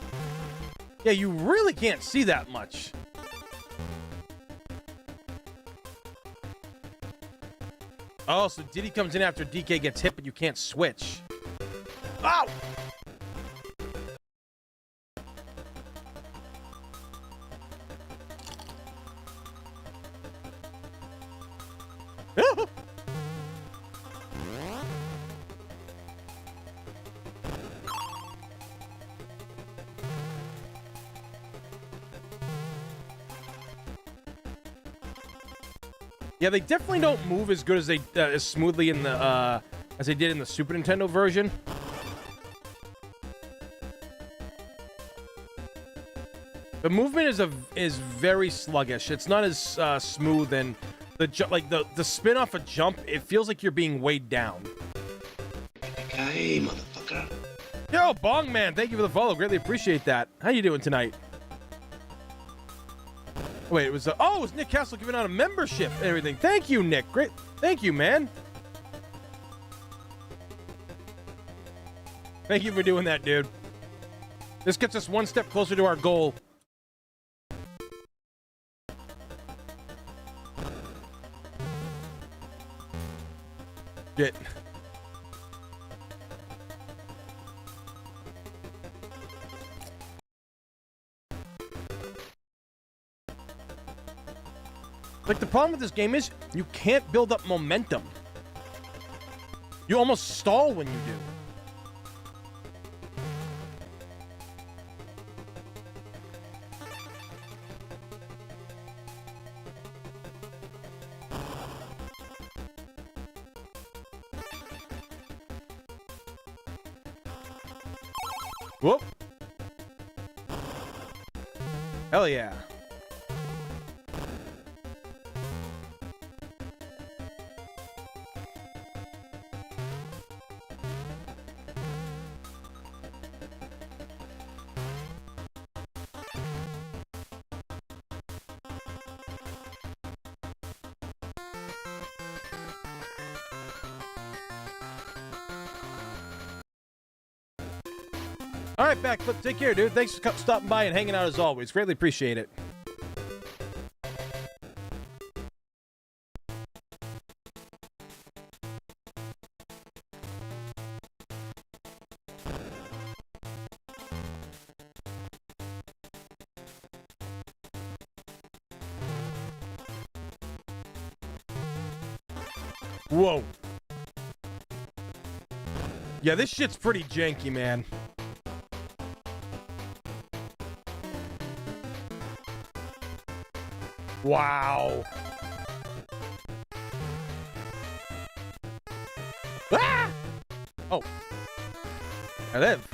Yeah, you really can't see that much. Oh, so Diddy comes in after DK gets hit, but you can't switch. Ow! Yeah, they definitely don't move as good as they as smoothly in the as they did in the Super Nintendo version. The movement is very sluggish. It's not as smooth, and the spin off a jump, it feels like you're being weighed down. Hey, motherfucker. Yo, Bong Man, thank you for the follow. Greatly appreciate that. How you doing tonight? Wait, it was it was Nick Castle giving out a membership and everything. Thank you, Nick. Great. Thank you, man. Thank you for doing that, dude. This gets us one step closer to our goal. Shit. Like, the problem with this game is you can't build up momentum. You almost stall when you do. Whoop. Hell yeah. All right, Backflip, take care, dude. Thanks for stopping by and hanging out as always. Greatly appreciate it. Whoa. Yeah, this shit's pretty janky, man. Wow. Ah! Oh. I live.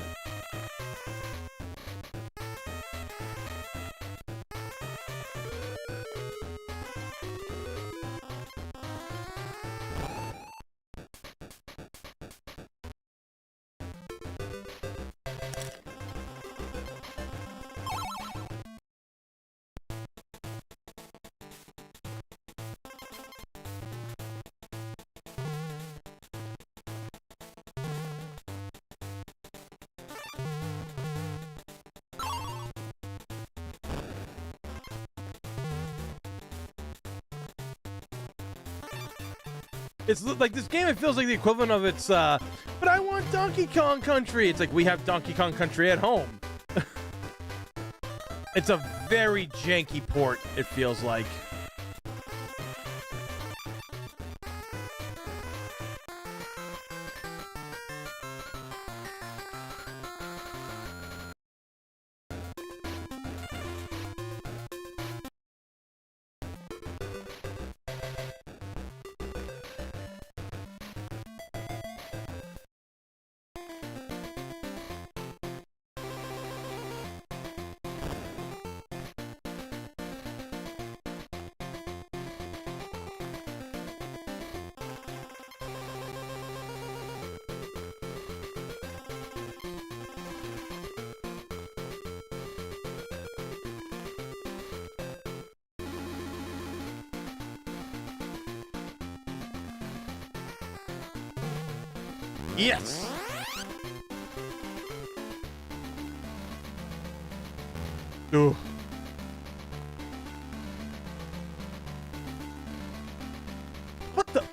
It's like this game, it feels like the equivalent of its, but I want Donkey Kong Country. It's like, we have Donkey Kong Country at home. It's a very janky port, it feels like. Yes! Ooh. What the?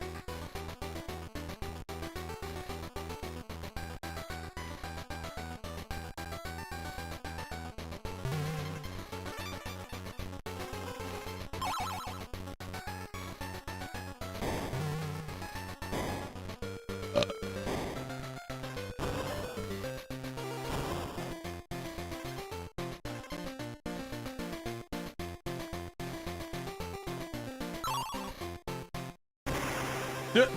Yeah,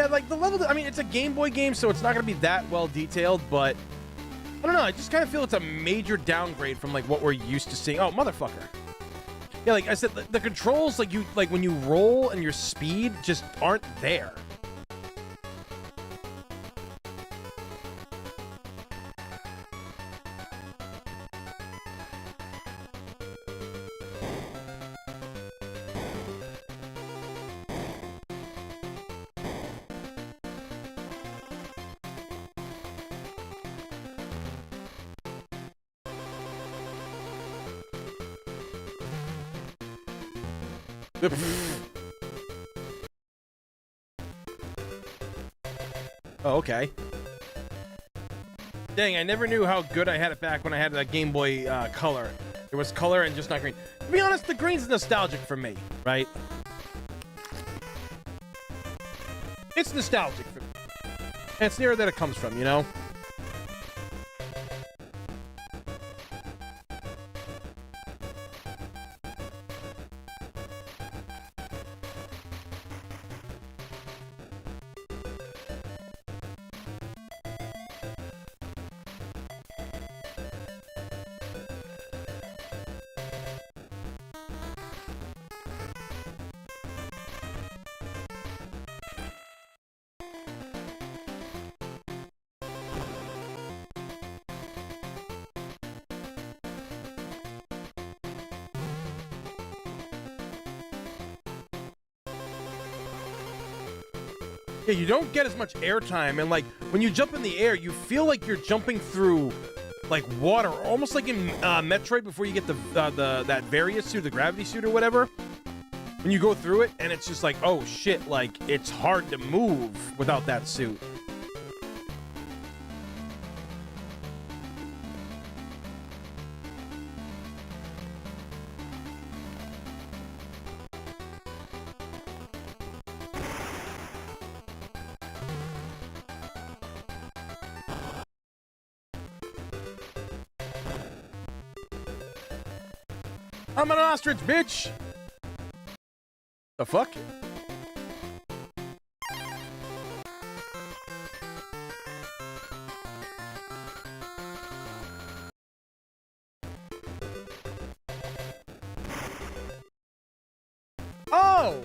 like the level, I mean, it's a Game Boy game, so it's not going to be that well detailed, but I don't know. I just kind of feel it's a major downgrade from like what we're used to seeing. Oh, motherfucker. Yeah, like I said, the controls, like when you roll and your speed just aren't there. Oh, okay. Dang, I never knew how good I had it back when I had that Game Boy Color. There was color and just not green. To be honest, the green's nostalgic for me, right? It's nostalgic for me. And it's near that it comes from, you know? Yeah, you don't get as much airtime, and like when you jump in the air, you feel like you're jumping through like water, almost like in Metroid before you get the that Various suit, the gravity suit or whatever. When you go through it, and it's just like, oh shit, like it's hard to move without that suit. I'm an ostrich, bitch! The fuck? Oh!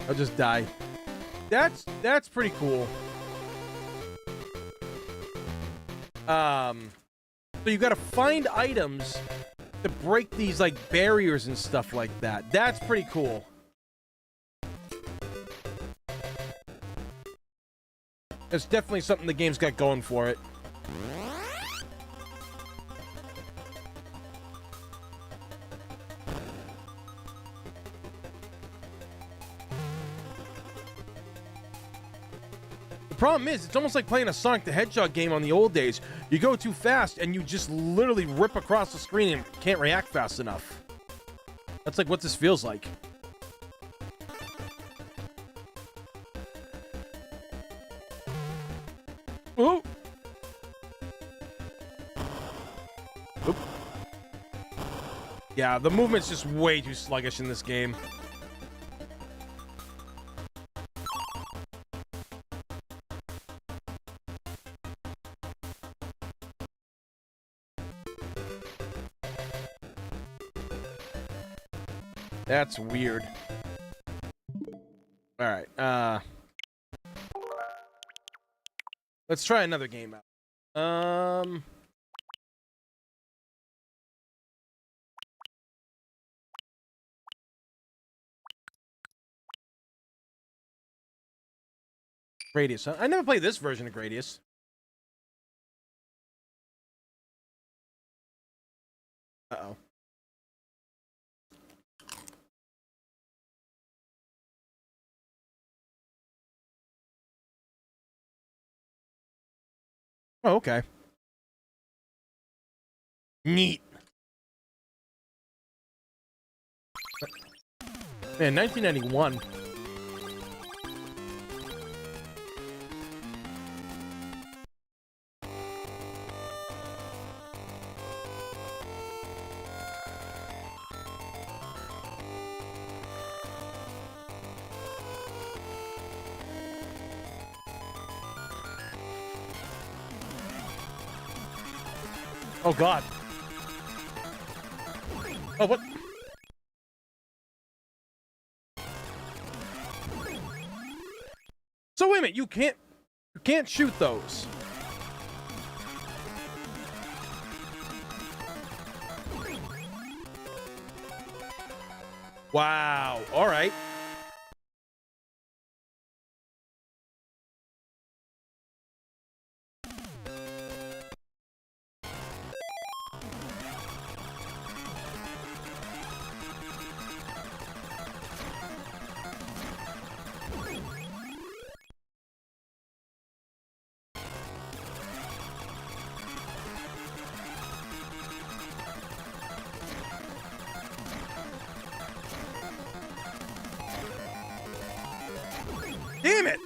I'll just die. That's pretty cool. So you gotta find items to break these like barriers and stuff like that. That's pretty cool. It's definitely something the game's got going for it. The problem is, it's almost like playing a Sonic the Hedgehog game on the old days. You go too fast and you just literally rip across the screen and can't react fast enough. That's like what this feels like. Ooh. Oop. Yeah, the movement's just way too sluggish in this game. That's weird. All right. Let's try another game out. Gradius. I never played this version of Gradius. Uh-oh. Oh, okay. Neat. Man, 1991. Oh, God. Oh, what? So wait a minute, you can't shoot those. Wow. All right. Damn it!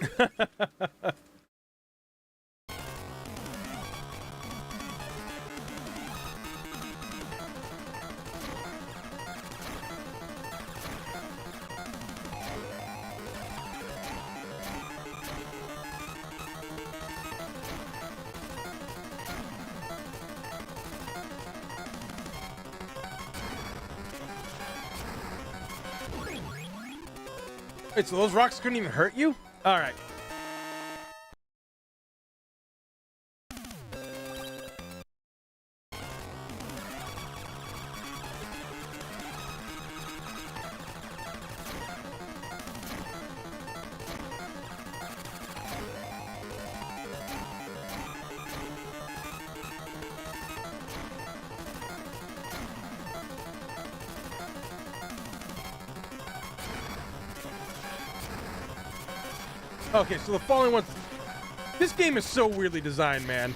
Wait, so those rocks couldn't even hurt you? All right. Okay, so the following ones. This game is so weirdly designed, man.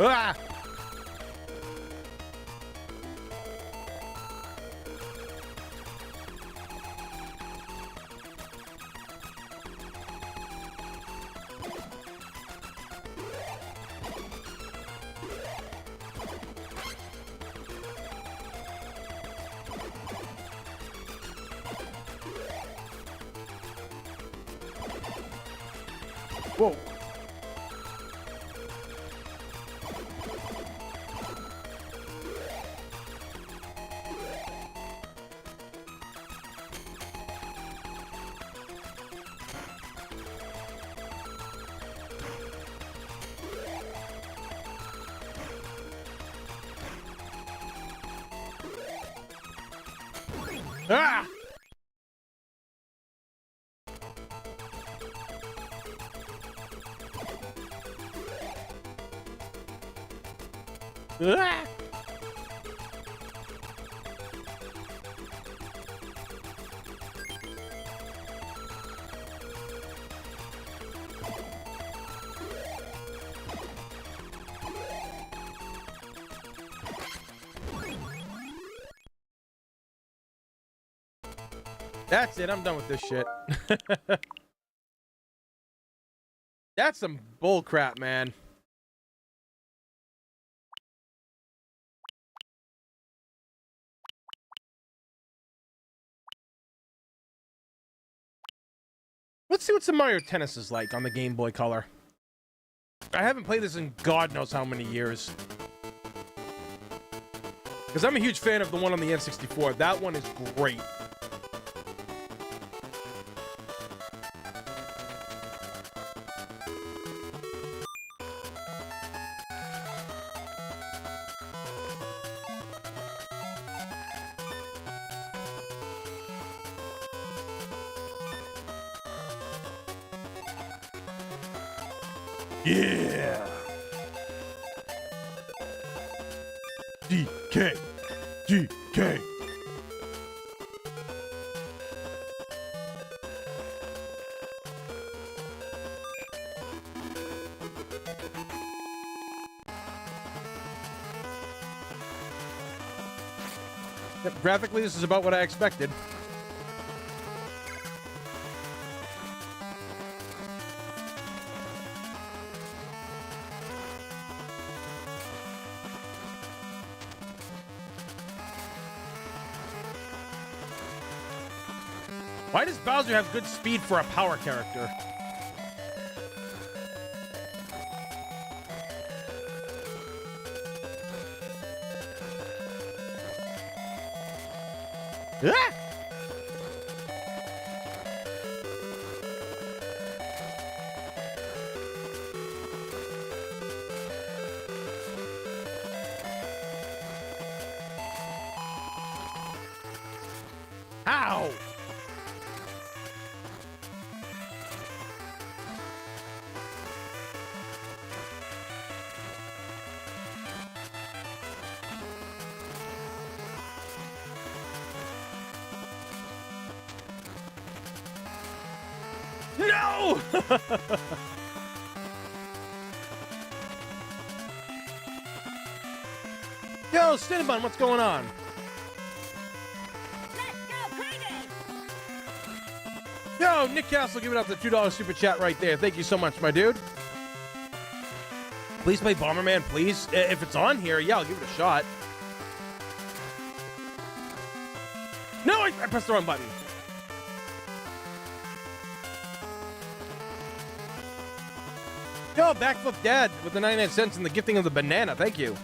Ah! Whoa. Ah! Ah! That's it. I'm done with this shit. That's some bull crap, man. Let's see what some Mario Tennis is like on the Game Boy Color. I haven't played this in God knows how many years. Because I'm a huge fan of the one on the N64. That one is great. Yeah. DK. DK. Yep, graphically, this is about what I expected. Why does Bowser have good speed for a power character? Ah! Ow! No! Yo, Cinnabon, what's going on? Yo, Nick Castle giving out the $2 super chat right there. Thank you so much, my dude. Please play Bomberman, please. If it's on here, yeah, I'll give it a shot. No, I pressed the wrong button. Yo, Backflip Dad with the 99 cents and the gifting of the banana. Thank you.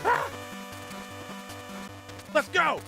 Ah! Let's go!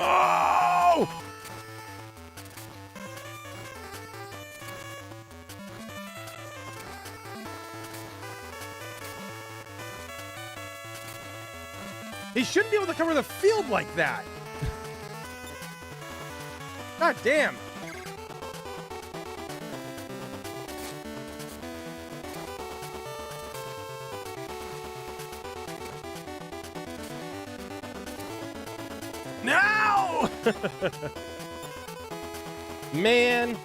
Oh! He shouldn't be able to cover the field like that. God damn. No! Man.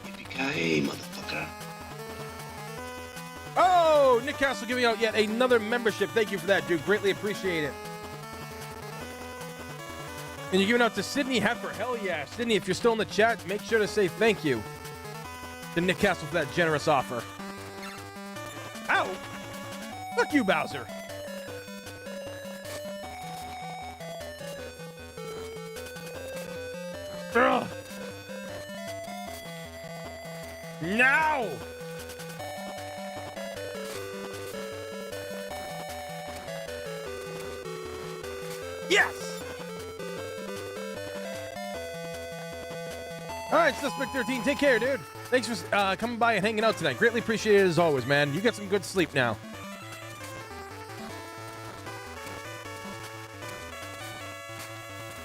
Yippee-ki-yay, motherfucker. Oh, Nick Castle giving out yet another membership. Thank you for that, dude. Greatly appreciate it. And you're giving out to Sydney Heifer. Hell yeah. Sydney, if you're still in the chat, make sure to say thank you to Nick Castle for that generous offer. Ow! Fuck you, Bowser. Ugh. Now! Yes! All right, Suspect 13, take care, dude. Thanks for coming by and hanging out tonight. Greatly appreciate it as always, man. You get some good sleep now.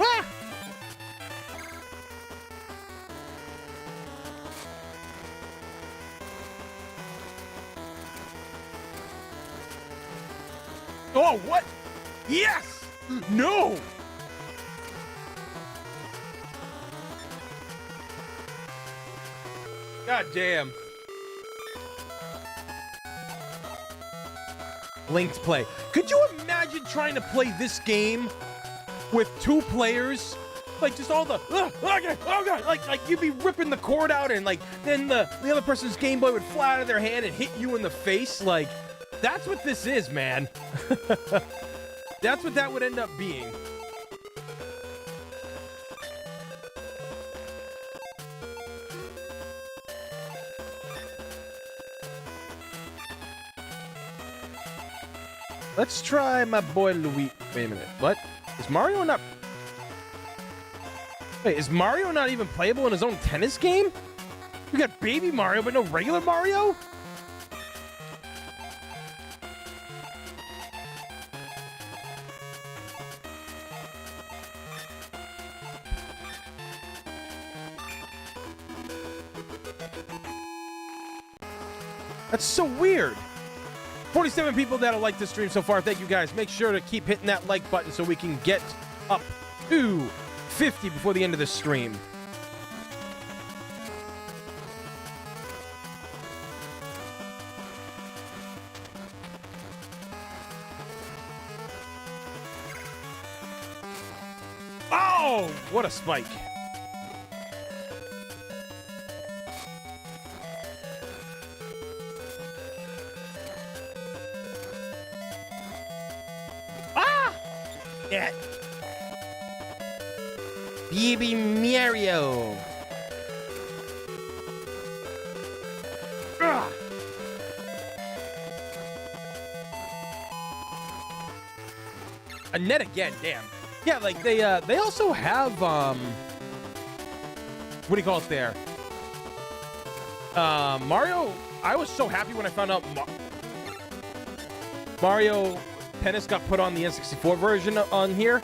Ah! Oh, what? Yes! No! God damn. Linked play. Could you imagine trying to play this game with two players? Like just all the oh god, like you'd be ripping the cord out and like then the other person's Game Boy would fly out of their hand and hit you in the face. Like That's what this is, man. That's what that would end up being. Let's try my boy Louis. Wait a minute. What? Is Mario not... Wait, is Mario not even playable in his own tennis game? We got Baby Mario, but no regular Mario? That's so weird. 47 people that have liked this stream so far. Thank you guys. Make sure to keep hitting that like button so we can get up to 50 before the end of this stream. Oh, what a spike. It. Baby Mario. Ugh. A net again, damn. Yeah, like they also have what do you call it there? Mario. I was so happy when I found out Mario Tennis got put on the N64 version on here.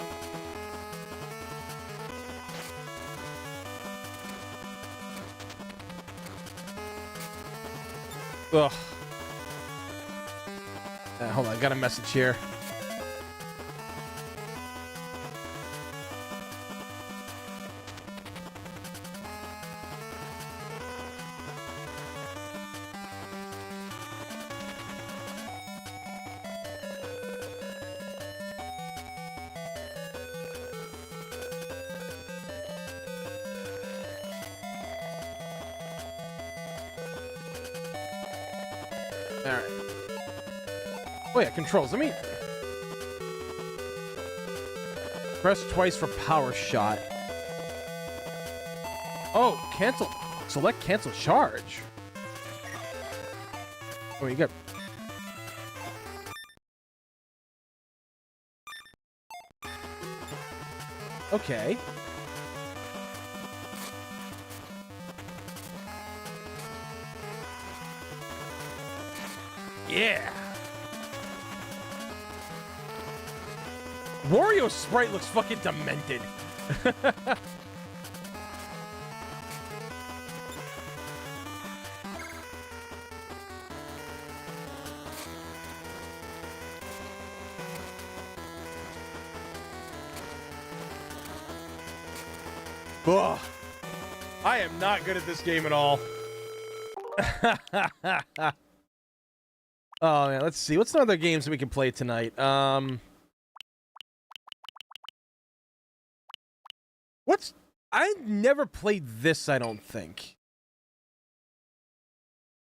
Ugh. Hold on, I got a message here. Alright. Oh yeah, controls. Let me... Press twice for power shot. Oh, cancel. Select cancel charge. Oh, you got... Okay. Yeah. Wario's sprite looks fucking demented. Ugh. I am not good at this game at all. Oh man, let's see. What's some other games that we can play tonight? What's... I never played this, I don't think.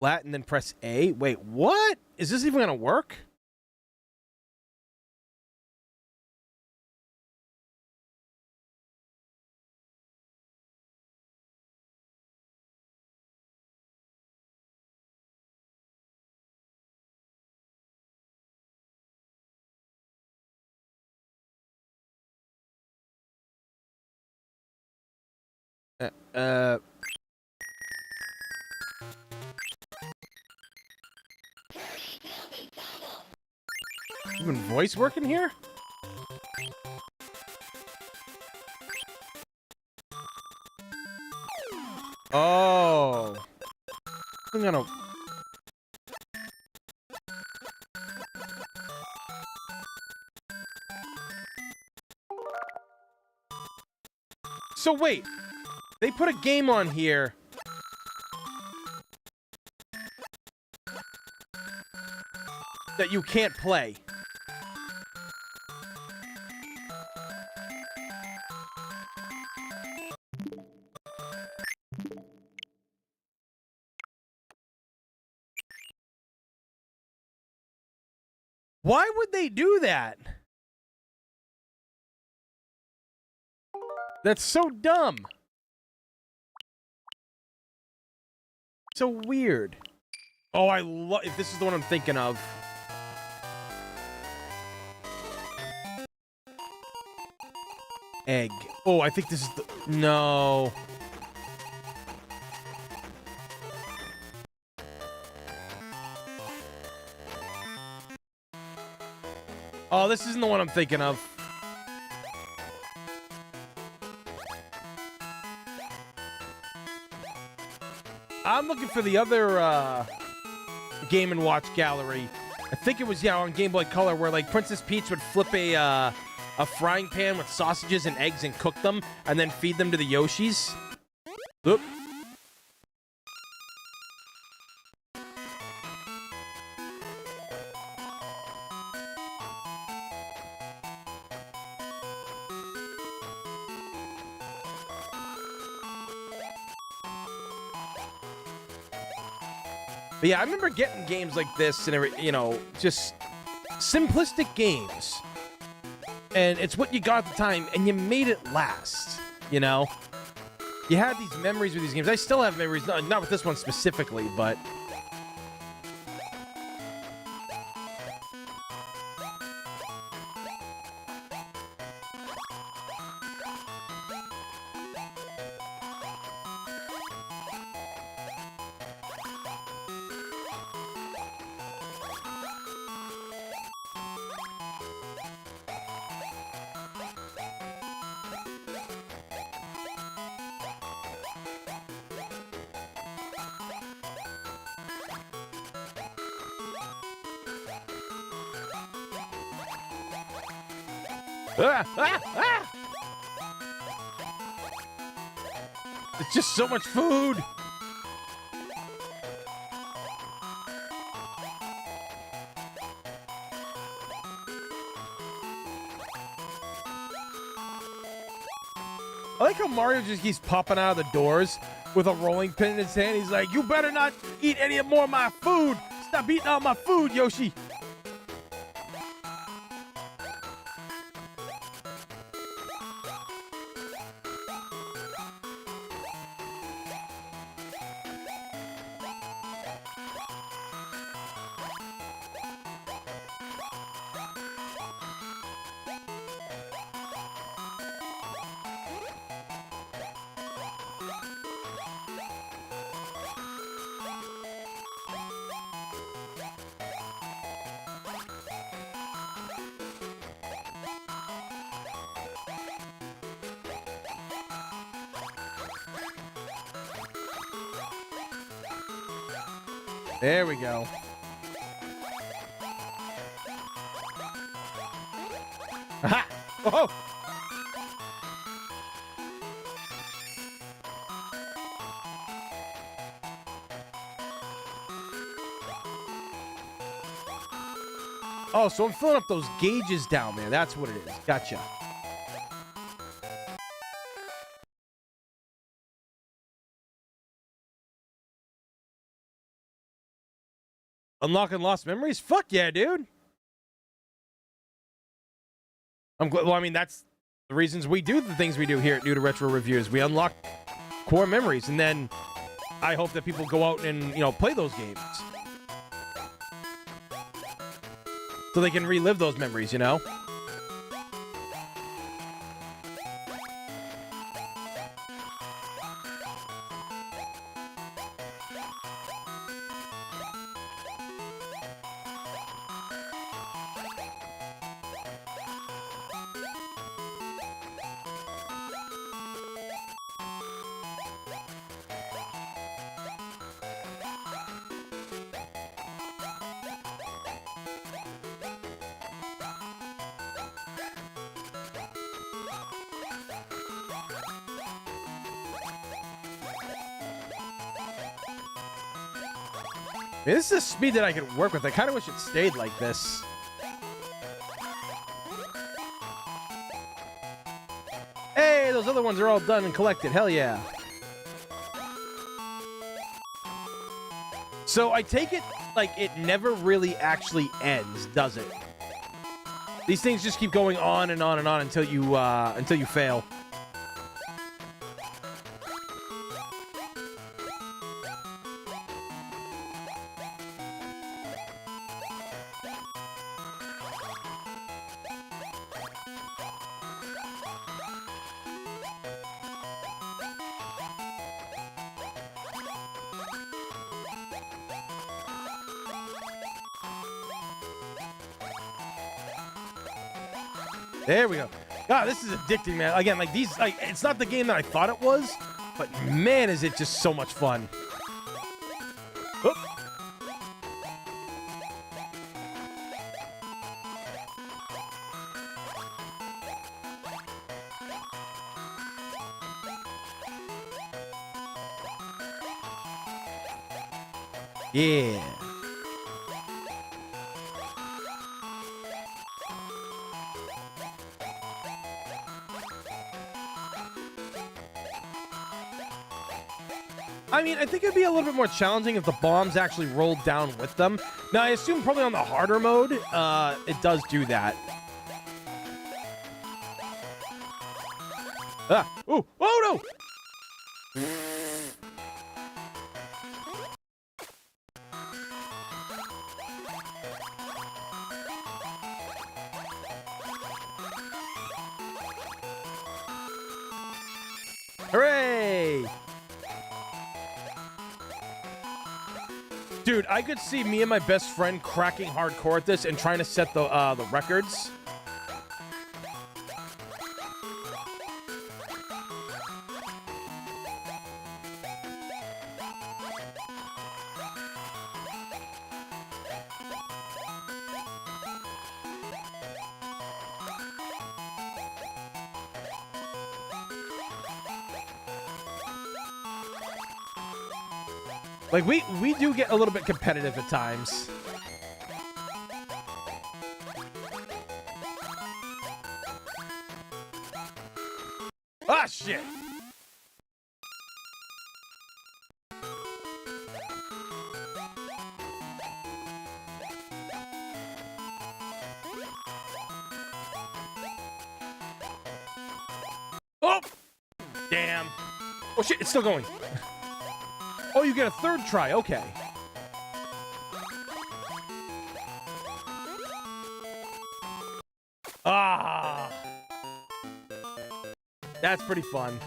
Flat and then press A? Wait, what? Is this even gonna work? Even voice working here? Oh. I'm gonna... So wait. They put a game on here that you can't play. Why would they do that? That's so dumb. So weird. Oh, I love... If this is the one I'm thinking of. Egg. Oh, I think this is the... No. Oh, this isn't the one I'm thinking of. I'm looking for the other Game & Watch gallery. I think it was, yeah, on Game Boy Color, where, like, Princess Peach would flip a frying pan with sausages and eggs and cook them, and then feed them to the Yoshis. Oop. But yeah, I remember getting games like this and, you know, just simplistic games. And it's what you got at the time, and you made it last, you know? You had these memories with these games. I still have memories, not with this one specifically, but... It's just so much food. I like how Mario just keeps popping out of the doors with a rolling pin in his hand. He's like, "You better not eat any more of my food. Stop eating all my food, Yoshi." There we go. Aha! Oh! Oh, so I'm filling up those gauges down there. That's what it is. Gotcha. Unlocking lost memories? Fuck yeah, dude. I'm glad. Well, I mean, that's the reasons we do the things we do here at New to Retro Reviews. We unlock core memories, and then I hope that people go out and, you know, play those games. So they can relive those memories, you know? Man, this is a speed that I can work with. I kind of wish it stayed like this. Hey, those other ones are all done and collected. Hell yeah. So I take it like it never really actually ends, does it? These things just keep going on and on and on until you fail. There we go. God, this is addicting, man. Again, like these, like it's not the game that I thought it was, but man, is it just so much fun. Oop. Yeah. I mean, I think it'd be a little bit more challenging if the bombs actually rolled down with them. Now, I assume probably on the harder mode, it does do that. Ah! Ooh! Oh, no! Hooray! Dude, I could see me and my best friend cracking hardcore at this and trying to set the records. Like, we do get a little bit competitive at times. Ah, shit! Oh! Damn. Oh, shit, it's still going. Oh, you get a third try. Okay. Ah. That's pretty fun.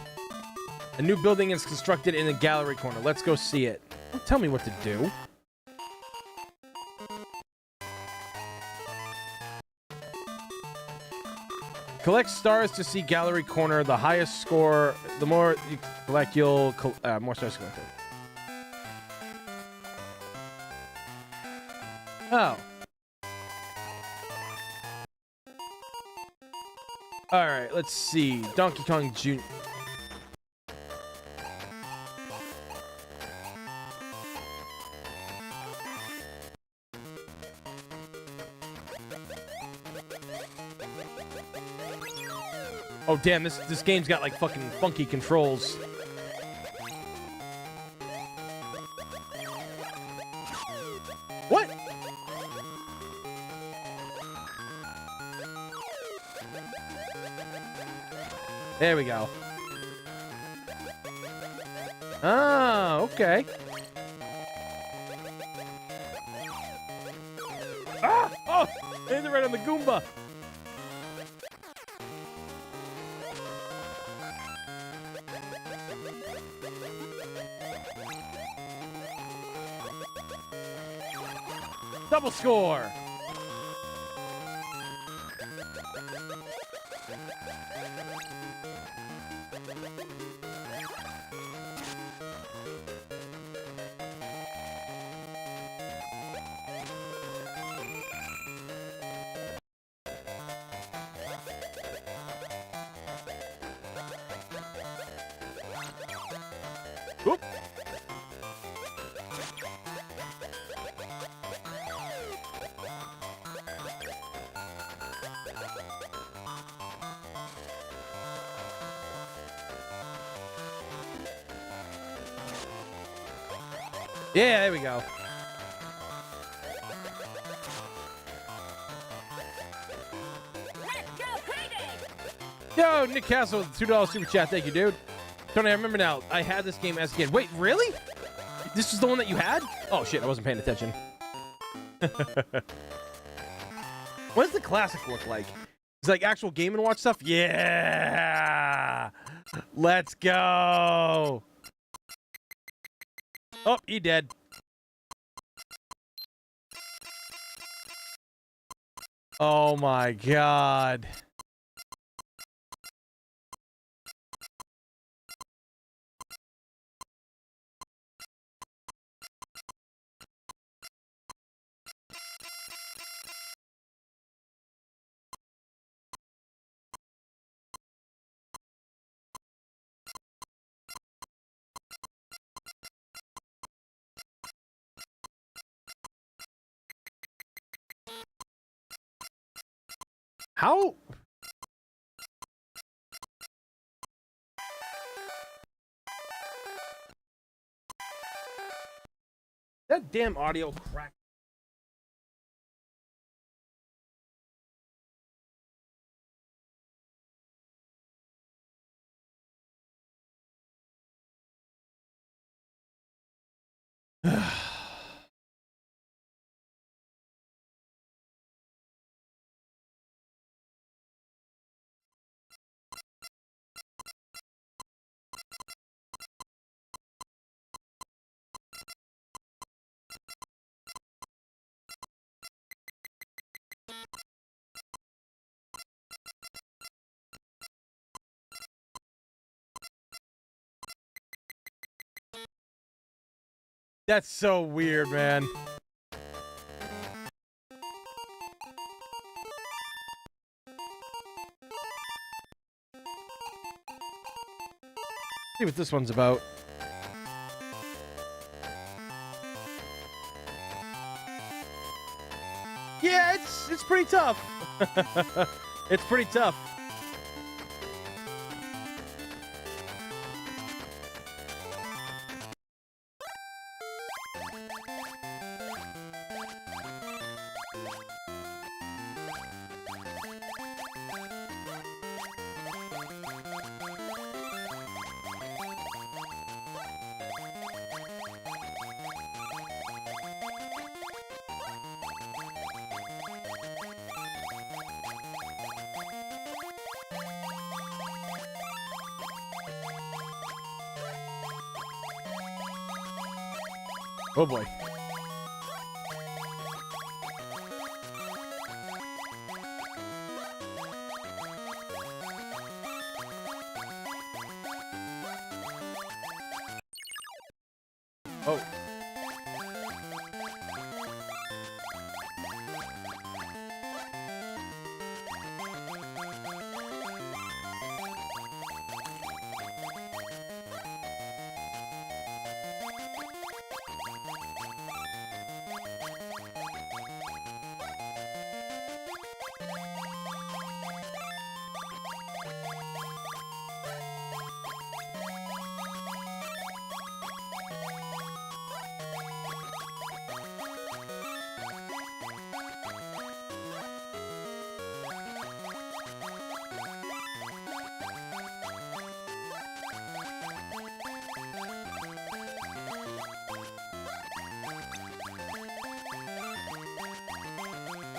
A new building is constructed in the gallery corner. Let's go see it. Don't tell me what to do. Collect stars to see gallery corner. The highest score, the more you collect, you'll more stars to collect. Oh. Alright, let's see. Donkey Kong Jr. Oh damn, this game's got like fucking funky controls. What? There we go. Ah, okay. Ah! Oh! Landed right on the Goomba. Double score. Oop. Yeah, there we go. Yo, Nick Castle with $2 super chat. Thank you, dude. Tony, I remember now. I had this game as a kid. Wait, really? This is the one that you had? Oh, shit. I wasn't paying attention. What does the classic look like? It's like actual Game & Watch stuff? Yeah! Let's go! Oh, he dead. Oh my god. How? That damn audio crack. That's so weird, man. See what this one's about. Yeah, it's pretty tough. It's pretty tough. Oh boy. Oh.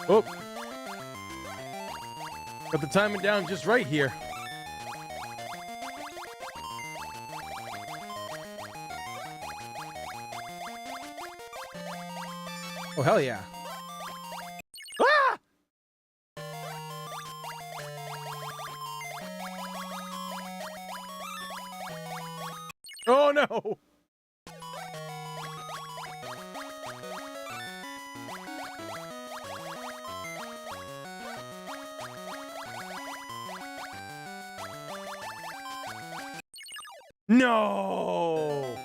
Oh. Got the timing down just right here. Oh, hell yeah. Ah! Oh, no. No!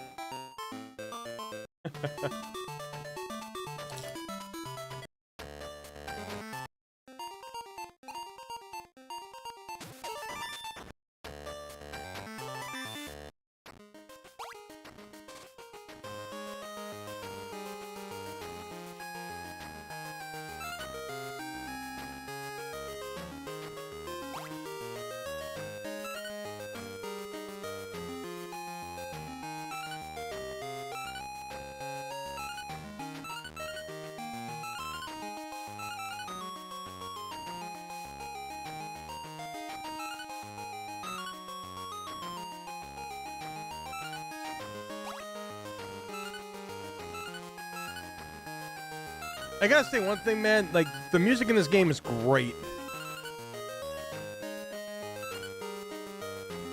I gotta say one thing, man. Like, the music in this game is great.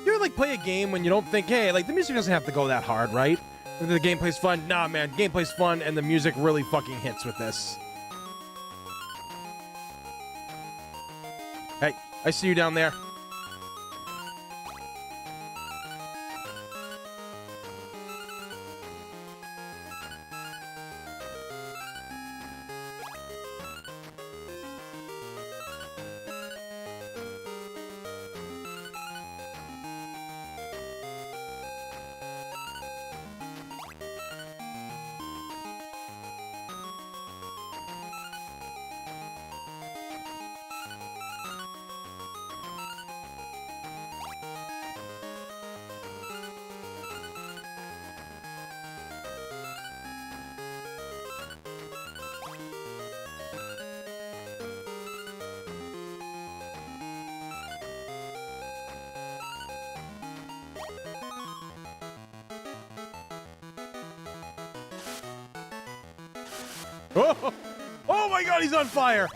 You ever, like, play a game when you don't think, hey, like, the music doesn't have to go that hard, right? The gameplay's fun. Nah, man, gameplay's fun, and the music really fucking hits with this. Hey, I see you down there. Oh, oh my god, he's on fire!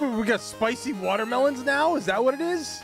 Ooh, we got spicy watermelons now? Is that what it is?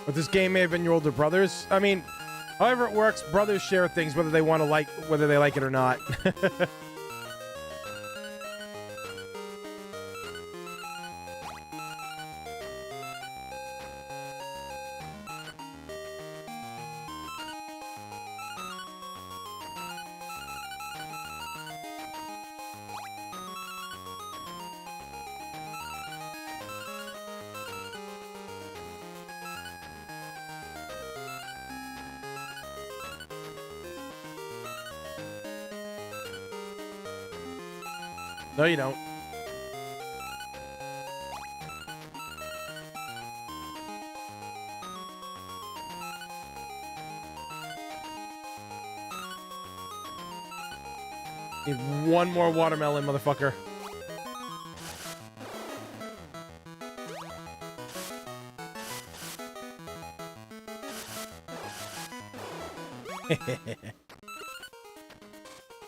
But this game may have been your older brother's. I mean, however it works, brothers share things whether they want to like, whether they like it or not. No, you don't. Need one more watermelon, motherfucker.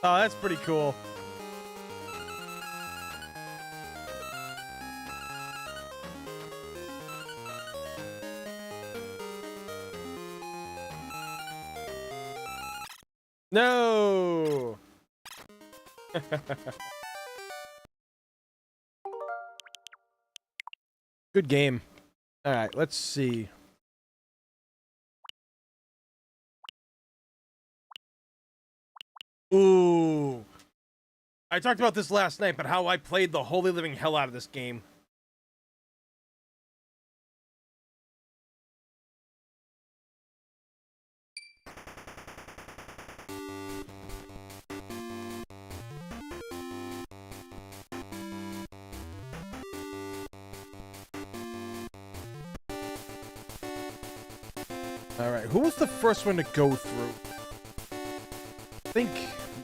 Oh, that's pretty cool. No. Good game. All right, let's see. Ooh. I talked about this last night, but how I played the holy living hell out of this game. All right, who was the first one to go through? I think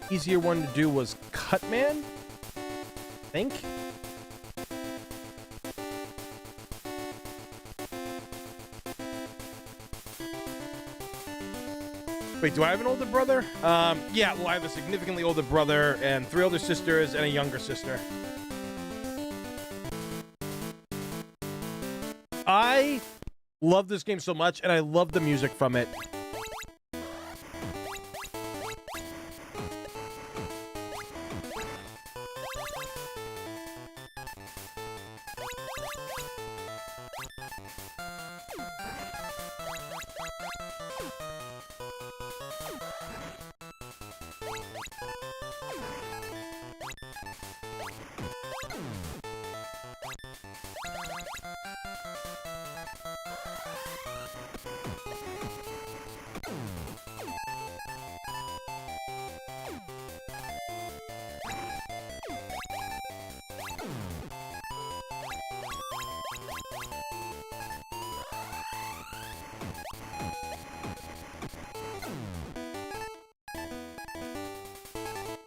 the easier one to do was Cutman? I think? Wait, do I have an older brother? Yeah, well, I have a significantly older brother and 3 older sisters and a younger sister. I love this game so much, and I love the music from it.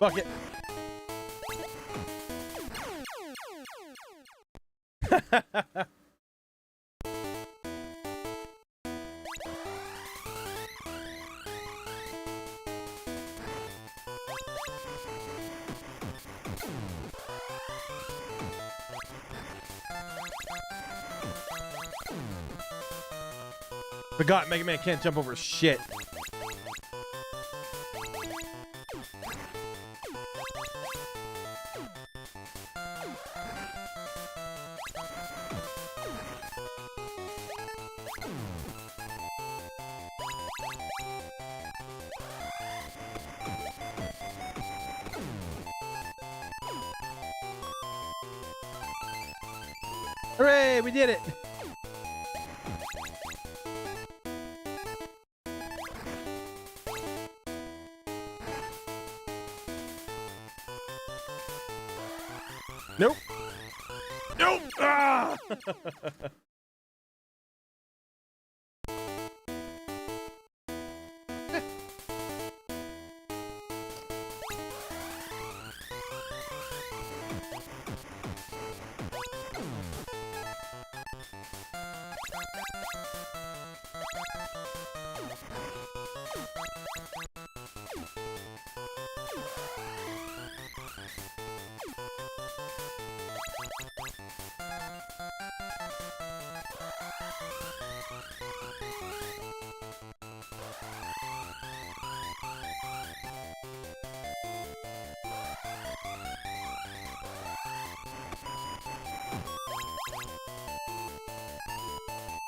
Fuck it. Forgot Mega Man can't jump over shit. Hooray, we did it! Nope. Nope! Ah!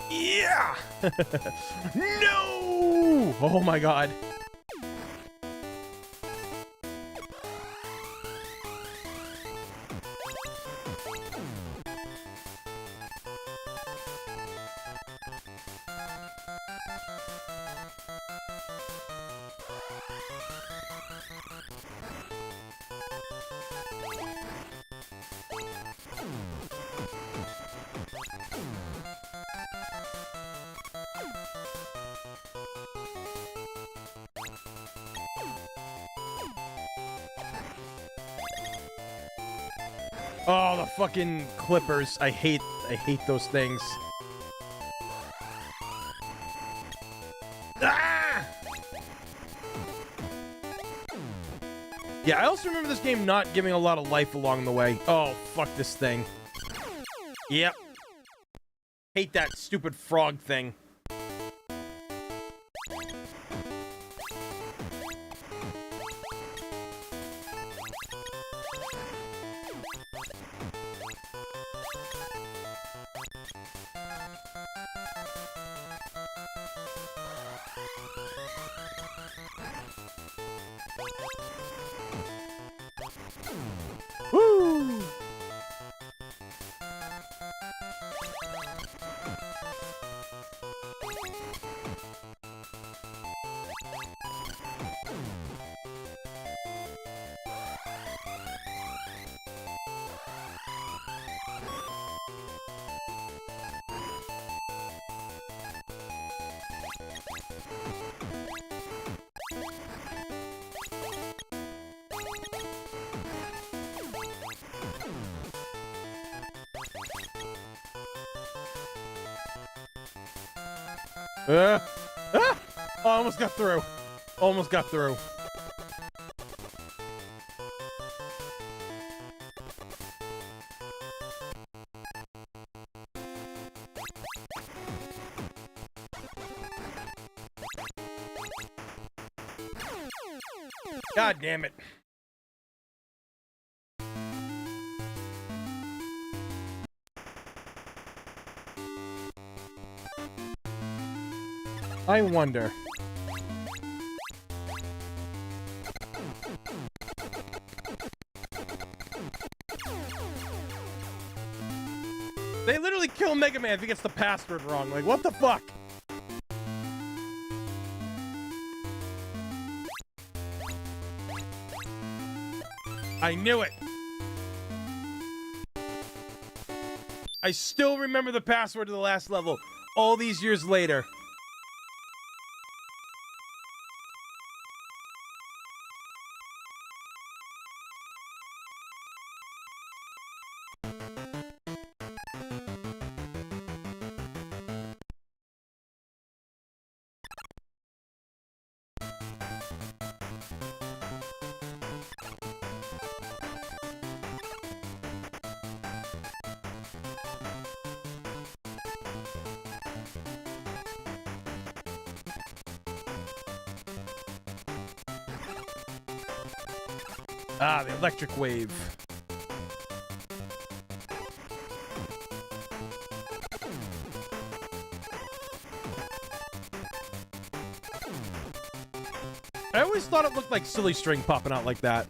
Yeah! No! Oh my god. Oh, the fucking clippers. I hate those things. Ah! Yeah, I also remember this game not giving a lot of life along the way. Oh, fuck this thing. Yep. Hate that stupid frog thing. Woo! Ah! Oh, almost got through. Almost got through. God damn it. I wonder. They literally kill Mega Man if he gets the password wrong. Like, what the fuck? I knew it. I still remember the password to the last level all these years later. Ah, the electric wave. I always thought it looked like silly string popping out like that.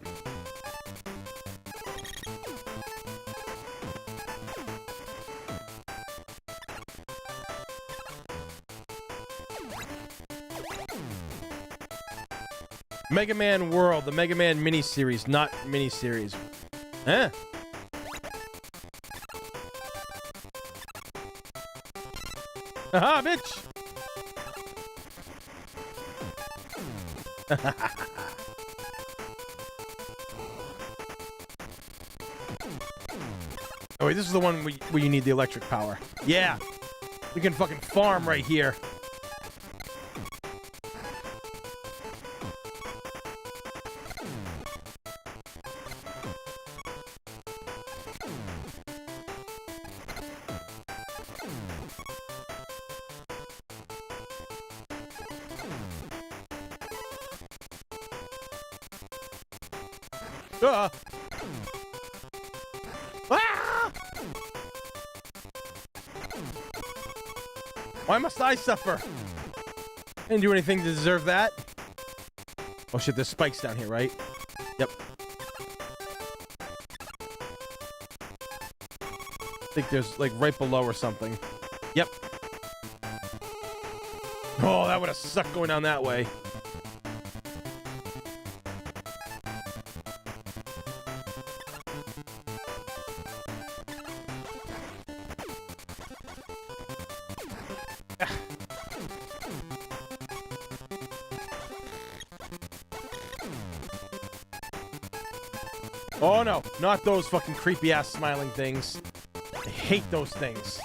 Mega Man World, the Mega Man miniseries, not miniseries. Eh. Haha, bitch! Oh wait, this is the one where you need the electric power. Yeah! We can fucking farm right here. Ah! Why must I suffer? I didn't do anything to deserve that. Oh shit, there's spikes down here, right? Yep. I think there's like right below or something. Yep. Oh, that would have sucked going down that way. Oh no, not those fucking creepy ass smiling things. I hate those things.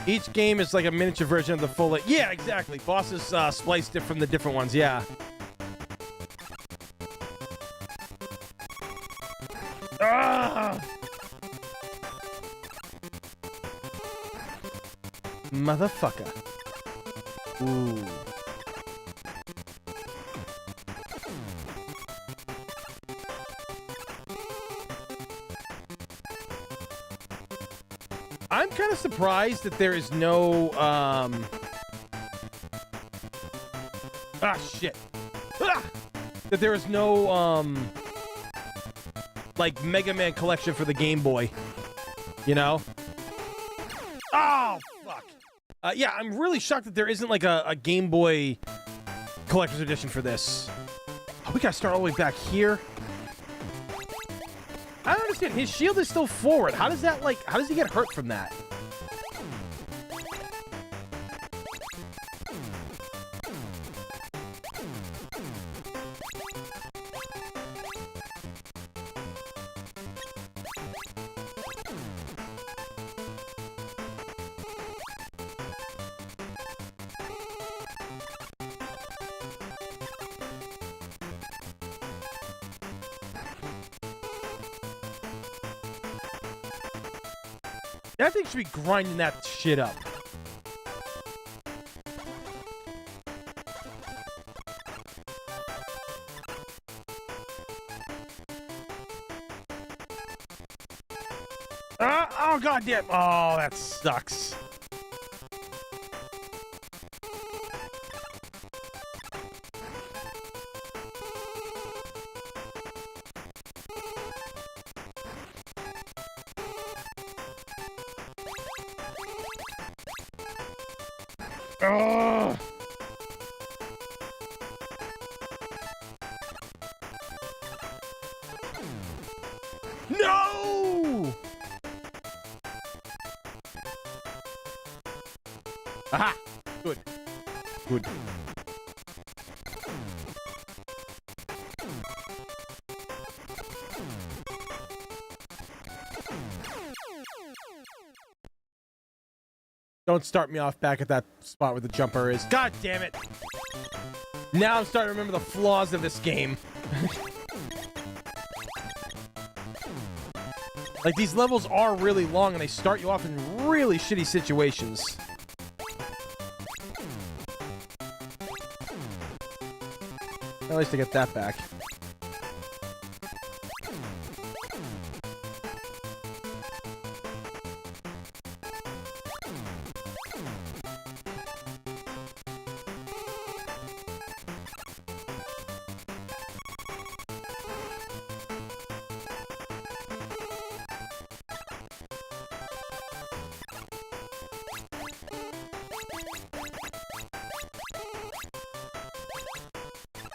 Each game is like a miniature version of the full. Yeah, exactly. Bosses spliced it from the different ones. Yeah. Ah! Motherfucker. Ooh. I'm kind of surprised that there is no, ah, shit. Ah! That there is no, like, Mega Man collection for the Game Boy. You know? Oh, fuck. Yeah, I'm really shocked that there isn't, like, a Game Boy collector's edition for this. Oh, we gotta start all the way back here. I don't understand. His shield is still forward. How does that, like, how does he get hurt from that? I think should be grinding that shit up. Oh, goddamn. Oh, that sucks. Oh. No! Aha! Good. Good. Don't start me off back at that spot where the jumper is. God damn it! Now I'm starting to remember the flaws of this game. Like, these levels are really long, and they start you off in really shitty situations. At least I get that back.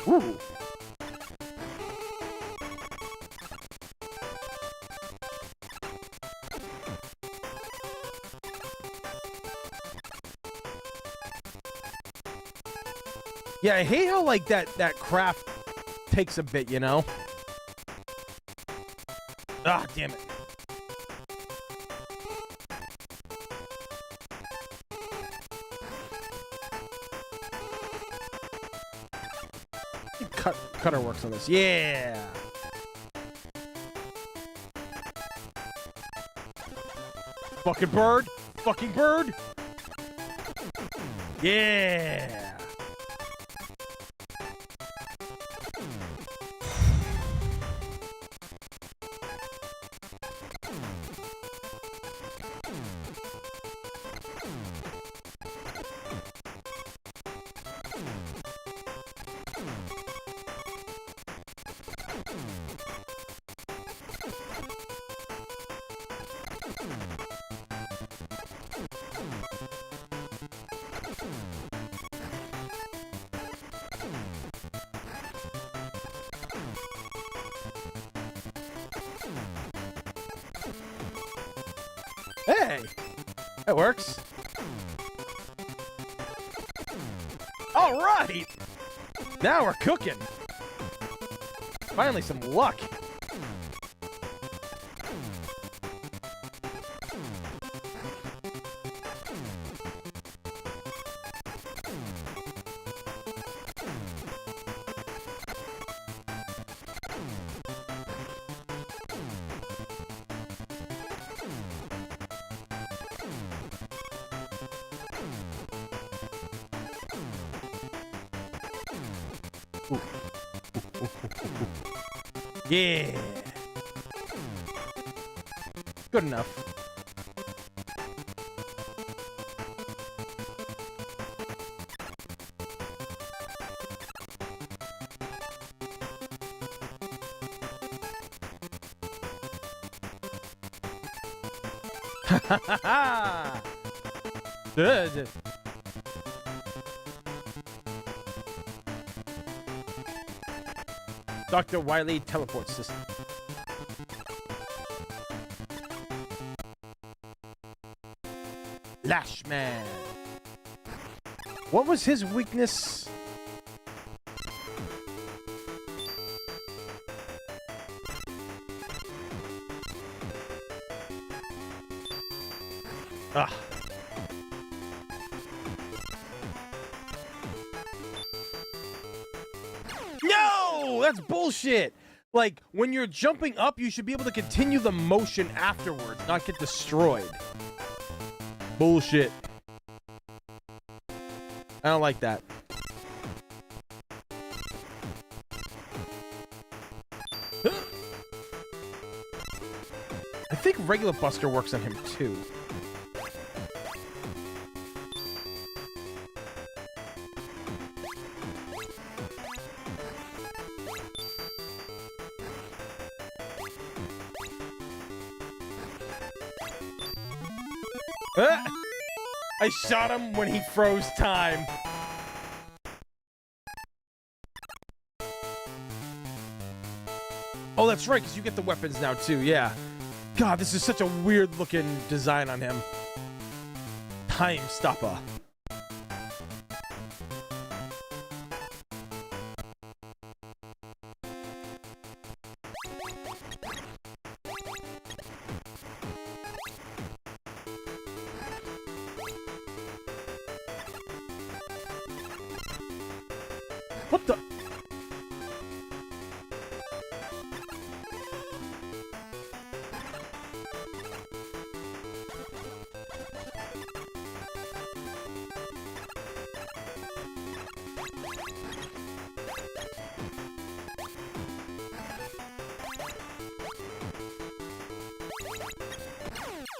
Ooh. Yeah, I hate how, like, that craft takes a bit, you know? Ah, damn it. Cutter works on this. Yeah. Fucking bird. Fucking bird. Yeah. Hey! That works. All right! Now we're cooking. Finally, some luck. Yeah. Good enough. Ha ha ha ha! Good. Dr. Wily teleport system. Lashman. What was his weakness? Ah. No! That's bullshit! Like, when you're jumping up, you should be able to continue the motion afterwards, not get destroyed. Bullshit. I don't like that. I think regular Buster works on him too. I shot him when he froze time. Oh, that's right, because you get the weapons now too, yeah. God, this is such a weird looking design on him. Time Stopper. What the?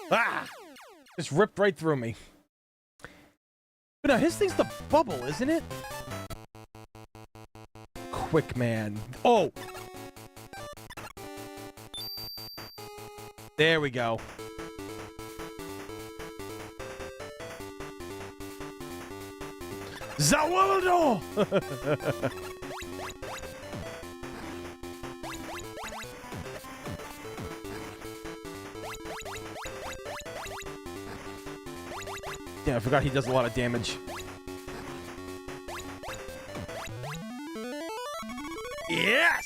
Ah! Just ripped right through me. But no, his thing's the bubble, isn't it? Quick man. Oh! There we go. Zawaldo! Yeah, I forgot he does a lot of damage. Yes!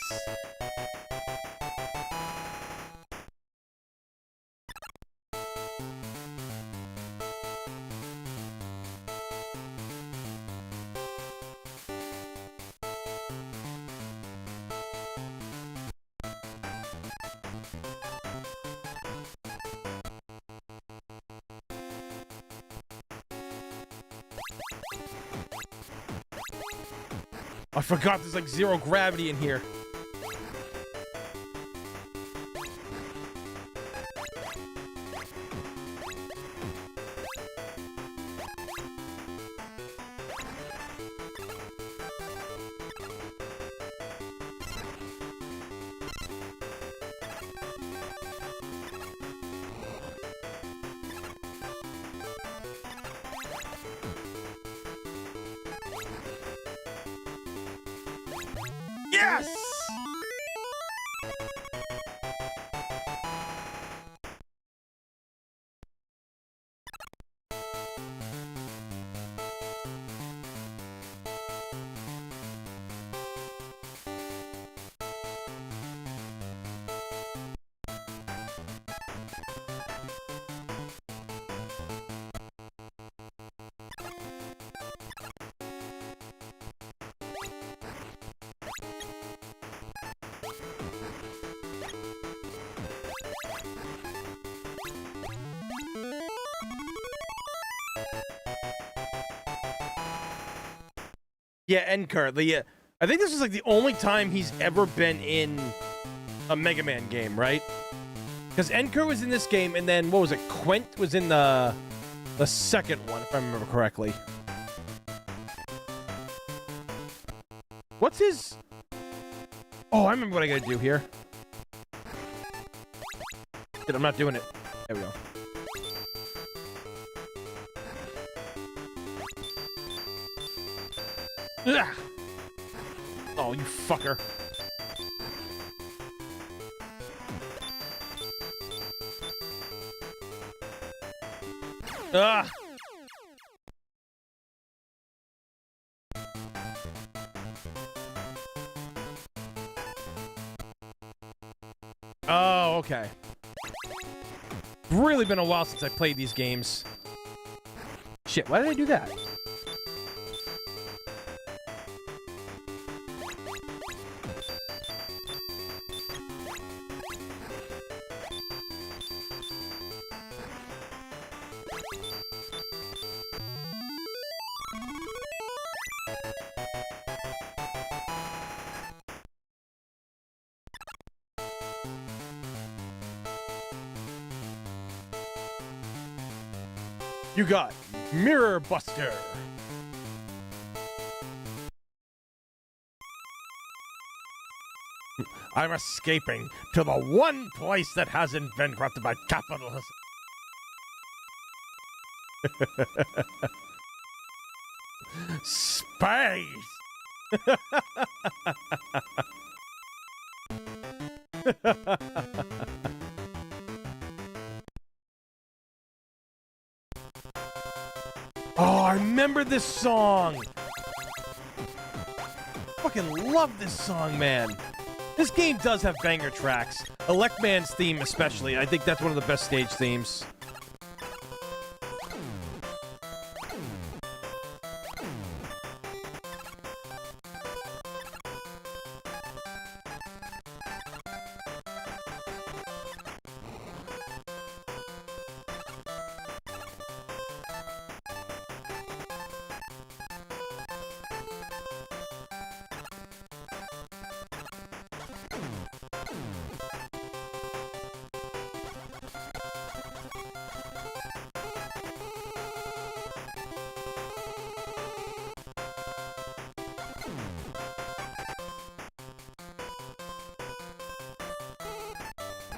I forgot there's like zero gravity in here. Yes! Yeah, Enker. I think this is like the only time he's ever been in a Mega Man game, right? Because Enker was in this game, and then, what was it? Quint was in the second one, if I remember correctly. What's his... Oh, I remember what I gotta do here. Shit, I'm not doing it. There we go. Ugh. Oh, you fucker. Ah! Oh, okay. Really been a while since I played these games. Shit, why did I do that? You got Mirror Buster. I'm escaping to the one place that hasn't been corrupted by capitalism. Space. Oh, I remember this song. Fucking love this song, man. This game does have banger tracks. Electman's theme especially. I think that's one of the best stage themes.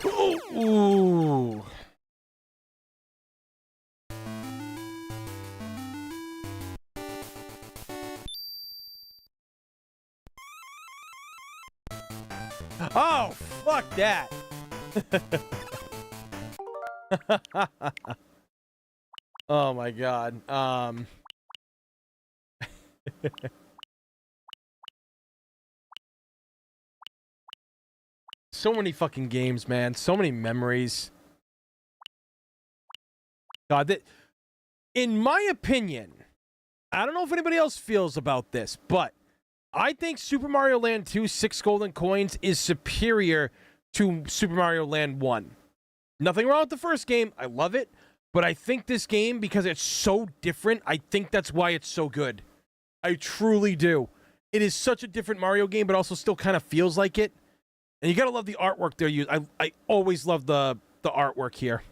Ooh. Oh, fuck that. Oh my god. So many fucking games, man. So many memories. God, that, in my opinion, I don't know if anybody else feels about this, but I think Super Mario Land 2 6 Golden Coins is superior to Super Mario Land 1. Nothing wrong with the first game. I love it. But I think this game, because it's so different, I think that's why it's so good. I truly do. It is such a different Mario game, but also still kind of feels like it. And you gotta love the artwork they're using. I always love the artwork here.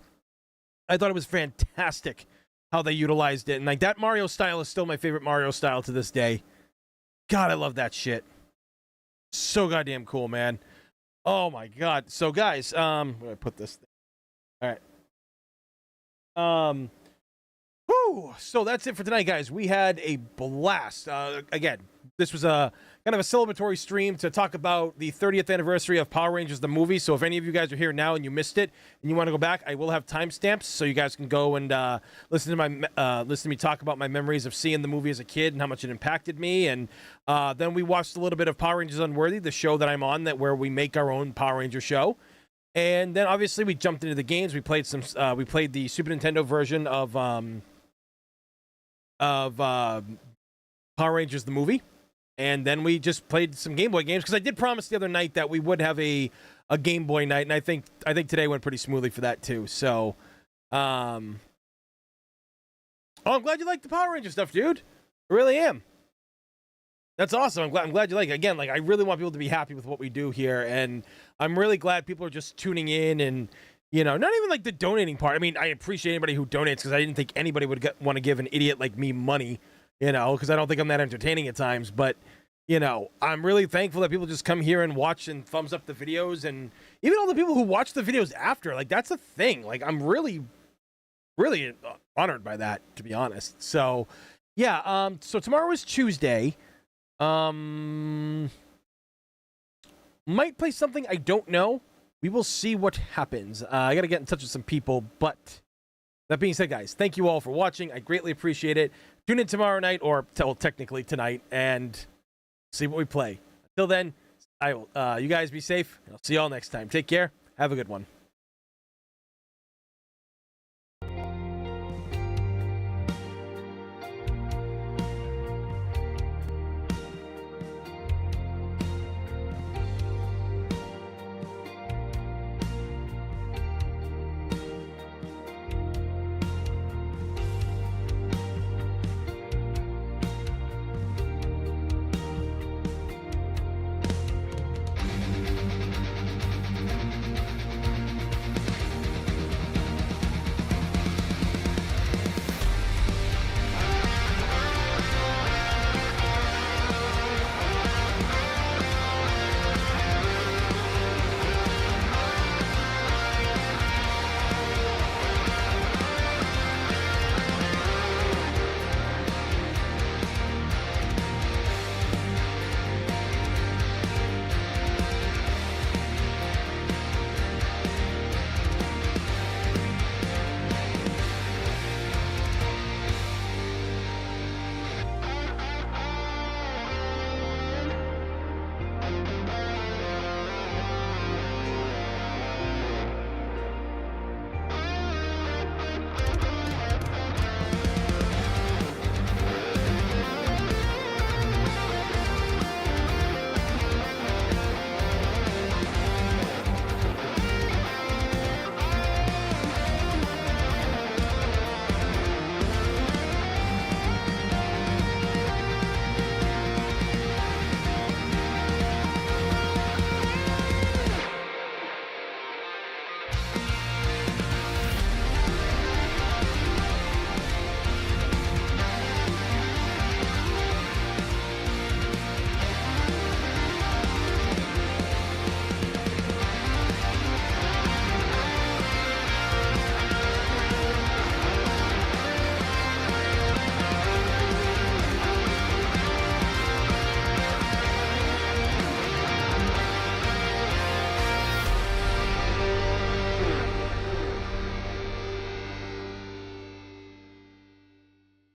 I thought it was fantastic how they utilized it. And like that Mario style is still my favorite Mario style to this day. God, I love that shit. So goddamn cool, man. Oh my god. So guys, I'm gonna put this thing. All right. Whew. So that's it for tonight, guys. We had a blast. Again, this was a kind of a celebratory stream to talk about the 30th anniversary of Power Rangers the movie. So if any of you guys are here now and you missed it and you want to go back, I will have timestamps so you guys can go and listen to me talk about my memories of seeing the movie as a kid and how much it impacted me. And then we watched a little bit of Power Rangers Unworthy, the show that I'm on, where we make our own Power Ranger show. And then obviously we jumped into the games. We played we played the Super Nintendo version of Power Rangers the movie, and then we just played some Game Boy games because I did promise the other night that we would have a Game Boy night, and I think today went pretty smoothly for that too. So, I'm glad you like the Power Ranger stuff, dude. I really am. That's awesome. I'm glad you like it. Again, like I really want people to be happy with what we do here, and I'm really glad people are just tuning in and, you know, not even like the donating part. I mean, I appreciate anybody who donates because I didn't think anybody would want to give an idiot like me money, you know, because I don't think I'm that entertaining at times. But, you know, I'm really thankful that people just come here and watch and thumbs up the videos, and even all the people who watch the videos after. Like, that's a thing. Like, I'm really, really honored by that, to be honest. So, yeah. So tomorrow is Tuesday. Might play something, I don't know. We will see what happens. I gotta get in touch with some people, but that being said, guys, thank you all for watching. I greatly appreciate it. Tune in tomorrow night, or technically tonight, and see what we play. Until then, I will. You guys be safe. I'll see you all next time. Take care. Have a good one.